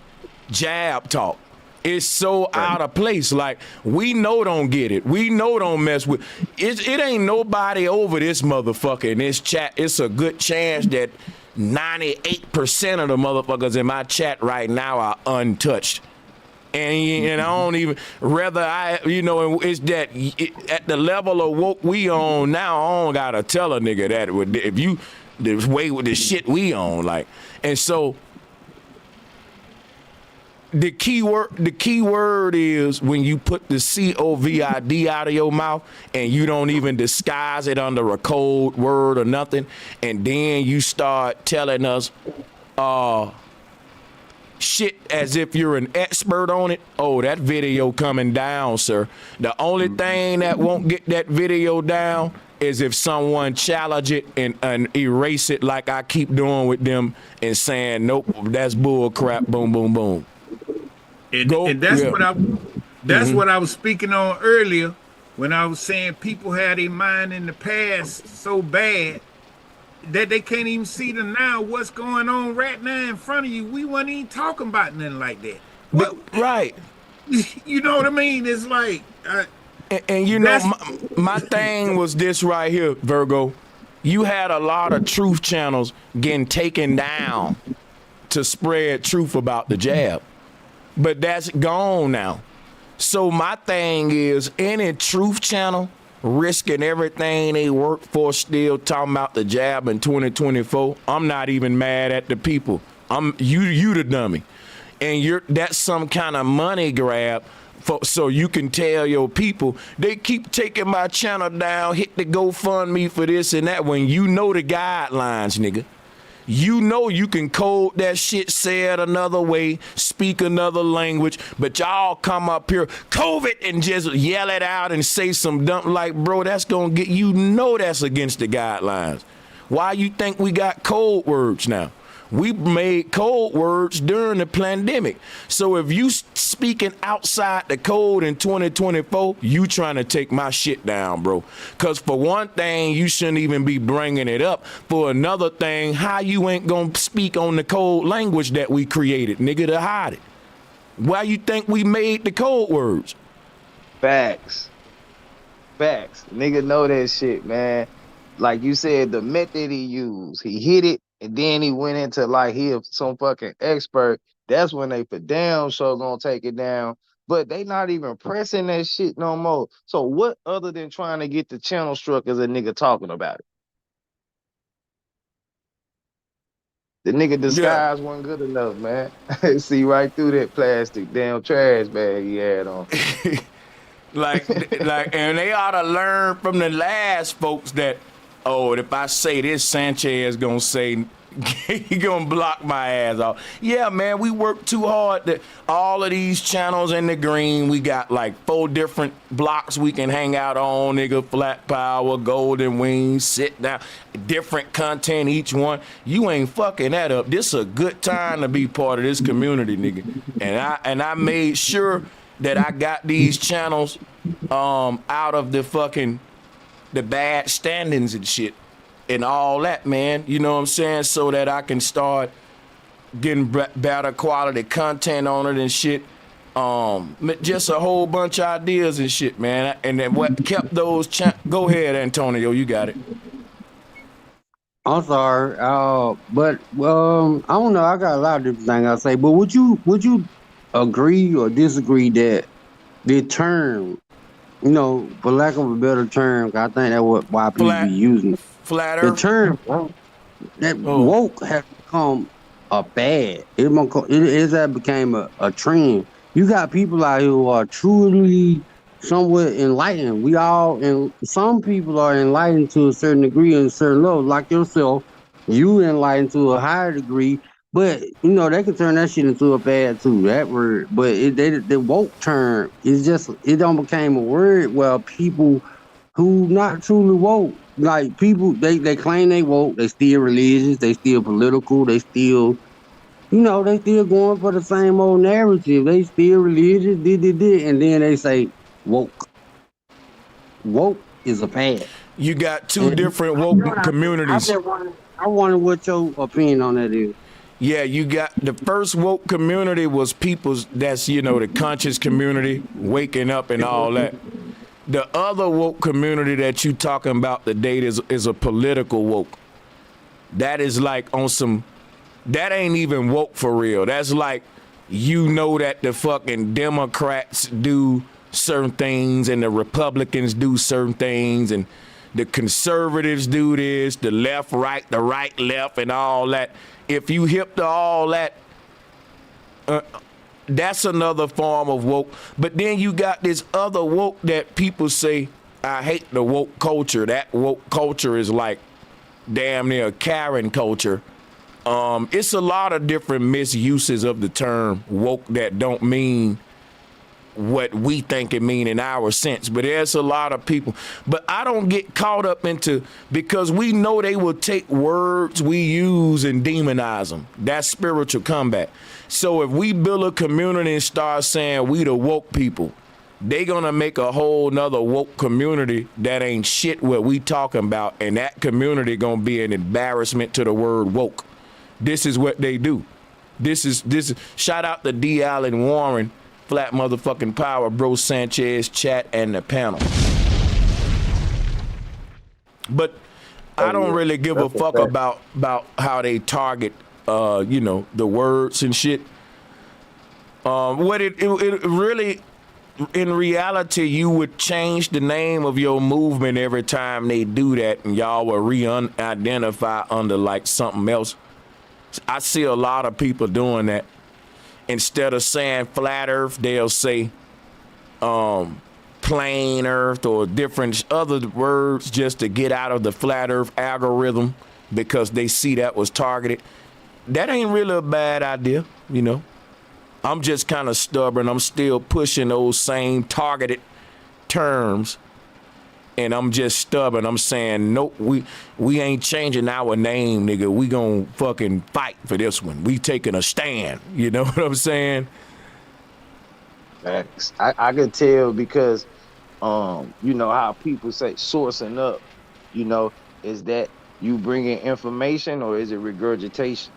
jab talk. It's so out of place. Like, we know don't get it. We know don't mess with it. It ain't nobody over this motherfucker in this chat. It's a good chance that 98% of the motherfuckers in my chat right now are untouched. And I don't even, it's that at the level of woke we on now, I don't gotta tell a nigga that if you, the way with the shit we on, like, and so the key word is when you put the COVID out of your mouth and you don't even disguise it under a code word or nothing, and then you start telling us shit as if you're an expert on it. Oh, that video coming down, sir. The only thing that won't get that video down is if someone challenge it and erase it like I keep doing with them and saying, nope, that's bull crap, boom, boom, boom. And that's what I was speaking on earlier when I was saying people had their mind in the past so bad that they can't even see the now, what's going on right now in front of you. We wasn't even talking about nothing like that. Right. You know what I mean? It's like... and you know, my thing was this right here, Virgo. You had a lot of truth channels getting taken down to spread truth about the jab. But that's gone now. So my thing is, any truth channel risking everything they work for still talking about the jab in 2024, I'm not even mad at the people. You the dummy. And that's some kind of money grab so you can tell your people they keep taking my channel down, hit the GoFundMe for this and that, when you know the guidelines, nigga. You know you can code that shit, say it another way, speak another language, but y'all come up here, COVID, and just yell it out and say some dumb, like, bro, that's gonna get, you know that's against the guidelines. Why you think we got code words now? We made code words during the pandemic. So if you speaking outside the code in 2024, you trying to take my shit down, bro. Because for one thing, you shouldn't even be bringing it up. For another thing, how you ain't going to speak on the code language that we created, nigga, to hide it? Why you think we made the code words? Facts. Nigga know that shit, man. Like you said, the method he used, he hit it, and then he went into like he some fucking expert. That's when they for damn sure gonna take it down. But they not even pressing that shit no more. So what other than trying to get the channel struck is a nigga talking about it? The nigga disguise wasn't good enough, man. See right through that plastic damn trash bag he had on. like, and they ought to learn from the last folks that, oh, if I say this, Sanchez gonna say, he gonna block my ass off. Yeah, man, we work too hard to all of these channels in the green. We got like 4 different blocks we can hang out on, nigga. Flat Power, Golden Wings, Sit Down, different content each one. You ain't fucking that up. This a good time to be part of this community, nigga. And I made sure that I got these channels out of the bad standings and shit and all that, man. You know what I'm saying? So that I can start getting better quality content on it and shit. Just a whole bunch of ideas and shit, man. And then what kept those go ahead, Antonio, you got it. I'm sorry. But I don't know. I got a lot of different things I say. But would you agree or disagree that the term, for lack of a better term, 'cause I think that's why people be Flat, using it. flat The Earth. term that Oh, woke has become a bad. It that became a trend. You got people out here who are truly somewhat enlightened. We all and some people are enlightened to a certain degree and a certain level, like yourself. You enlightened to a higher degree, but they can turn that shit into a bad too. That word, but the woke term is just it don't became a word where people who not truly woke. Like people, they claim they woke, they still religious, they still political, they still, they still going for the same old narrative. They still religious, did, and then they say woke. Woke is a fad. you got two And different you know woke what I communities. just wonder what your opinion on that is. Yeah, you got the first woke community was people's that's the conscious community waking up and all that. The other woke community that you talking about today is a political woke. That is like on some that ain't even woke for real. That's like that the fucking Democrats do certain things and the Republicans do certain things and the conservatives do this, the left, right, the right, left, and all that. If you hip to all that, that's another form of woke. But then you got this other woke that people say, I hate the woke culture. That woke culture is like damn near Karen culture. It's a lot of different misuses of the term woke that don't mean what we think it mean in our sense, but there's a lot of people. But I don't get caught up into because we know they will take words we use and demonize them. That's spiritual combat. So if we build a community and start saying we the woke people, they gonna make a whole nother woke community that ain't shit what we talking about, and that community gonna be an embarrassment to the word woke. This is what they do. This is shout out to D. Allen Warren, Flat Motherfucking Power, Bro Sanchez, chat, and the panel. But I don't really give a fuck about how they target the words and shit. What it really in reality, you would change the name of your movement every time they do that, and y'all will re-identify under like something else. I see a lot of people doing that. Instead of saying flat earth, they'll say plain earth or different other words just to get out of the flat earth algorithm because they see that was targeted. That ain't really a bad idea, I'm just kind of stubborn. I'm still pushing those same targeted terms, and I'm just stubborn. I'm saying, nope, we ain't changing our name, nigga. We gonna fucking fight for this one. We taking a stand. You know what I'm saying? Facts. I could tell because, how people say sourcing up, is that you bringing information or is it regurgitation?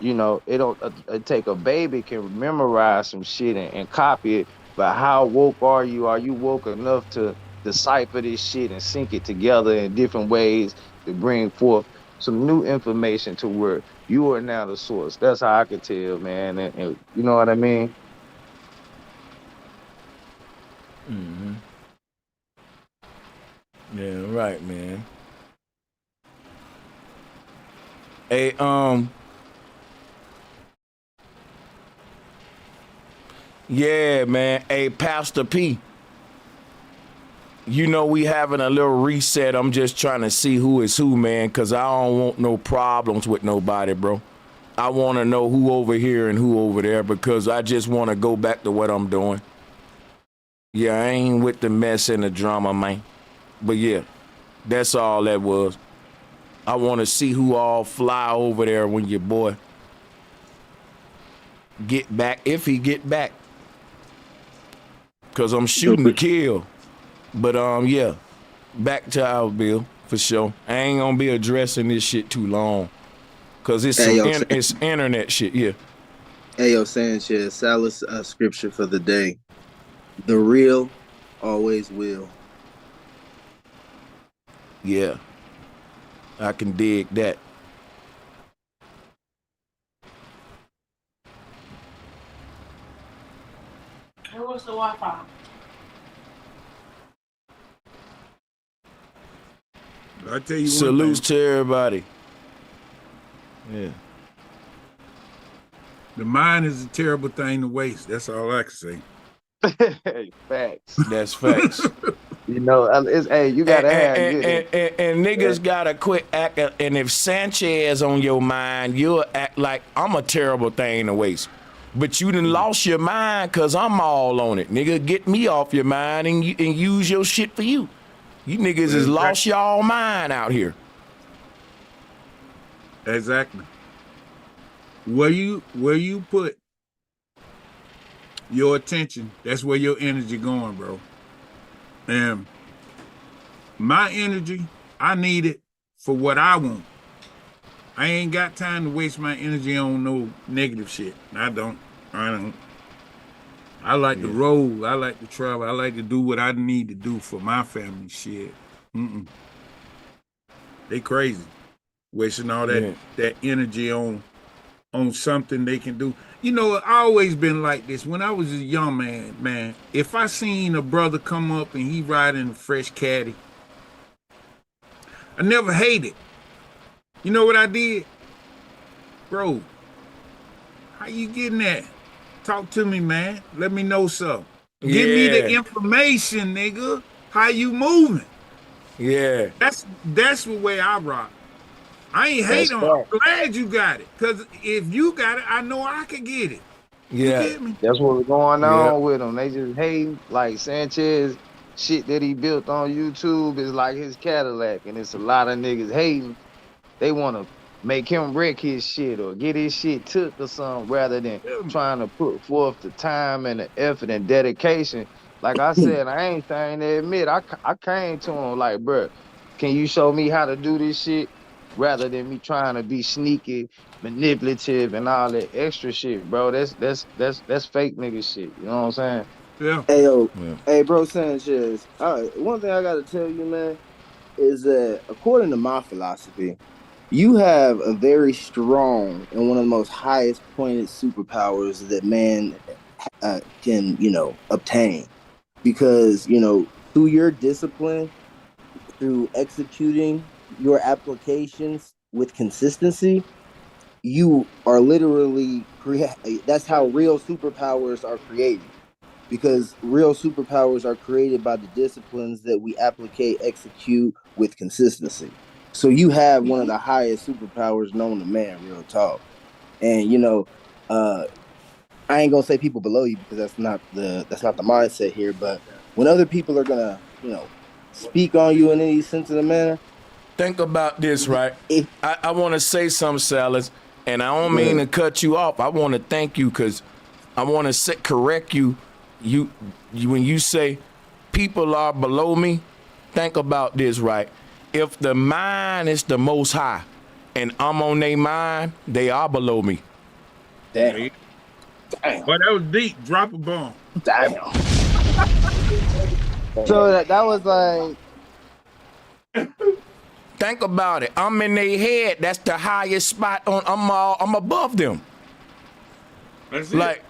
It don't take a baby can memorize some shit and copy it, but how woke are you? Are you woke enough to decipher this shit and sync it together in different ways to bring forth some new information to where you are now the source? That's how I could tell, man. And you know what I mean? Mm-hmm. Yeah, right, man. Hey, yeah, man. Hey, Pastor P. We having a little reset. I'm just trying to see who is who, man, because I don't want no problems with nobody, bro. I want to know who over here and who over there because I just want to go back to what I'm doing. Yeah, I ain't with the mess and the drama, man. But yeah, that's all that was. I want to see who all fly over there when your boy get back, if he get back. Because I'm shooting to kill. But yeah, back to our bill for sure. I ain't gonna be addressing this shit too long. Cause it's it's internet shit, yeah. Hey yo, Sanchez, Sal's scripture for the day. The real always will. Yeah. I can dig that. And what's the Wi-Fi? I tell you Salutes one to everybody. Yeah. the mind is a terrible thing to waste. That's all I can say. Facts. That's facts. You know, it's hey, you gotta have good. And niggas gotta quit acting. And if Sanchez on your mind, you'll act like I'm a terrible thing to waste. But you done lost your mind because I'm all on it. Nigga, get me off your mind and use your shit for you. You niggas has lost y'all mind out here. Exactly. Where you put your attention, that's where your energy going, bro. And my energy, I need it for what I want. I ain't got time to waste my energy on no negative shit. I don't. I like to roll. I like to travel. I like to do what I need to do for my family. Shit. They crazy. Wasting all that energy on something they can do. You know, I always been like this. When I was a young man, if I seen a brother come up and he riding a fresh caddy, I never hated. You know what I did? Bro, how you getting that? Talk to me, man. Let me know something. Give me the information, nigga. How you moving? Yeah. That's the way I rock. I ain't hate on it. I'm glad you got it. Because if you got it, I know I can get it. Yeah. You get me? That's what's going on with them. They just hate, like Sanchez shit that he built on YouTube is like his Cadillac, and it's a lot of niggas hating. They want to make him wreck his shit or get his shit took or something rather than trying to put forth the time and the effort and dedication. Like I said, I ain't trying to admit, I came to him like, bro, can you show me how to do this shit? Rather than me trying to be sneaky, manipulative, and all that extra shit, bro. That's fake nigga shit. You know what I'm saying? Yeah. Hey yo, hey bro Sanchez. One thing I gotta tell you, man, is that according to my philosophy, you have a very strong and one of the most highest pointed superpowers that man can, obtain. Because, through your discipline, through executing your applications with consistency, you are literally that's how real superpowers are created. Because real superpowers are created by the disciplines that we execute with consistency. So you have one of the highest superpowers known to man, real talk. And I ain't gonna say people below you because that's not the mindset here. But when other people are gonna, speak on you in any sense of the manner, think about this, right? I want to say something, Salas, and I don't mean to cut you off. I want to thank you because I want to correct you. You when you say people are below me, think about this, right? If the mind is the most high and I'm on their mind, they are below me. Damn. But that was deep. Drop a bomb. Damn. So that was like, think about it. I'm in their head. That's the highest spot on. I'm above them. That's like it.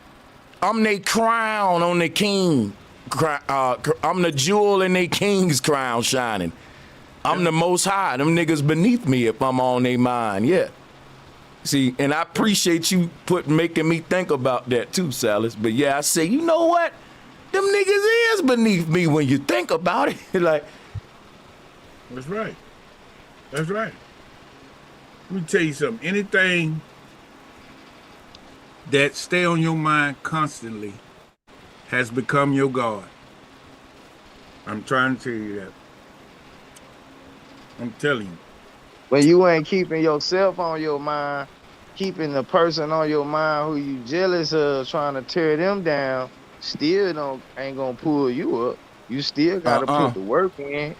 I'm their crown on the king. I'm the jewel in their king's crown shining. I'm the most high. Them niggas beneath me if I'm on their mind. Yeah. See, and I appreciate you making me think about that too, Salas. But yeah, I say, you know what? Them niggas is beneath me when you think about it. Like, that's right. That's right. Let me tell you something. Anything that stay on your mind constantly has become your God. I'm trying to tell you that. I'm telling you. When you ain't keeping yourself on your mind, keeping the person on your mind who you jealous of, trying to tear them down, still ain't gonna pull you up. You still gotta put the work in.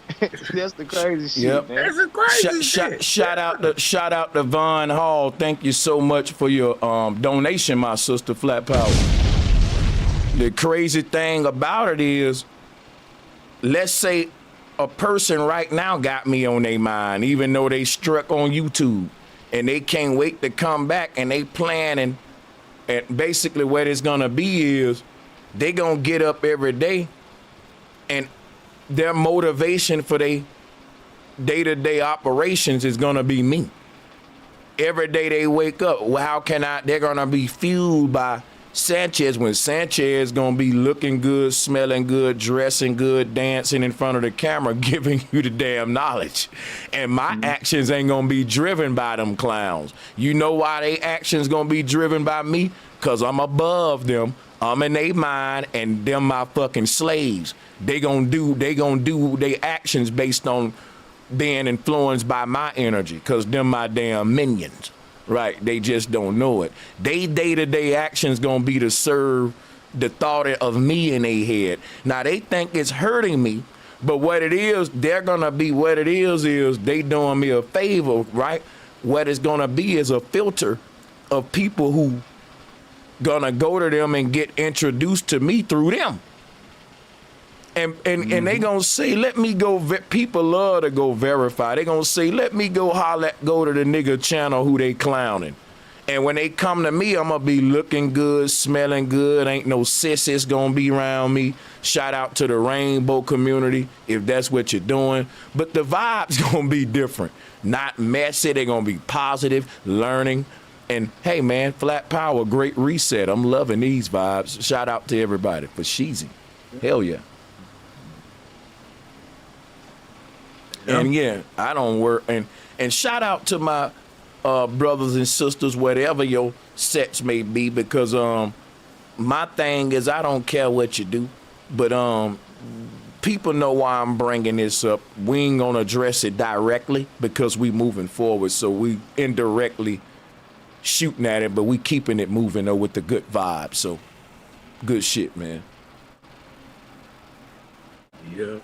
That's the crazy shit, man. That's the crazy shit. Shout out to Von Hall. Thank you so much for your donation, my sister, Flat Power. The crazy thing about it is, let's say a person right now got me on their mind, even though they struck on YouTube, and they can't wait to come back, and they planning. And basically what it's gonna be is they gonna get up every day, and their motivation for their day-to-day operations is gonna be me. Every day they wake up, well, how can I? They're gonna be fueled by Sanchez, when Sanchez gonna be looking good, smelling good, dressing good, dancing in front of the camera, giving you the damn knowledge. And my actions ain't gonna be driven by them clowns. You know why they actions gonna be driven by me? Cause I'm above them. I'm in their mind, and them my fucking slaves. They gonna do their actions based on being influenced by my energy, cause them my damn minions. Right, they just don't know it. They day-to-day actions gonna be to serve the thought of me in their head. Now they think it's hurting me, but what it is, they're gonna be, what it is they doing me a favor, right? What it's gonna be is a filter of people who gonna go to them and get introduced to me through them. And they gonna say, let me go, people love to go verify. They gonna say, let me go go to the nigga channel who they clowning. And when they come to me, I'm gonna be looking good, smelling good. Ain't no sissies gonna be around me. Shout out to the rainbow community, if that's what you're doing. But the vibe's gonna be different. Not messy, they're gonna be positive, learning. And hey man, Flat Power, great reset. I'm loving these vibes. Shout out to everybody for Sheezy. Hell yeah. And yeah, I don't work. And shout out to my brothers and sisters, whatever your sets may be, because my thing is I don't care what you do, but people know why I'm bringing this up. We ain't gonna address it directly because we moving forward, so we indirectly shooting at it, but we keeping it moving though with the good vibe. So good shit, man. Yeah.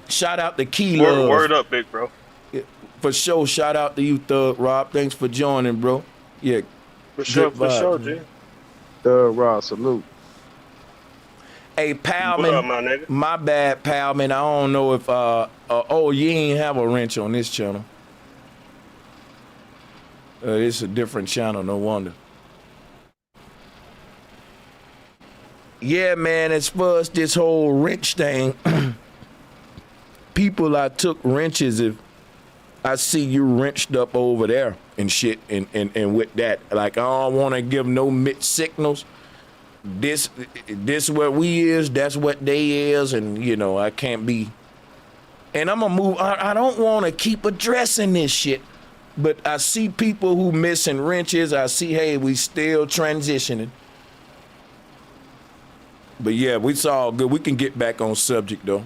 Shout out to Key Love. Word up, big bro. Yeah, for sure. Shout out to you, Thug Rob. Thanks for joining, bro. Yeah. For sure, G. Thug Rob, salute. Hey, Palman. What up, my nigga? My bad, Palman. I don't know if oh, you ain't have a wrench on this channel. It's a different channel, no wonder. Yeah, man, as far as this whole wrench thing, people I took wrenches if I see you wrenched up over there and shit, and with that, like, I don't want to give no mixed signals. This what we is, that's what they is, and you know, I can't be. And I'm gonna move. I don't want to keep addressing this shit, but I see people who missing wrenches. I see, hey, we still transitioning. But yeah, it's all good. We can get back on subject though.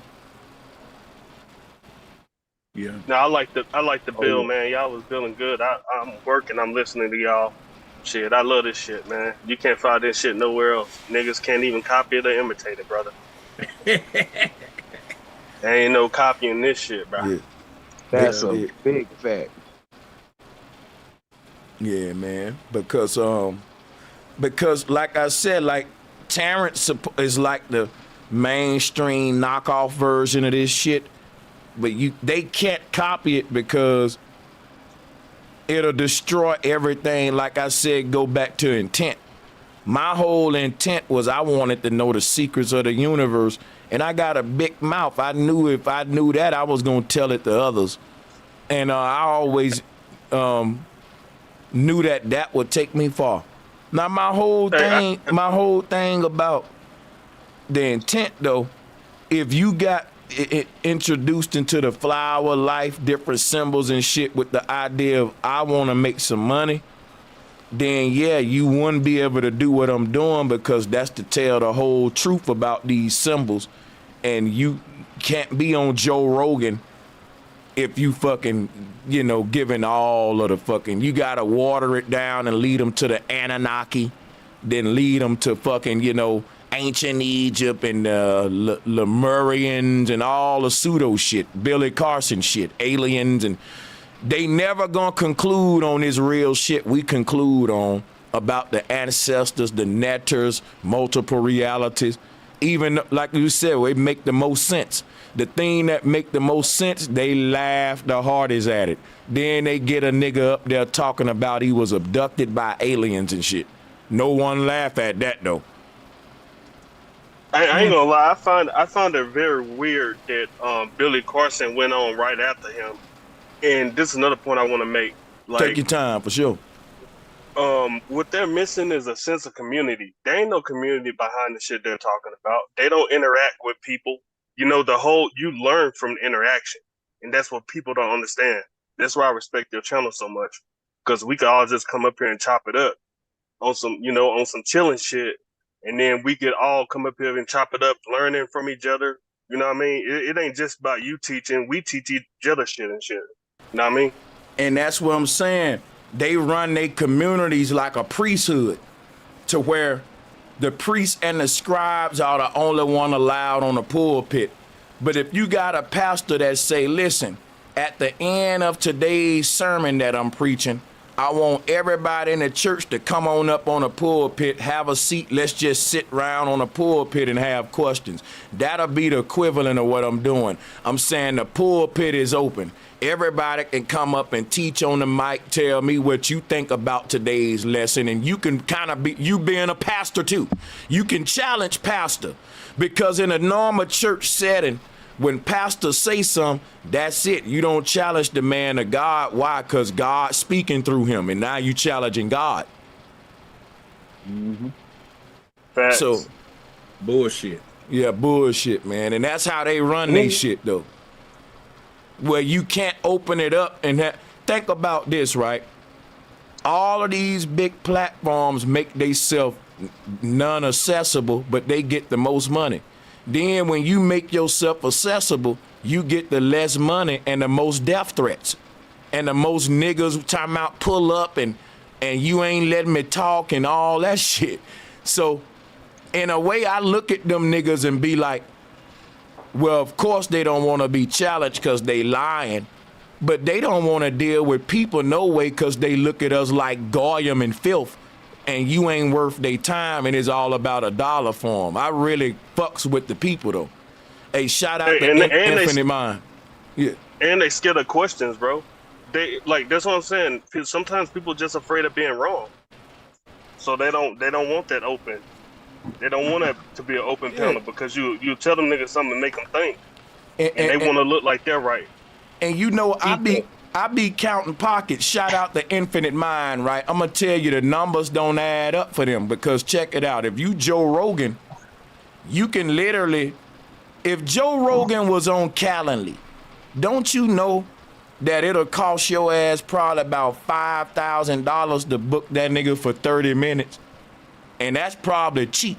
Yeah. No, I like the bill, man. Y'all was feeling good. I'm working. I'm listening to y'all. Shit, I love this shit, man. You can't find this shit nowhere else. Niggas can't even copy it or imitate it, brother. There ain't no copying this shit, bro. Yeah. That's a big fact. Yeah, man. Because like I said, like Terrence is like the mainstream knockoff version of this shit. But they can't copy it because it'll destroy everything. Like I said, go back to intent. My whole intent was I wanted to know the secrets of the universe, and I got a big mouth. I knew if I knew that, I was gonna tell it to others, and I always knew that would take me far. Now my whole thing about the intent though, if you got it introduced into the flower life, different symbols and shit with the idea of I want to make some money, then yeah, you wouldn't be able to do what I'm doing because that's to tell the whole truth about these symbols. And you can't be on Joe Rogan if you fucking, you know, giving all of the fucking, you got to water it down and lead them to the Anunnaki, then lead them to fucking, you know, ancient Egypt and Lemurians and all the pseudo shit, Billy Carson shit, aliens, and they never gonna conclude on this real shit we conclude on about the ancestors, the netters, multiple realities. even like you said, it make the most sense. The thing that make the most sense, they laugh the hardest at it. Then they get a nigga up there talking about he was abducted by aliens and shit. No one laugh at that though. I ain't gonna lie. I found it very weird that Billy Carson went on right after him. And this is another point I want to make. Like, take your time for sure. What they're missing is a sense of community. There ain't no community behind the shit they're talking about. They don't interact with people. You know, you learn from the interaction, and that's what people don't understand. That's why I respect your channel so much, because we could all just come up here and chop it up on some, on some chilling shit, and then we could all come up here and chop it up, learning from each other. You know what I mean? It ain't just about you teaching. We teach each other shit and shit. You know what I mean? And that's what I'm saying. They run their communities like a priesthood, to where the priests and the scribes are the only one allowed on the pulpit. But if you got a pastor that say, listen, at the end of today's sermon that I'm preaching, I want everybody in the church to come on up on the pulpit, have a seat, let's just sit around on the pulpit and have questions. That'll be the equivalent of what I'm doing. I'm saying the pulpit is open. Everybody can come up and teach on the mic, tell me what you think about today's lesson, and you can kind of be, you being a pastor too, you can challenge pastor, because in a normal church setting, when pastors say something, that's it. You don't challenge the man of God. Why? Because God's speaking through him, and now you challenging God. Mm-hmm. Facts. So, bullshit. Yeah, bullshit, man. And that's how they run they shit, though. Where you can't open it up and think about this, right? All of these big platforms make themselves non-accessible, but they get the most money. Then when you make yourself accessible, you get the less money and the most death threats. And the most niggas talking about pull up and you ain't letting me talk and all that shit. So in a way, I look at them niggas and be like, well, of course they don't want to be challenged because they lying, but they don't want to deal with people no way because they look at us like goyim and filth, and you ain't worth their time, and it's all about a dollar for them. I really fucks with the people though. Hey, shout out to Infinite Mind. Yeah. And they scared of questions, bro. They that's what I'm saying. Sometimes people just afraid of being wrong, so they don't want that open. They don't want it to be an open panel because you tell them niggas something and make them think, and they want to look like they're right. And you know, I be counting pockets. Shout out to Infinite Mind, right? I'm gonna tell you the numbers don't add up for them, because check it out. If you Joe Rogan, you can literally, if Joe Rogan was on Calendly, don't you know that it'll cost your ass probably about $5,000 to book that nigga for 30 minutes? And that's probably cheap.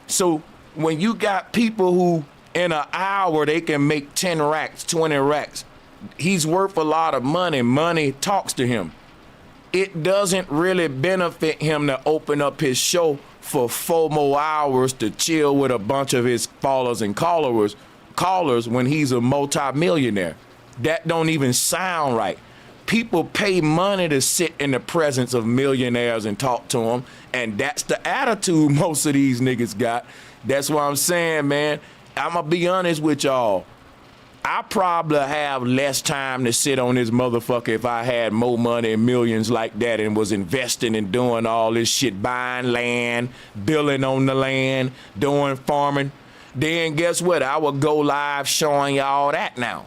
So when you got people who in an hour they can make 10 racks, 20 racks, he's worth a lot of money. Money talks to him. It doesn't really benefit him to open up his show for 4 more hours to chill with a bunch of his followers and callers when he's a multi-millionaire. That don't even sound right. People pay money to sit in the presence of millionaires and talk to them, and that's the attitude most of these niggas got. That's what I'm saying, man. I'm gonna be honest with y'all. I probably have less time to sit on this motherfucker if I had more money and millions like that and was investing and doing all this shit, buying land, building on the land, doing farming. Then guess what? I would go live showing y'all that now.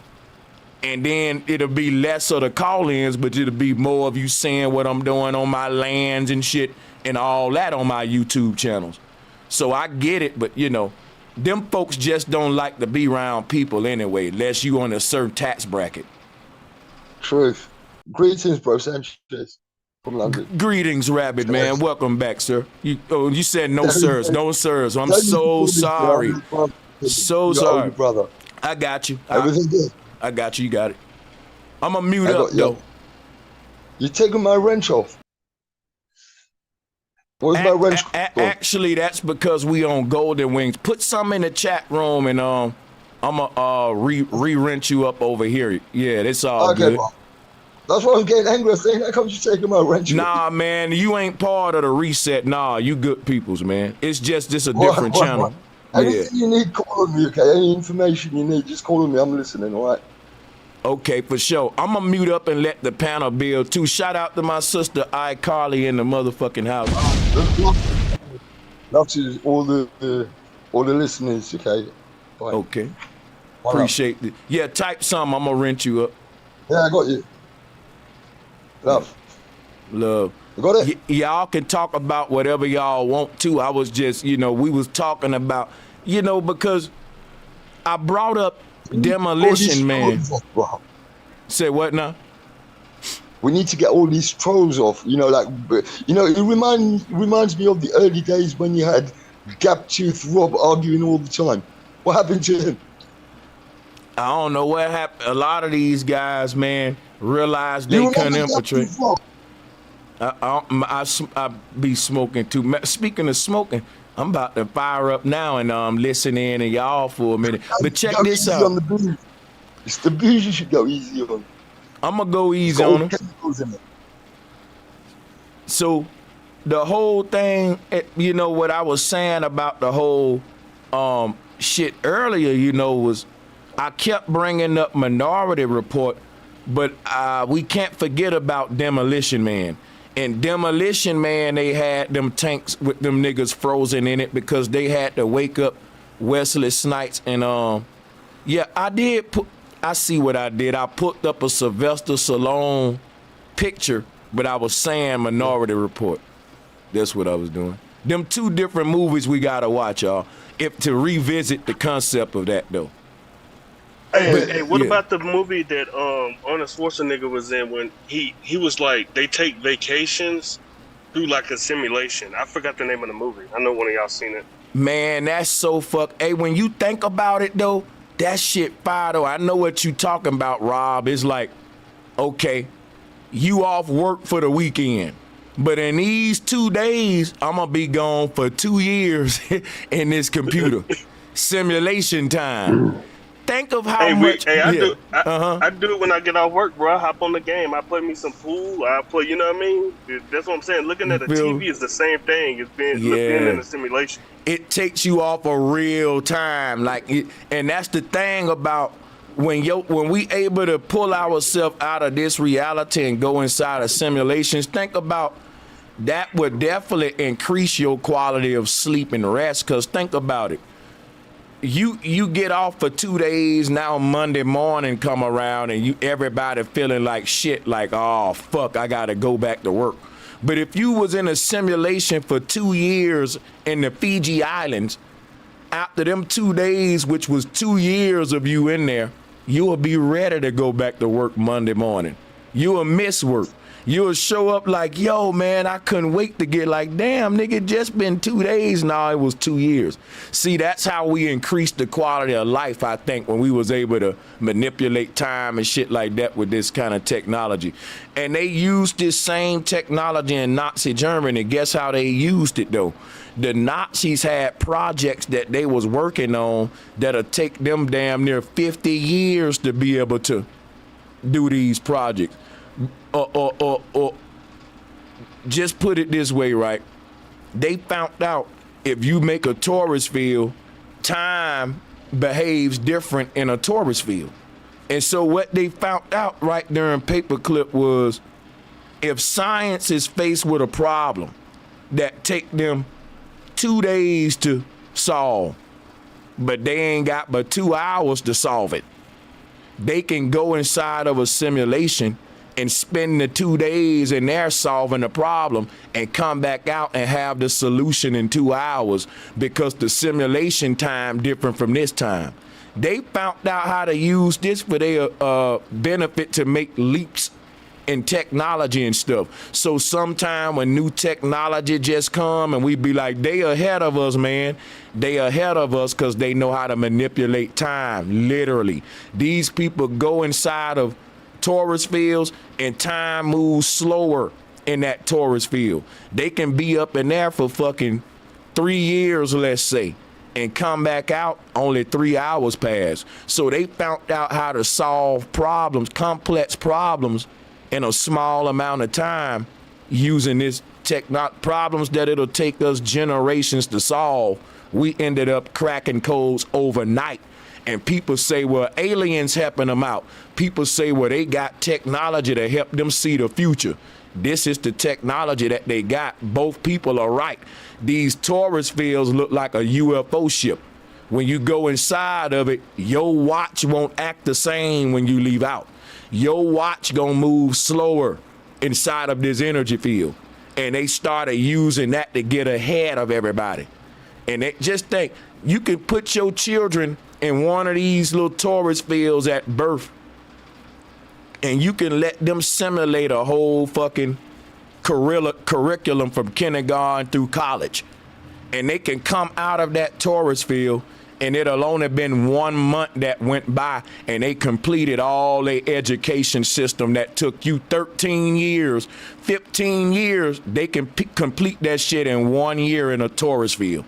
And then it'll be less of the call-ins, but it'll be more of you seeing what I'm doing on my lands and shit and all that on my YouTube channels. So I get it, but you know, them folks just don't like to be around people anyway, unless you on a certain tax bracket. Truth. Greetings, bro Sanchez from London. Greetings, Rabbit, man. Welcome back, sir. You said no sirs, no sirs. I'm so sorry. So sorry. Brother. I got you. Everything good? I got you. You got it. I'm going to mute up, though. You're taking my wrench off. Where's my wrench? Actually, that's because we on Golden Wings. Put some in the chat room, and I'm going to re-wrench you up over here. Yeah, that's all good. Bro. That's why I'm getting angry. Saying, how come you taking my wrench? Nah, man, you ain't part of the reset. Nah, you good peoples, man. It's just this a different channel. Yeah. Anything you need, call on me, okay? Any information you need, just call on me. I'm listening, all right? Okay, for sure. I'm gonna mute up and let the panel build too. Shout out to my sister iCarly in the motherfucking house. Love to all the listeners, okay? Right. Okay. Appreciate it. Yeah, type something. I'm gonna rent you up. Yeah, I got you. Love. Love. You got it? Y'all can talk about whatever y'all want to. I was just, we was talking about, because I brought up Demolition Man. Say what now? We need to get all these trolls off. It reminds me of the early days when you had Gap-Tooth Rob arguing all the time. What happened to him? I don't know what happened. A lot of these guys, man, realized they couldn't infiltrate. I be smoking too. Speaking of smoking, I'm about to fire up now and listen in and y'all for a minute. But check this out. It's the booze you should go easy on. I'm gonna go easy on them. So the whole thing, what I was saying about the whole shit earlier, was I kept bringing up Minority Report, but we can't forget about Demolition Man. And Demolition Man, they had them tanks with them niggas frozen in it because they had to wake up Wesley Snipes. And I see what I did. I put up a Sylvester Stallone picture, but I was saying Minority Report. That's what I was doing. Them two different movies we gotta watch, y'all, to revisit the concept of that though. Hey, what about the movie that Arnold Schwarzenegger was in when he was like, they take vacations through like a simulation? I forgot the name of the movie. I know one of y'all seen it. Man, that's so Hey, when you think about it though, that shit fire though. I know what you talking about, Rob. It's like, okay, you off work for the weekend, but in these 2 days, I'm gonna be gone for 2 years in this computer. Simulation time. Think of how much. I do it when I get off work, bro. I hop on the game. I play me some pool. I play, you know what I mean? That's what I'm saying. Looking at a TV is the same thing as being in a simulation. It takes you off a real time, and that's the thing about when we able to pull ourselves out of this reality and go inside of simulations. Think about that would definitely increase your quality of sleep and rest. Cause think about it. You get off for 2 days, now Monday morning come around and everybody feeling like shit, like, oh fuck, I gotta go back to work. But if you was in a simulation for 2 years in the Fiji Islands, after them 2 days, which was 2 years of you in there, you will be ready to go back to work Monday morning. You will miss work. You'll show up like, yo, man, I couldn't wait to get like, damn, nigga, just been 2 days. Now it was 2 years. See, that's how we increased the quality of life, I think, when we was able to manipulate time and shit like that with this kind of technology. And they used this same technology in Nazi Germany. Guess how they used it, though? The Nazis had projects that they was working on that'll take them damn near 50 years to be able to do these projects. Or just put it this way, right? They found out if you make a torus field, time behaves different in a torus field. And so what they found out right during Paperclip was if science is faced with a problem that take them 2 days to solve, but they ain't got but 2 hours to solve it, they can go inside of a simulation and spend the 2 days in there solving the problem and come back out and have the solution in 2 hours because the simulation time different from this time. They found out how to use this for their benefit to make leaps in technology and stuff. So sometime when new technology just come and we be like, they ahead of us, man. They ahead of us because they know how to manipulate time, literally. These people go inside of torus fields and time moves slower in that torus field. They can be up in there for fucking 3 years, let's say, and come back out, only 3 hours pass. So they found out how to solve problems, complex problems, in a small amount of time using this problems that it'll take us generations to solve We ended up cracking codes overnight. And people say, well, aliens helping them out. People say, well, they got technology to help them see the future. This is the technology that they got. Both people are right. These torus fields look like a UFO ship. When you go inside of it, your watch won't act the same when you leave out. Your watch gonna move slower inside of this energy field. And they started using that to get ahead of everybody. And they just think, you can put your children in one of these little torus fields at birth, and you can let them simulate a whole fucking curriculum from kindergarten through college. And they can come out of that torus field, and it'll only been 1 month that went by, and they completed all their education system that took you 13 years, 15 years. They can complete that shit in 1 year in a torus field.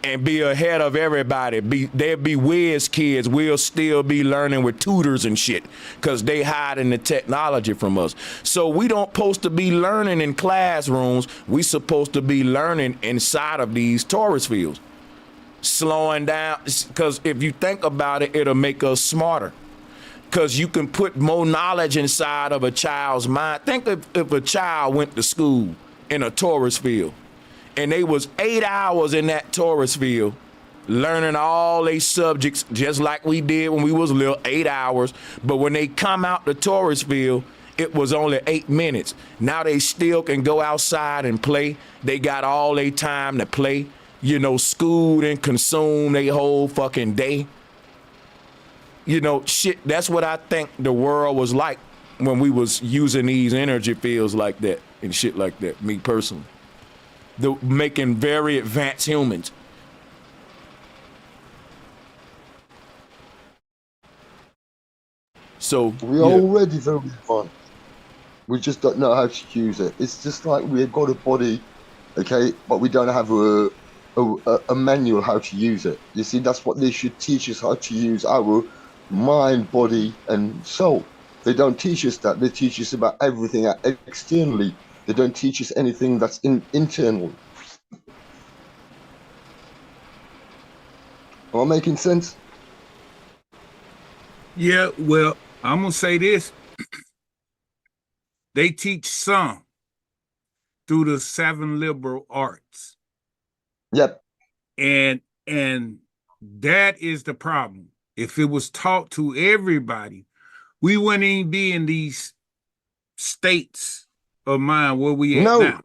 And be ahead of everybody. They'll be whiz kids. We'll still be learning with tutors and shit because they hiding the technology from us. So we don't supposed to be learning in classrooms. We supposed to be learning inside of these torus fields. Slowing down, because if you think about it, it'll make us smarter. Because you can put more knowledge inside of a child's mind. Think if a child went to school in a torus field, and they was 8 hours in that torus field, learning all they subjects, just like we did when we was little, 8 hours. But when they come out the torus field, it was only 8 minutes. Now they still can go outside and play. They got all their time to play. You know, school and consume their whole fucking day. You know, shit, that's what I think the world was like when we was using these energy fields like that and shit like that, me personally. Making very advanced humans. So we're already very advanced. We just don't know how to use it. It's just like we've got a body, okay, but we don't have a manual how to use it. You see, that's what they should teach us, how to use our mind, body, and soul. They don't teach us that. They teach us about everything externally. They don't teach us anything that's internal. Am I making sense? Yeah, well, I'm gonna say this. They teach some through the 7 liberal arts. Yep. And that is the problem. If it was taught to everybody, we wouldn't even be in these states of mind where we at now.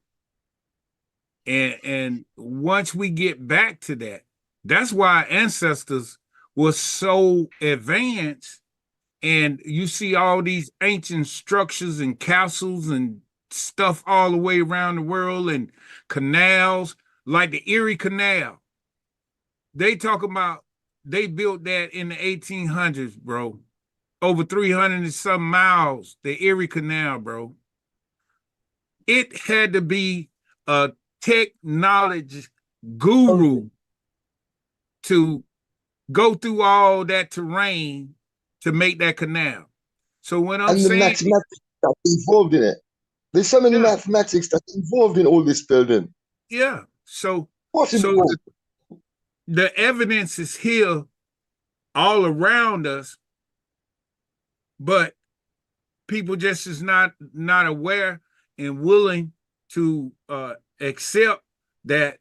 And once we get back to that, that's why our ancestors were so advanced. And you see all these ancient structures and castles and stuff all the way around the world, and canals like the Erie Canal. They talk about they built that in the 1800s, bro. Over 300 and some miles, the Erie Canal, bro. It had to be a technology guru to go through all that terrain to make that canal. So when I'm saying, the mathematics that's involved in it, there's so many mathematics that's involved in all this building. Yeah. So the evidence is here all around us, but people just is not aware and willing to accept that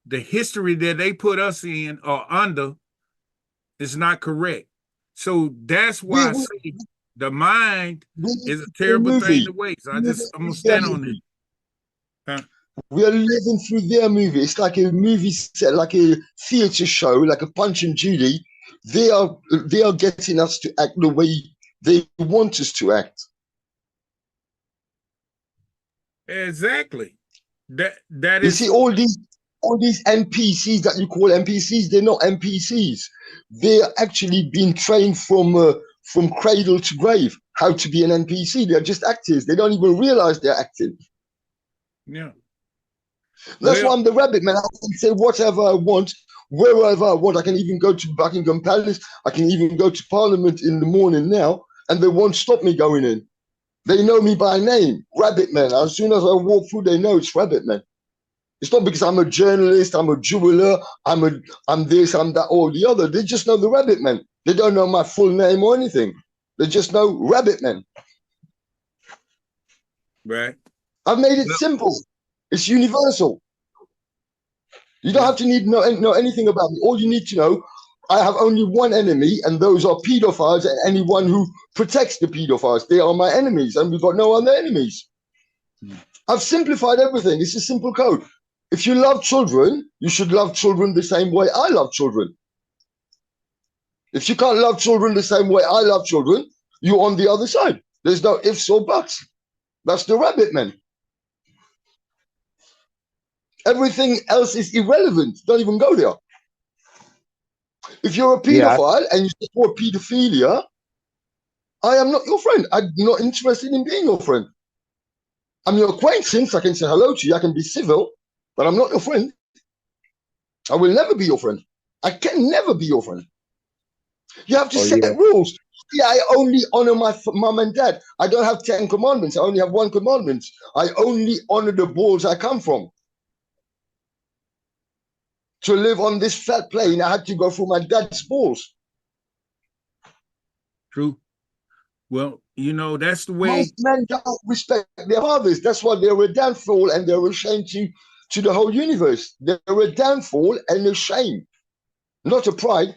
the history that they put us in or under is not correct. So that's why I say the mind is a terrible thing to waste. I'm gonna stand on it. We are living through their movie. It's like a movie set, like a theater show, like a Punch and Judy. They are getting us to act the way they want us to act. Exactly. That is. You see, all these NPCs that you call NPCs, they're not NPCs. They're actually being trained from cradle to grave how to be an NPC. They're just actors. They don't even realize they're acting. Yeah. That's why I'm the rabbit man. I can say whatever I want, wherever I want. I can even go to Buckingham Palace. I can even go to Parliament in the morning now, and they won't stop me going in. They know me by name, Rabbit Man. As soon as I walk through, they know it's Rabbit Man. It's not because I'm a journalist, I'm a jeweler, I'm this, I'm that, or the other. They just know the Rabbit Man. They don't know my full name or anything. They just know Rabbit Man. Right. I've made it Well, simple. It's universal. You don't yeah. have to know anything about me. All you need to know, I have only one enemy, and those are pedophiles and anyone who protects the pedophiles. They are my enemies, and we've got no other enemies. I've simplified everything. It's a simple code. If you love children, you should love children the same way I love children. If you can't love children the same way I love children, you're on the other side. There's no ifs or buts. That's the Rabbit Man. Everything else is irrelevant. Don't even go there. If you're a Yeah, pedophile and you support pedophilia, I am not your friend. I'm not interested in being your friend. I'm your acquaintance. I can say hello to you. I can be civil, but I'm not your friend. I will never be your friend. I can never be your friend. You have to oh set yeah. rules. Yeah, I only honor my mom and dad. I don't have 10 commandments. I only have one commandment. I only honor the balls I come from. To live on this flat plane, I had to go through my dad's balls. True. Well, you know, that's the way. Most men don't respect their fathers. That's why they're a downfall and they're a shame to the whole universe. They're a downfall and a shame, not a pride.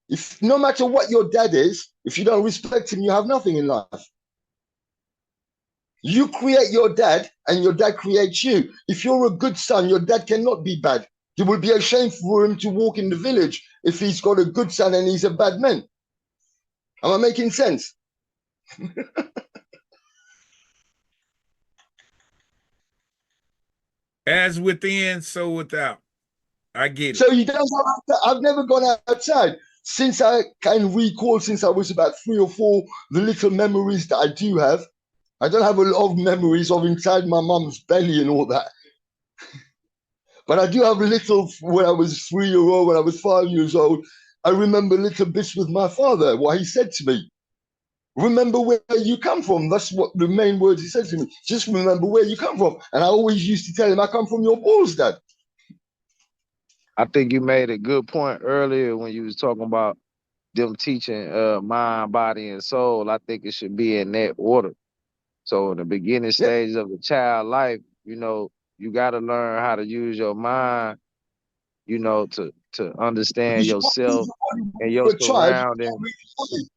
If no matter what your dad is, if you don't respect him, you have nothing in life. You create your dad and your dad creates you. If you're a good son, your dad cannot be bad. It would be a shame for him to walk in the village if he's got a good son and he's a bad man. Am I making sense? As within, so without. I get it. So you don't have to, I've never gone outside. Since I can recall, since I was about 3 or 4, the little memories that I do have, I don't have a lot of memories of inside my mum's belly and all that. But I do have a little, when I was 3-year-old, when I was 5 years old, I remember little bits with my father, what he said to me. Remember where you come from. That's what the main words he said to me. Just remember where you come from. And I always used to tell him, I come from your balls, Dad. I think you made a good point earlier when you was talking about them teaching mind, body, and soul. I think it should be in that order. So in the beginning Yeah. stages of the child life, you know, you got to learn how to use your mind, you know, to understand Because you can't move yourself your body and when your you're a child. You surroundings. can't move your body.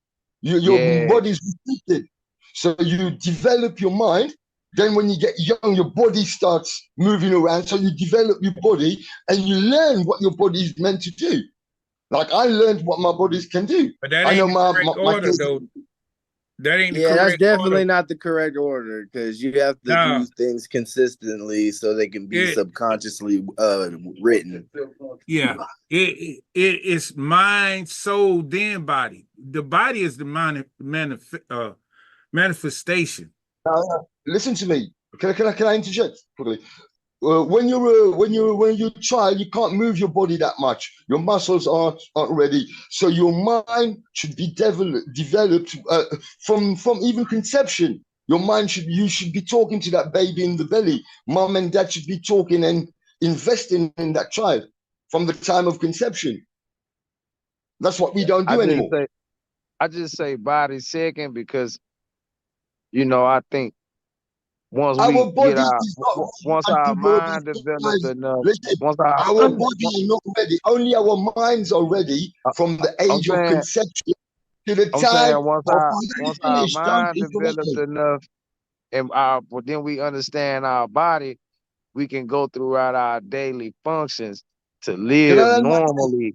Your Yeah, body's restricted. So you develop your mind. Then when you get young, your body starts moving around. So you develop your body and you learn what your body is meant to do. Like I learned what my bodies can do. But that I know ain't the correct my order, kids. though. That ain't the Yeah, that's correct order. definitely not the correct order because you have to Nah, do things consistently so they can be it, subconsciously written. yeah. It's mind, soul, then body. The body is the manifestation. Listen to me. Can I interject quickly? When you're a child, you can't move your body that much. Your muscles aren't ready. So your mind should be developed from even conception. You should be talking to that baby in the belly. Mom and dad should be talking and investing in that child from the time of conception. That's what we don't I do just anymore. say I just say body second because you know I think once Our we get body is not ready once our until we're mind developed guys. enough, Listen, once our our body is not ready. Only our minds are ready from the I'm age of saying conception to the I'm time saying of finally once our finished. Don't mind interrupt developed me. enough and then we understand our body, we can go throughout our daily functions to Can I live land my plane? normally.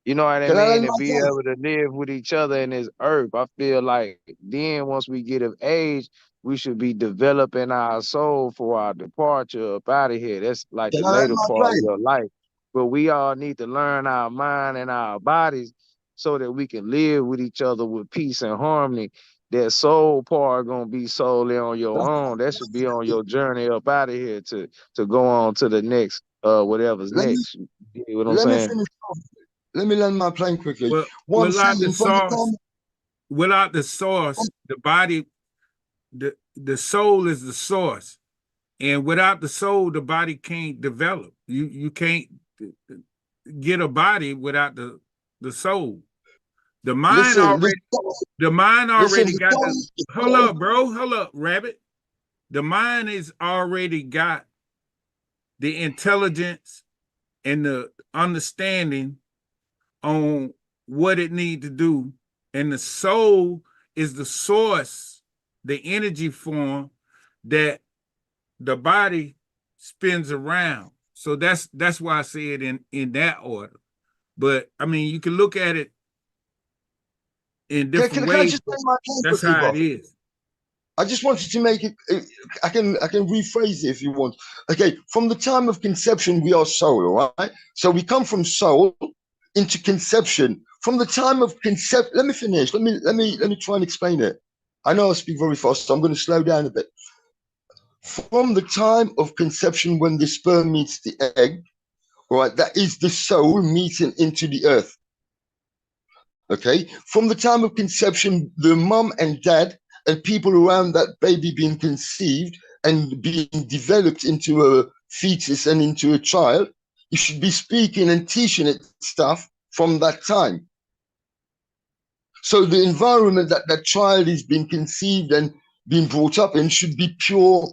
You know what I Can I mean? land And my be plane? able to live with each other in this earth. I feel like then once we get of age, we should be developing our soul for our departure up out of here. That's like Can the I land later my part of plane? your life. But we all need to learn our mind and our bodies so that we can live with each other with peace and harmony. That soul part gonna be solely on your own. That should be on your journey up out of here to go on to the next whatever's Let me next. You get what I'm let me saying? finish off. Let me land my plane quickly. Well, What I'm saying from the time without the source, the body, the soul is the source. And without the soul, the body can't develop. You can't get a body without the soul. The mind Listen, already listen, got the hold up, bro. Hold up, rabbit. The mind is already got the intelligence and the understanding on what it need to do. And the soul is the source, the energy form that the body spins around. So that's why I say it in that order. But I mean, you can look at it in different can I ways. just say my case That's quickly, how bro? it is. I just wanted to make it. I can rephrase it if you want. Okay, from the time of conception, we are soul, all right? So we come from soul into conception. From the time of conception, let me finish. Let me try and explain it. I know I speak very fast, so I'm going to slow down a bit. From the time of conception, when the sperm meets the egg, all right, that is the soul meeting into the earth. Okay, from the time of conception, the mum and dad and people around that baby being conceived and being developed into a fetus and into a child, you should be speaking and teaching it stuff from that time. So the environment that that child is being conceived and being brought up in should be pure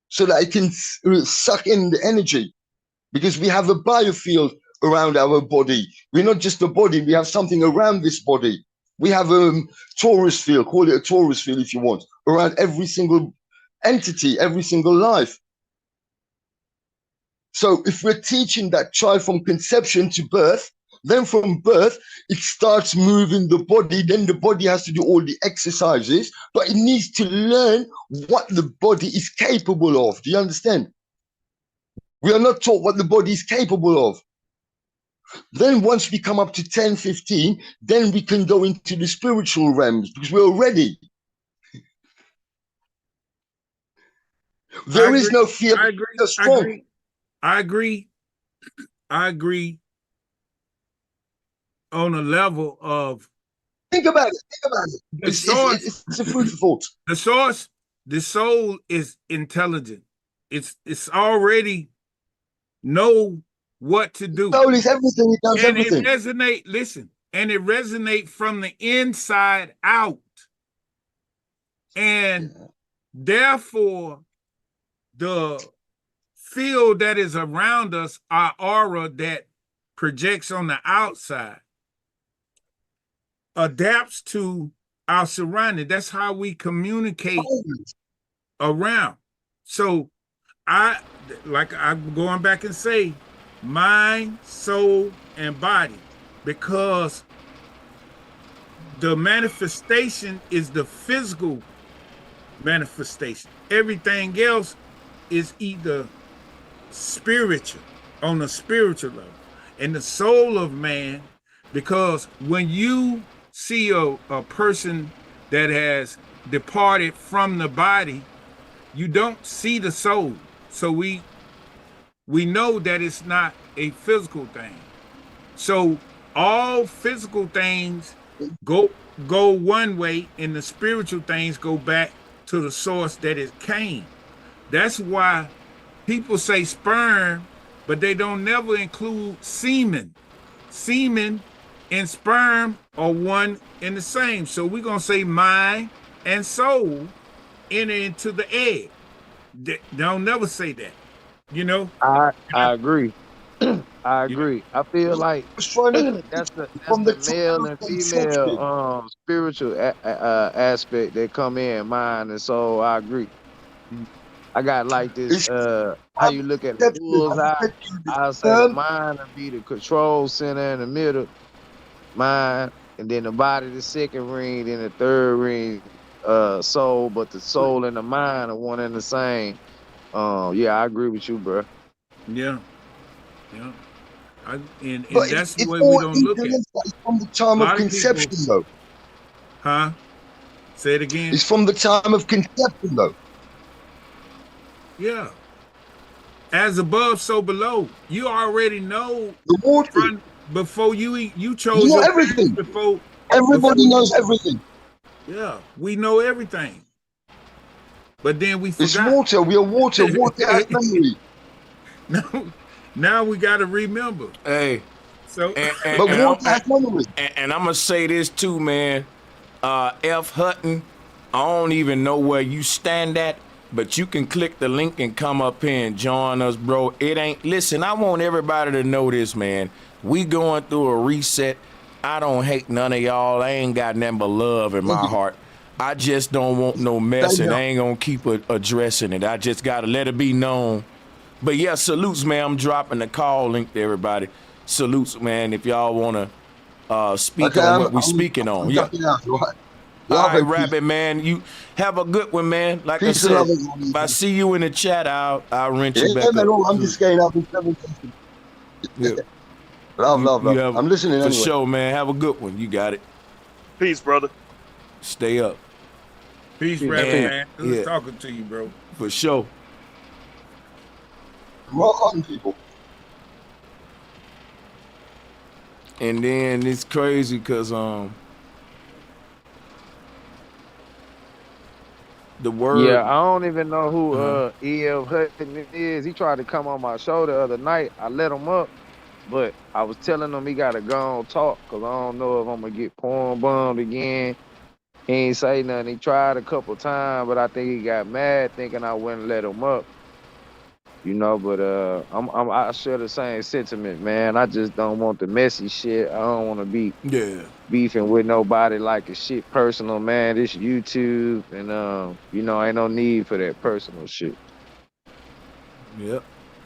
so that it can suck in the energy, because we have a biofield around our body. We're not just a body, we have something around this body. We have a torus field, call it a torus field if you want, around every single entity, every single life. So if we're teaching that child from conception to birth, then from birth, it starts moving the body, then the body has to do all the exercises, but it needs to learn what the body is capable of. Do you understand? We are not taught what the body is capable of. Then once we come up to 10, 15, then we can go into the spiritual realms because we're ready. There is no fear. I agree. Strong. I agree on a level of. Think about it. Think about it. It's a food for thought. The source, the soul is intelligent. It's already know what to do. Soul is everything. It does everything. It resonate. Listen, and it resonate from the inside out, and therefore, the field that is around us, our aura that projects on the outside, adapts to our surrounding. That's how we communicate around. So I'm going back and say mind, soul, and body, because the manifestation is the physical manifestation. Everything else is either spiritual, on a spiritual level, and the soul of man, because when you see a person that has departed from the body, you don't see the soul. So we know that it's not a physical thing. So all physical things go one way, and the spiritual things go back to the source that it came. That's why people say sperm, but they don't never include semen. Semen and sperm are one and the same. So we're going to say mind and soul enter into the egg. They don't never say that, you know? I agree. I agree. I feel like that's the male and female spiritual aspect that come in, mind and soul. I agree. I got like this how you look at the bullseye. I say the mind will be the control center in the middle, mind, and then the body the second ring, then the third ring, soul, but the soul and the mind are one and the same. Yeah, I agree with you, bro. Yeah. And that's the way we don't look at it. It's from the time of conception, though. Huh? Say it again. It's from the time of conception, though. Yeah. As above, so below. You already know before you chose. You know everything. Everybody knows everything. Yeah, we know everything. But then we It's forgot. water. We are water. Water has memory. Now we got to remember. Hey, So, But water has memory. and I'm gonna say this too, man. F Hutton, I don't even know where you stand at, but you can click the link and come up here and join us, bro. It ain't, listen, I want everybody to know this, man. We going through a reset. I don't hate none of y'all. I ain't got nothing but love in my heart. I just don't want no mess, and I ain't gonna keep addressing it. I just gotta let it be known. But yeah, salutes, man. I'm dropping the call link to everybody. Salutes, man. If y'all wanna speak on what we speaking on. Yeah. All right, Rabbit, man. You have a good one, man. Like I said, if I see you in the chat, I'll wrench you back man, up. I'm just getting up in 7 seconds. Yeah. Love. I'm listening for anyway. sure, man. Have a good one. You got it. Peace, brother. Stay up. Peace, Rabbit, man. Who's talking to you, bro? For sure. Rock on, people. And then it's crazy because the word. Yeah, I don't even know who E.F. Hutton is. He tried to come on my show the other night. I let him up, but I was telling him he gotta go on talk because I don't know if I'm gonna get porn bombed again. He ain't say nothing. He tried a couple times, but I think he got mad thinking I wouldn't let him up. You know, but I share the same sentiment, man. I just don't want the messy shit. I don't want to be beefing with nobody like a shit personal, man. This YouTube, and you know, ain't no need for that personal shit. Yep,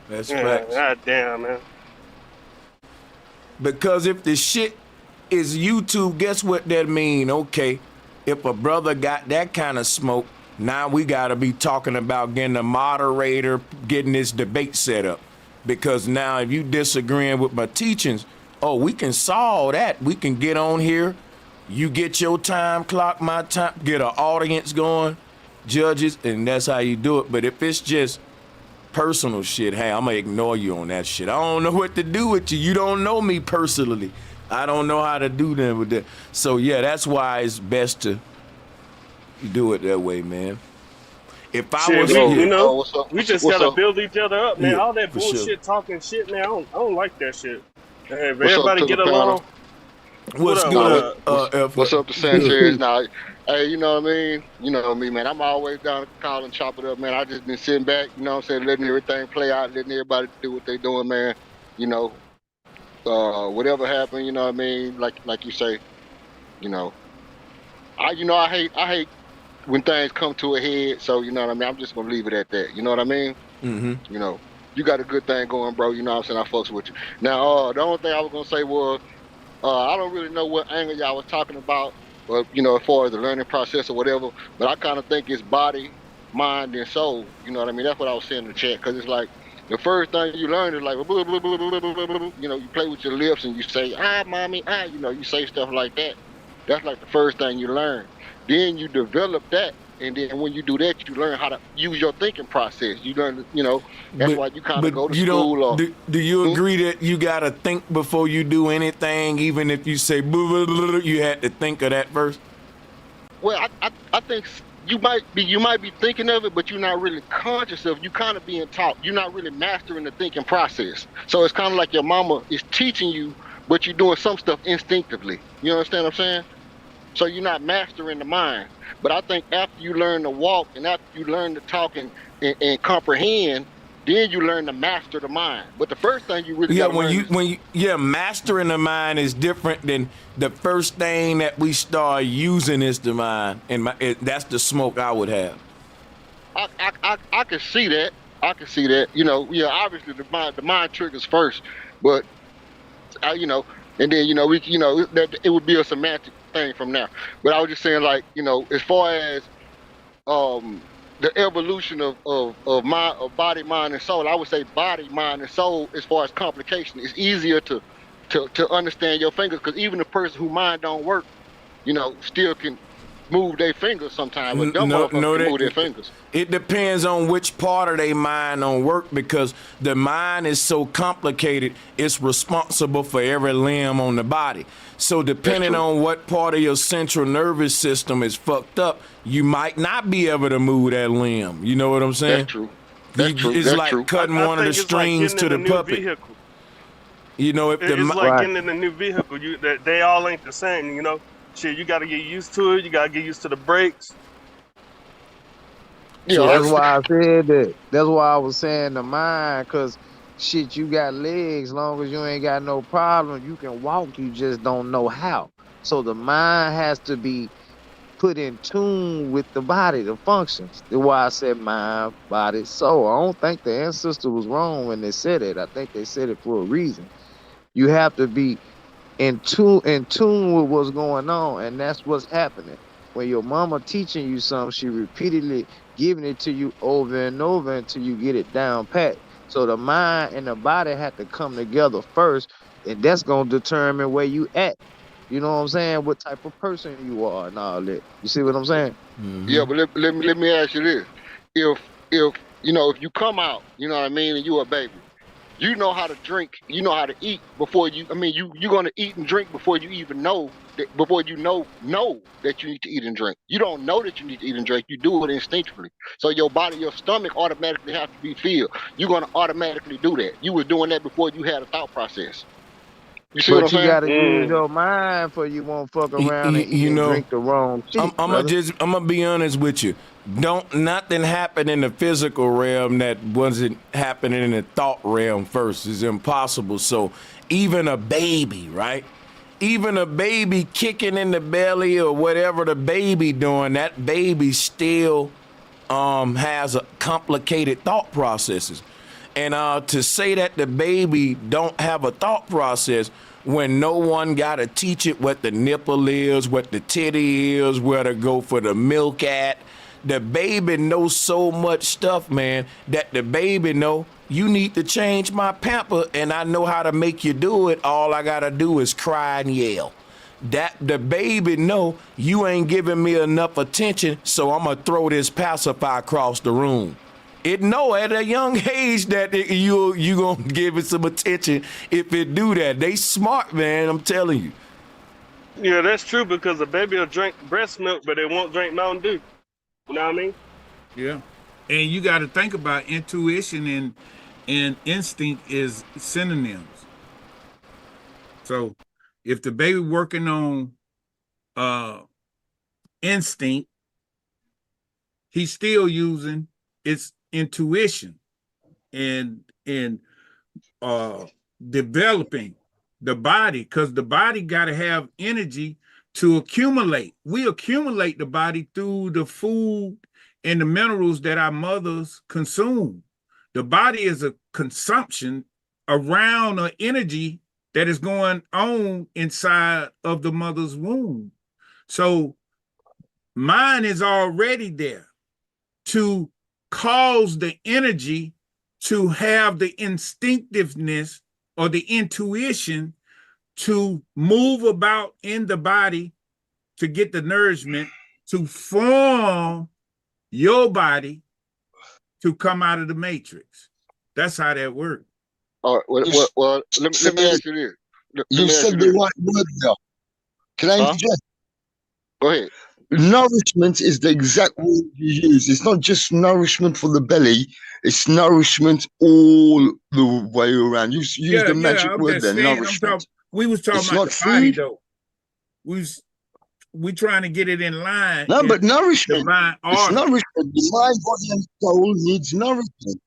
that's facts. God damn, man. Because if the shit is YouTube, guess what that mean? Okay, if a brother got that kind of smoke, now we got to be talking about getting a moderator, getting this debate set up. Because now if you disagreeing with my teachings, oh, we can solve that. We can get on here. You get your time clock, my time, get an audience going, judges, and that's how you do it. But if it's just personal shit, hey, I'm going to ignore you on that shit. I don't know what to do with you. You don't know me personally. I don't know how to do that with that. So, yeah, that's why it's best to do it that way, man. If I was, you know, we just gotta build each other up, man. Yeah, all that bullshit sure. talking shit, man. I don't like that shit. Hey, everybody get along. What's good? What's up to Sanchez? Now, hey, you know what I mean? You know me, man. I'm always down to call and chop it up, man. I just been sitting back, you know what I'm saying, letting everything play out, letting everybody do what they doing, man. You know, whatever happened, you know what I mean? Like you say, you know. I hate when things come to a head, so you know what I mean. I'm just gonna leave it at that. You know what I mean? Mm-hmm. You know, you got a good thing going, bro. You know what I'm saying? I fucks with you. Now, the only thing I was gonna say was, I don't really know what angle y'all was talking about, but you know, as far as the learning process or whatever. But I kind of think it's body, mind, and soul. You know what I mean? That's what I was saying in the chat, because it's like the first thing you learn is like, blah, blah, blah, blah, blah, blah, blah. You know, you play with your lips and you say, mommy, you know, you say stuff like that. That's like the first thing you learn. Then you develop that, and then when you do that, you learn how to use your thinking process. You learn, you know, that's why you kind of go to school. Do you agree that you gotta think before you do anything, even if you say blah, blah, blah, blah, you had to think of that first? Well, I think you might be thinking of it, but you're not really conscious of it. You kind of being taught. You're not really mastering the thinking process. So it's kind of like your mama is teaching you, but you're doing some stuff instinctively. You understand what I'm saying? So you're not mastering the mind. But I think after you learn to walk and after you learn to talk and comprehend, then you learn to master the mind. But the first thing you really got to learn mastering the mind is different than the first thing that we start using is the mind, and that's the smoke I would have. I can see that. I can see that. You know, yeah, obviously the mind triggers first, but you know, and then you know that it would be a semantic thing from now. But I was just saying, like, you know, as far as the evolution of body, mind, and soul, I would say body, mind, and soul. As far as complication, it's easier to understand your fingers, because even a person who mind don't work, you know, still can move their fingers sometimes, but them No, motherfuckers no, can move their that fingers. it depends on which part of their mind don't work, because the mind is so complicated. It's responsible for every limb on the body. So depending on what part of your central nervous system is fucked up, you might not be able to move that limb. You know what I'm saying? That's true. That's true. It's That's like true. cutting I one of the think it's like strings getting to in the a new puppet. vehicle. You know, if the It's like Right. getting in a new vehicle. They all ain't the same. You know, shit. You got to get used to it. You got to get used to the brakes. Yeah, That's why I said that. That's why I was saying the mind, cause shit, you got legs. Long as you ain't got no problem, you can walk. You just don't know how. So the mind has to be put in tune with the body, the functions. That's why I said mind, body, soul. I don't think the ancestor was wrong when they said it. I think they said it for a reason. You have to be in tune with what's going on, and that's what's happening. When your mama teaching you something, she repeatedly giving it to you over and over until you get it down pat. So the mind and the body have to come together first, and that's gonna determine where you at. You know what I'm saying? What type of person you are and all that. You see what I'm saying? yeah, but let me ask you this: if if you come out, you know what I mean, and you a baby, you know how to drink, you know how to eat before you. I mean, you're gonna eat and drink before you even know that. Before you know that you need to eat and drink, you don't know that you need to eat and drink. You do it instinctively. So your body, your stomach automatically has to be filled. You're gonna automatically do that. You was doing that before you had a thought process. You see what I'm But you saying? gotta use your mind for you won't fuck around and eat You and know, drink the wrong I'm shit, gonna brother. be honest with you. Don't nothing happen in the physical realm that wasn't happening in the thought realm first. It's impossible. So even a baby, right? Even a baby kicking in the belly or whatever the baby doing, that baby still has a complicated thought processes. And to say that the baby don't have a thought process when no one got to teach it what the nipple is, what the titty is, where to go for the milk at. The baby knows so much stuff, man, that the baby know you need to change my pamper, and I know how to make you do it. All I got to do is cry and yell. That the baby know you ain't giving me enough attention, so I'm gonna throw this pacifier across the room. It know at a young age that you gonna give it some attention if it do that. They smart, man. I'm telling you. Yeah, that's true because a baby will drink breast milk, but they won't drink Mountain Dew. You know what I mean? Yeah. And you got to think about intuition and instinct is synonyms. So if the baby working on instinct, he's still using its intuition and developing the body, because the body got to have energy to accumulate. We accumulate the body through the food and the minerals that our mothers consume. The body is a consumption around an energy that is going on inside of the mother's womb. So mine is already there to cause the energy to have the instinctiveness or the intuition to move about in the body to get the nourishment to form your body to come out of the matrix. That's how that works. All right. Well, let me ask you this. You said the right word there. Can I interject? Go ahead. Nourishment is the exact word you use. It's not just nourishment for the belly, it's nourishment all the way around. You use the magic I'm word just there, saying, nourishment. we was talking It's about not the body food. though. We trying to get it in line. No, but nourishment. Divine It's order. nourishment. The mind, body, and soul needs nourishment.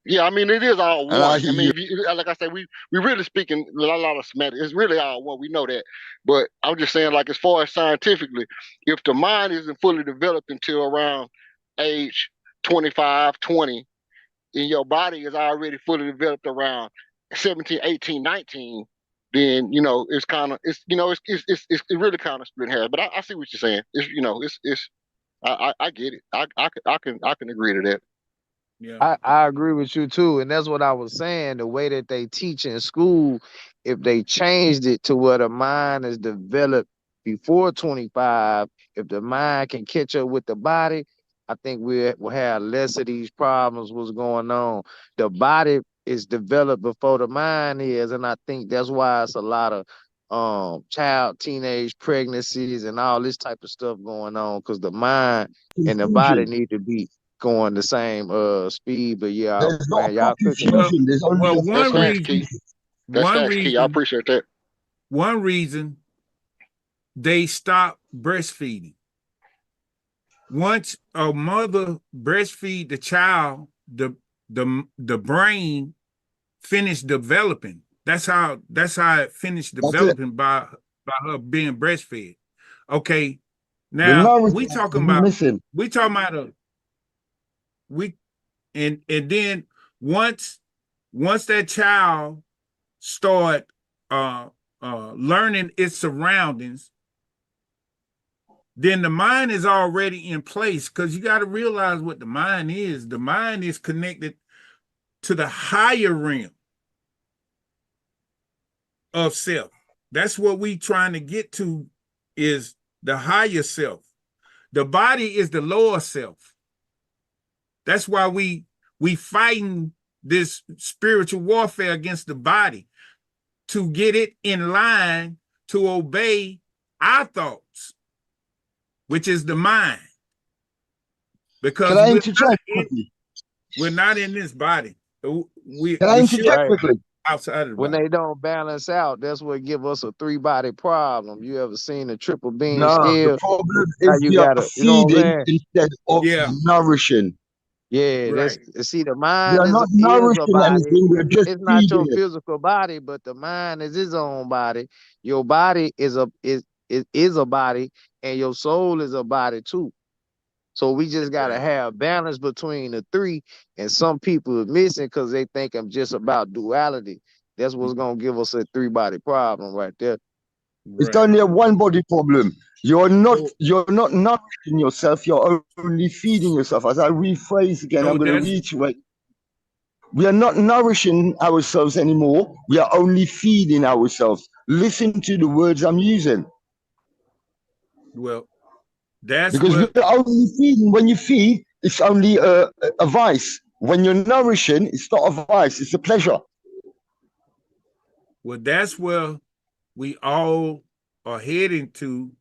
Yeah, I mean it is all And I one. hear I mean, you. like I said, we really speaking a lot of semantics. It's really all one. We know that, but I'm just saying, like as far as scientifically, if the mind isn't fully developed until around age 25, 20, and your body is already fully developed around 17, 18, 19, then it's kind of it's really kind of split hairs. But I see what you're saying. It's I get it. I can agree to that. Yeah. I agree with you too, and that's what I was saying. The way that they teach in school, if they changed it to where the mind is developed before 25, if the mind can catch up with the body, I think we'll have less of these problems. What's going on? The body is developed before the mind is, and I think that's why it's a lot of child, teenage pregnancies and all this type of stuff going on, because the mind and the body Confusion. need to be going the same speed. But yeah, There's not man, a y'all cooking up. Well, confusion. There's only well, a That's one facts, Key. reason, confusion. That's one facts, Key. I reason, appreciate that. one reason they stop breastfeeding. Once a mother breastfeed the child, the brain finished developing. That's how it finished That's it. developing by her being breastfed. Okay, The now nourishment will be missing. we talking about we and then once that child start learning its surroundings, then the mind is already in place, because you got to realize what the mind is. The mind is connected to the higher realm of self. That's what we trying to get to, is the higher self. The body is the lower self. That's why we fighting this spiritual warfare against the body, to get it in line to obey our thoughts, which is the mind. Because Can I interject quickly? we're not in this body. We Can I should interject Right. quickly? outside of the When body. they don't balance out, that's what give us a 3-body problem. You ever seen a triple beam No, the scale? problem How is you we are gotta, you know what I'm feeding saying? instead of Yeah, nourishing. Yeah, that's, right. see, the We mind are not is a nourishing body. anything. We're just It's not your feeding it. physical body, but the mind is its own body. Your body is a body, and your soul is a body too. So we just gotta Right. have balance between the three. And some people are missing because they think I'm just about duality. That's what's gonna give us a 3-body problem right there. It's Right. only a one body problem. You're not So, nourishing yourself. You're only feeding yourself. As I rephrase again, I'm so going to that's reiterate. We are not nourishing ourselves anymore. We are only feeding ourselves. Listen to the words I'm using. well, that's Because what we're only feeding. When you feed, it's only a vice. When you're nourishing, it's not a vice. It's a pleasure. that's where we all are heading to,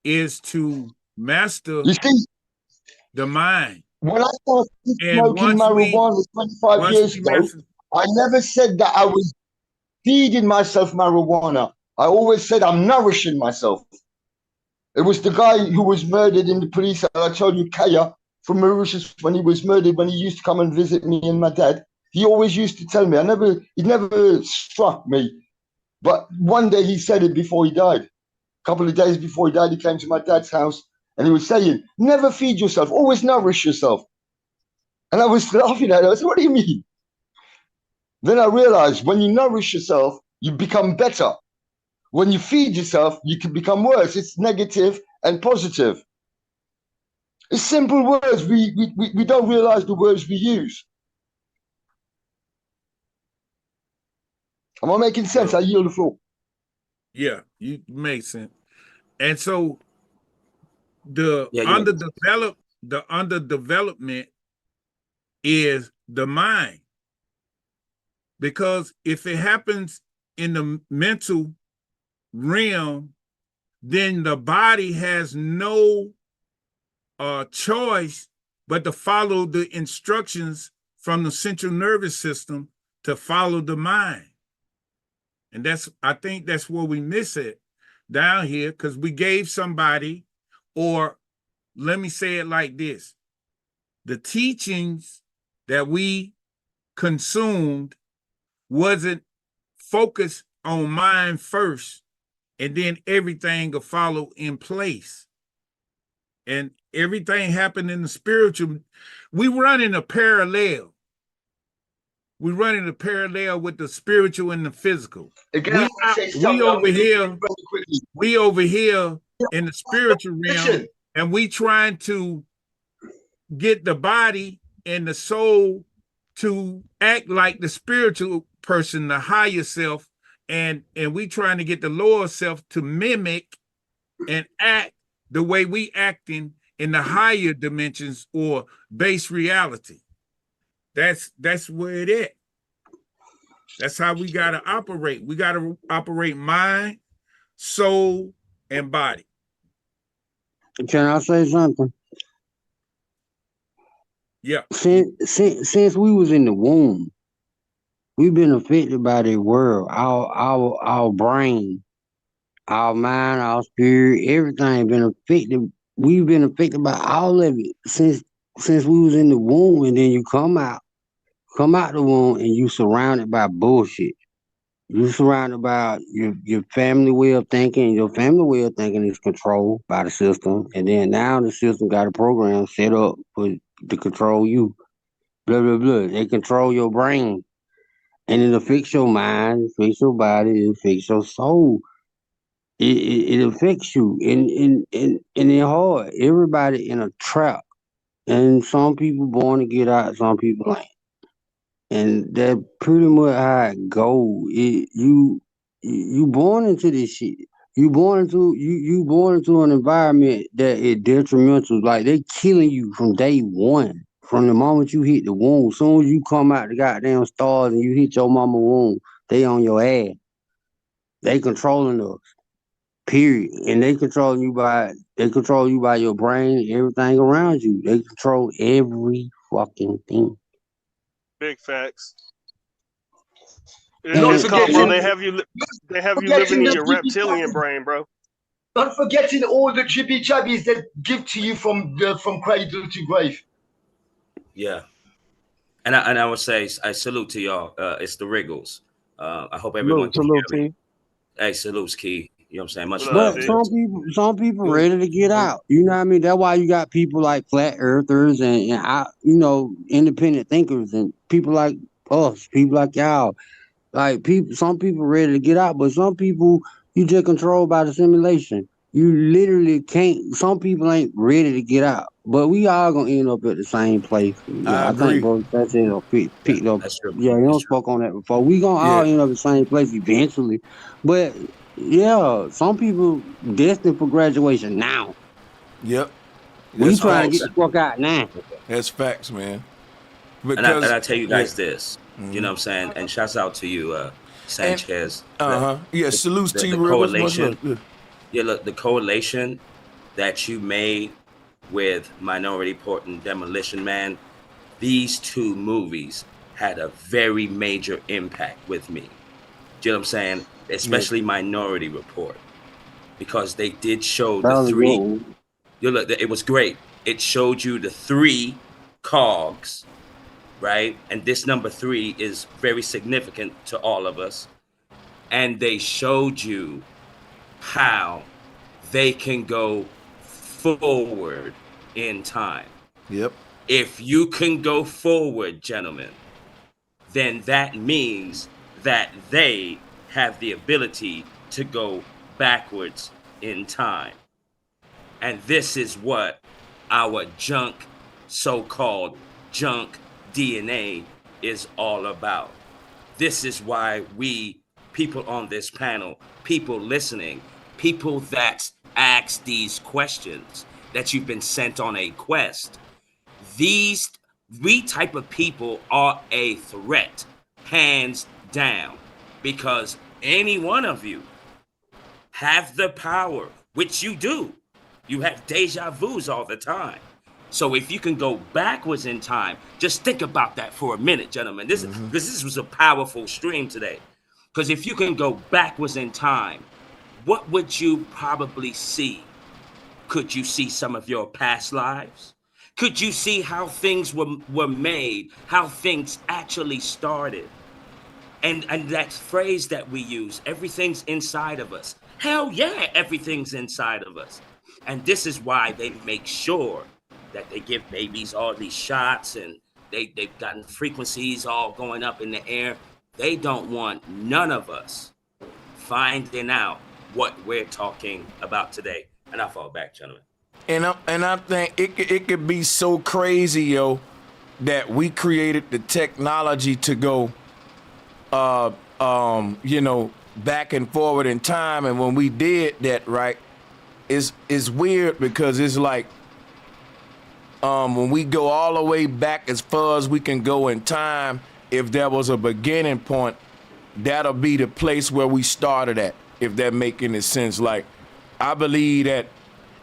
is to master You see, the mind. when I started And smoking marijuana 25 once years we ago, master, I never said that I was feeding myself marijuana. I always said I'm nourishing myself. It was the guy who was murdered in the police that I told you, Kaya, from Mauritius, when he was murdered, when he used to come and visit me and my dad. He always used to tell me, he never struck me. But one day he said it before he died. A couple of days before he died, he came to my dad's house and he was saying, never feed yourself, always nourish yourself. And I was laughing at it. I said, what do you mean? Then I realized when you nourish yourself, you become better. When you feed yourself, you can become worse. It's negative and positive. It's simple words. We don't realize the words we use. Am I making sense? well, I yield the floor. yeah, you make sense. And so the Yeah, yeah. underdevelopment is the mind. Because if it happens in the mental realm, then the body has no choice but to follow the instructions from the central nervous system to follow the mind. And I think that's where we miss it down here, because we gave somebody, or let me say it like this, the teachings that we consumed wasn't focused on mind first, and then everything will follow in place. And everything happened in the spiritual. We run in a parallel. We run in a parallel with the spiritual and the physical. Again, We over here, we over here in the spiritual realm, Listen, and we trying to get the body and the soul to act like the spiritual person, the higher self, and we trying to get the lower self to mimic and act the way we acting in the higher dimensions or base reality. That's where it is. That's how we gotta operate. We gotta operate mind, soul, and body. Can I say something? Yeah. Since we was in the womb, we've been affected by the world. Our brain, our mind, our spirit, everything been affected. We've been affected by all of it since we was in the womb, and then you come out the womb, and you surrounded by bullshit. You surrounded by your family way of thinking. Your family way of thinking is controlled by the system, and then now the system got a program set up to control you. Blah blah blah. They control your brain, and it affects your mind, it affects your body, it affects your soul. It affects you, and it's hard. Everybody in a trap, and some people born to get out, some people ain't. And that pretty much how it go. You born into this shit. You born into an environment that is detrimental. Like they killing you from day one. From the moment you hit the womb. Soon as you come out the goddamn stars and you hit your mama womb, they on your ass. They controlling us. Period. And they control you by your brain, everything around you. They control every fucking thing. Big facts. Not It's called, bro. forgetting, They have you living forgetting in the your jibby reptilian jabbies. brain, bro. Not forgetting all the jibby jabbies that give to you from cradle to grave. Yeah. And I would say I salute to y'all. It's the Wriggles. I hope everyone can Salute, hear me. T. Hey, salutes, Key. You know what I'm saying? Much What up, love. But T? some people ready to get out. You know what I mean? That's why you got people like flat earthers and independent thinkers and people like us, people like y'all. Like some people ready to get out, but some people you just controlled by the simulation. You literally can't. Some people ain't ready to get out, but we all gonna end up at the same place. Yeah, I I think agree. bro, that's it. Yeah, Picked up. that's true. Yeah, you That's don't true. spoke on that before. We gonna all Yeah. end up at the same place eventually, but yeah, some people destined for graduation now. Yep. We That's trying to get facts. the fuck out now. That's facts, man. And Because I tell you yeah. guys this, you know what I'm saying? And shouts out to you, And Sanchez. yeah, salutes T The Rivers. Much love. correlation, yeah, look, the correlation that you made with Minority Report and Demolition Man, these two movies had a very major impact with me. Do you know what I'm saying? Yeah. Especially Minority Report, because they did show That the was a good three. one. You look, it was great. It showed you the three cogs, right? And this number 3 is very significant to all of us. And they showed you how they can go forward in time. Yep. If you can go forward, gentlemen, then that means that they have the ability to go backwards in time. And this is what our so-called junk DNA is all about. This is why we, people on this panel, people listening, people that ask these questions, that you've been sent on a quest, we type of people are a threat, hands down, because any one of you have the power, which you do. You have deja vus all the time. So if you can go backwards in time, just think about that for a minute, gentlemen. This was a powerful stream today. Because if you can go backwards in time, what would you probably see? Could you see some of your past lives? Could you see how things were made, how things actually started? And that phrase that we use, everything's inside of us. Hell yeah, everything's inside of us. And this is why they make sure that they give babies all these shots and they've gotten frequencies all going up in the air. They don't want none of us finding out what we're talking about today. And I fall back, gentlemen. And I think it could be so crazy, yo, that we created the technology to go back and forward in time, and when we did that, right, it's weird because it's like when we go all the way back as far as we can go in time, if there was a beginning point, that'll be the place where we started at, if that make any sense. Like, I believe that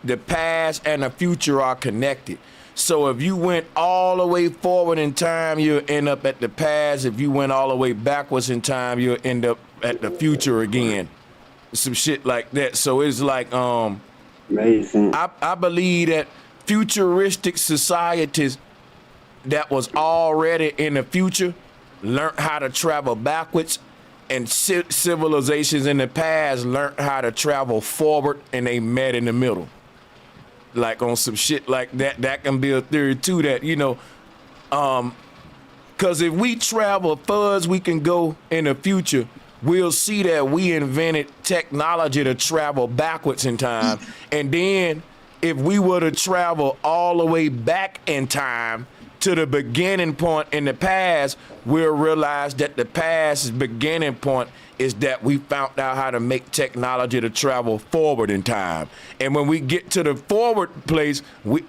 the past and the future are connected. So if you went all the way forward in time, you'll end up at the past. If you went all the way backwards in time, you'll end up at the future again. Some shit like that. So it's like, amazing. I believe that futuristic societies that was already in the future learned how to travel backwards, and civilizations in the past learned how to travel forward, and they met in the middle. Like on some shit like that. That can be a theory too, that, you know, because if we travel far as we can go in the future, we'll see that we invented technology to travel backwards in time. And then if we were to travel all the way back in time to the beginning point in the past, we'll realize that the past's beginning point is that we found out how to make technology to travel forward in time. And when we get to the forward place, we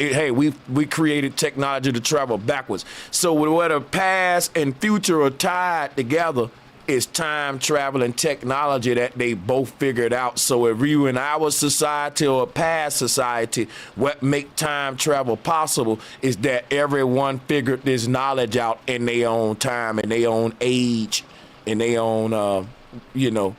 created technology to travel backwards. So where the past and future are tied together is time travel and technology that they both figured out. So if you in our society or a past society, what make time travel possible is that everyone figured this knowledge out in their own time, in their own age, in their own, you know.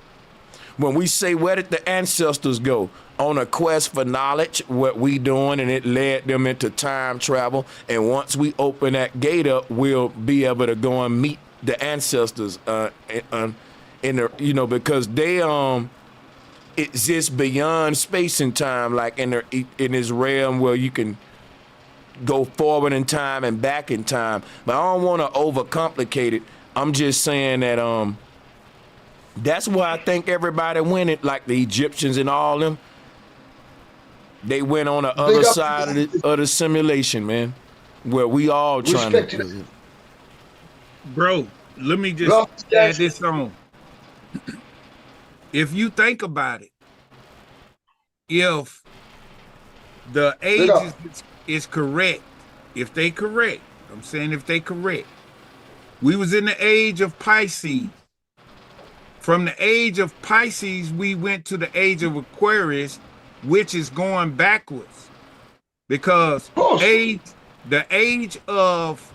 When we say, where did the ancestors go? On a quest for knowledge, what we doing, and it led them into time travel. And once we open that gate up, we'll be able to go and meet the ancestors in the, you know, because they exist beyond space and time, like in this realm where you can go forward in time and back in time. But I don't want to overcomplicate it. I'm just saying that that's why I think everybody went it, like the Egyptians and all them. They went on the other side of the simulation, man, where we all trying to. Bro, let me just add this on. If you think about it, if the age is correct, if they correct, I'm saying if they correct, we was in the age of Pisces. From the age of Pisces, we went to the age of Aquarius, which is going backwards, because the age of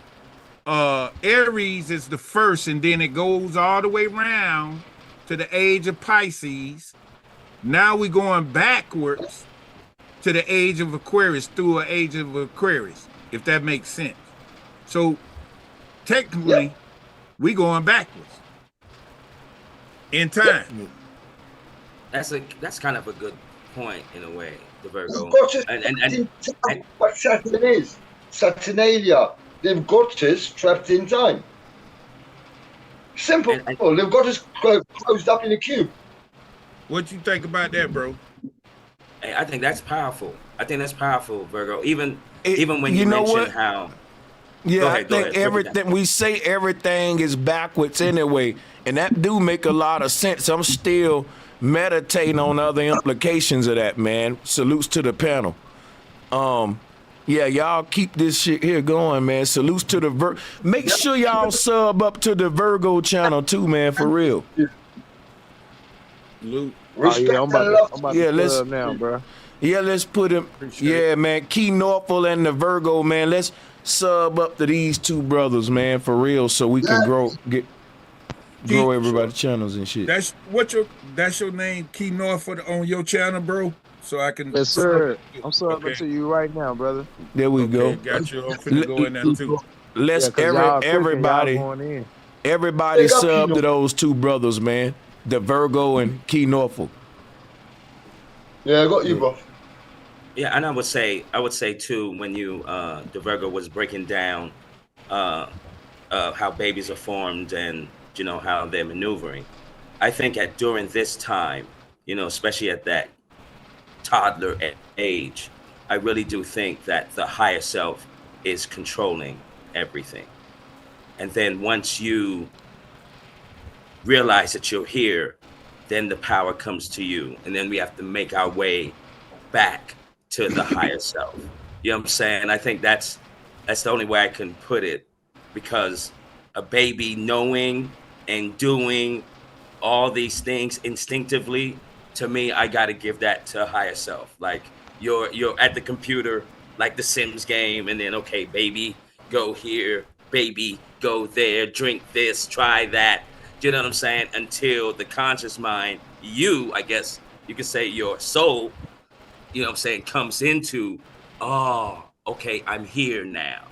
Aries is the first, and then it goes all the way around to the age of Pisces. Now we're going backwards to the age of Aquarius, through an age of Aquarius, if that makes sense. So technically, we going backwards in time. That's kind of a good point in a way, the Virgo. What Saturn is, Saturnalia. They've got us trapped in time. Simple. They've got us closed up in a cube. What you think about that, bro? Hey, I think that's powerful. I think that's powerful, Virgo. Even when you mention how. Yeah, I think everything we say, everything is backwards anyway, and that do make a lot of sense. I'm still meditating on other implications of that, man. Salutes to the panel. Yeah, y'all keep this shit here going, man. Salutes to the Make sure y'all sub up to the Virgo channel too, man, for real. I'm about to sub now, bro. Yeah, let's put him. Yeah, man. Key Norfolk and the Virgo, man. Let's sub up to these two brothers, man, for real, so we can grow everybody's channels and shit. That's your name, Key Norfolk, on your channel, bro. So I can. Yes, sir. I'm subbing to you right now, brother. There we go. Got you. I'm finna go in there too. Let's everybody sub to those two brothers, man. The Virgo and Key Norfolk. Yeah, I got you, bro. Yeah, and I would say too, when you the Virgo was breaking down how babies are formed and you know how they're maneuvering. I think during this time, you know, especially at that toddler age, I really do think that the higher self is controlling everything. And then once you realize that you're here, then the power comes to you. And then we have to make our way back to the higher self. You know what I'm saying? I think that's the only way I can put it, because a baby knowing and doing all these things instinctively, to me, I got to give that to a higher self. Like you're at the computer, like the Sims game, and then, okay, baby, go here, baby, go there, drink this, try that. You know what I'm saying? Until the conscious mind, I guess you could say your soul, you know what I'm saying, comes into, oh, okay, I'm here now.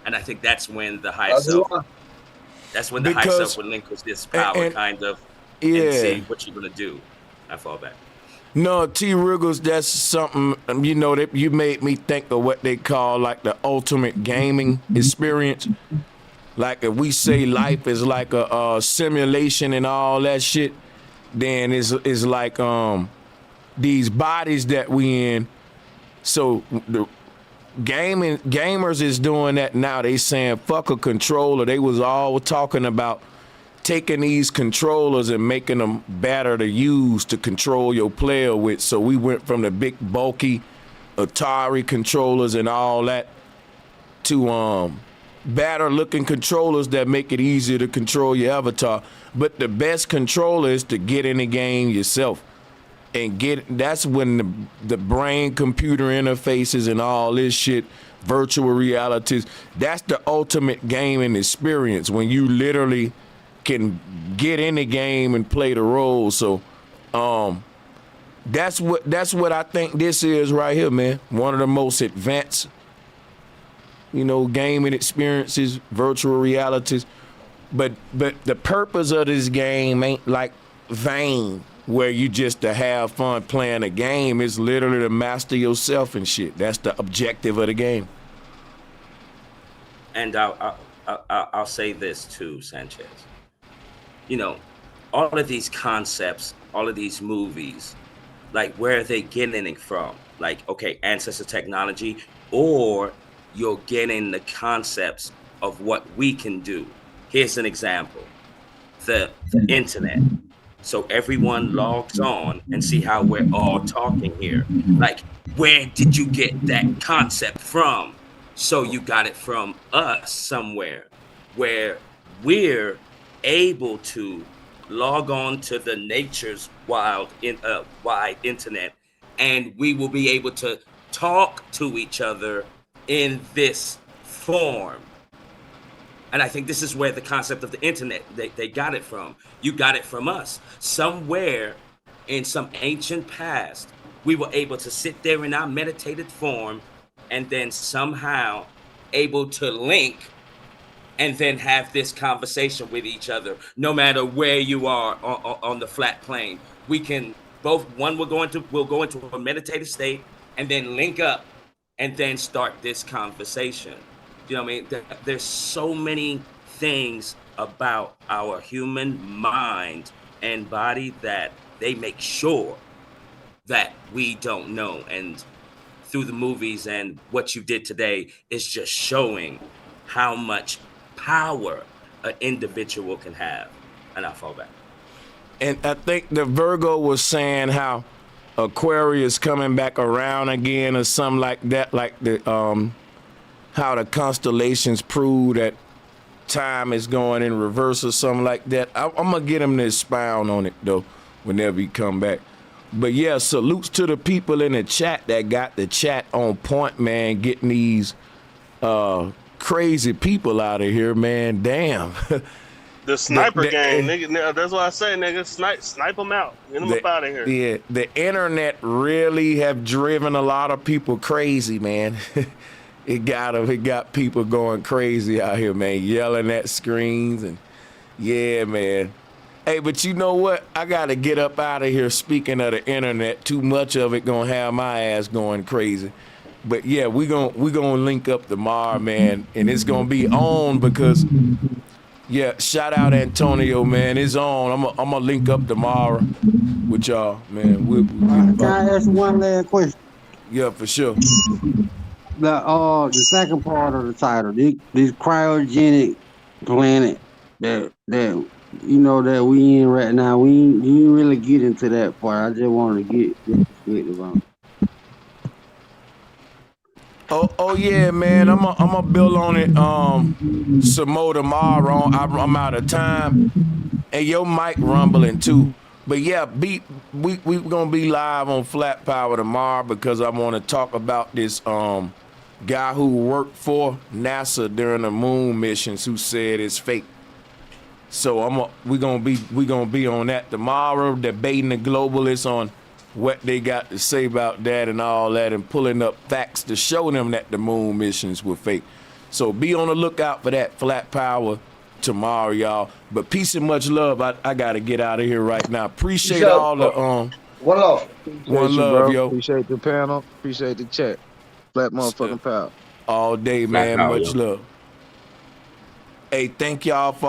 And I think that's when the higher self, Because relinquishes this power, kind of, and see what you're gonna do. I fall back. No, T. Riggles, that's something, you know, that you made me think of what they call like the ultimate gaming experience. Like if we say life is like a simulation and all that shit, then it's like these bodies that we in. So the gamers is doing that now. They saying fuck a controller. They was all talking about taking these controllers and making them better to use to control your player with. So we went from the big bulky Atari controllers and all that to better looking controllers that make it easier to control your avatar. But the best controller is to get in the game yourself and that's when the brain computer interfaces and all this shit, virtual realities, that's the ultimate gaming experience, when you literally can get in the game and play the role. So that's what I think this is right here, man. One of the most advanced, you know, gaming experiences, virtual realities. But the purpose of this game ain't like vain, where you just to have fun playing a game. It's literally to master yourself and shit. That's the objective of the game. And I'll say this too, Sanchez. You know, all of these concepts, all of these movies, like, where are they getting it from? Like, okay, ancestor technology, or you're getting the concepts of what we can do. Here's an example: the internet. So everyone logs on and see how we're all talking here. Like, where did you get that concept from? So you got it from us somewhere, where we're able to log on to the nature's wide internet, and we will be able to talk to each other in this form. And I think this is where the concept of the internet, they got it from. You got it from us. Somewhere in some ancient past, we were able to sit there in our meditated form and then somehow able to link and then have this conversation with each other, no matter where you are on the flat plane. We can both, we'll go into a meditative state and then link up and then start this conversation. You know what I mean? There's so many things about our human mind and body that they make sure that we don't know. And through the movies and what you did today is just showing how much power an individual can have. And I'll fall back. And I think the Virgo was saying how Aquarius coming back around again or something like that, like the how the constellations prove that time is going in reverse or something like that. I'm gonna get him to expound on it though whenever he come back. But yeah, salutes to the people in the chat that got the chat on point, man, getting these crazy people out of here, man. Damn. The sniper game, nigga. That's what I say, nigga. Snipe them out. Get them up out of here. Yeah, the internet really have driven a lot of people crazy, man. It got people going crazy out here, man, yelling at screens and yeah, man. Hey, but you know what? I gotta get up out of here. Speaking of the internet, too much of it gonna have my ass going crazy. But yeah, we gonna link up tomorrow, man, and it's gonna be on because yeah, shout out Antonio, man. It's on. I'm gonna link up tomorrow with y'all, man. Can I ask one last question? Yeah, for sure. The second part of the title, this cryogenic planet that you know that we in right now, you didn't really get into that part. I just wanted to get your perspective on it. Oh yeah, man. I'm a build on it. Some more tomorrow. I'm out of time, and your mic rumbling too. But yeah, we gonna be live on Flat Power tomorrow because I want to talk about this guy who worked for NASA during the moon missions who said it's fake. So we gonna be on that tomorrow, debating the globalists on what they got to say about that and all that, and pulling up facts to show them that the moon missions were fake. So be on the lookout for that Flat Power tomorrow, y'all. But peace and much love. I gotta get out of here right now. Appreciate all the One love. Appreciate you, love, bro. yo. Appreciate the panel. Appreciate the chat. Flat motherfucking power. All day, Flat man. Power, Much yo. love. Hey, thank y'all for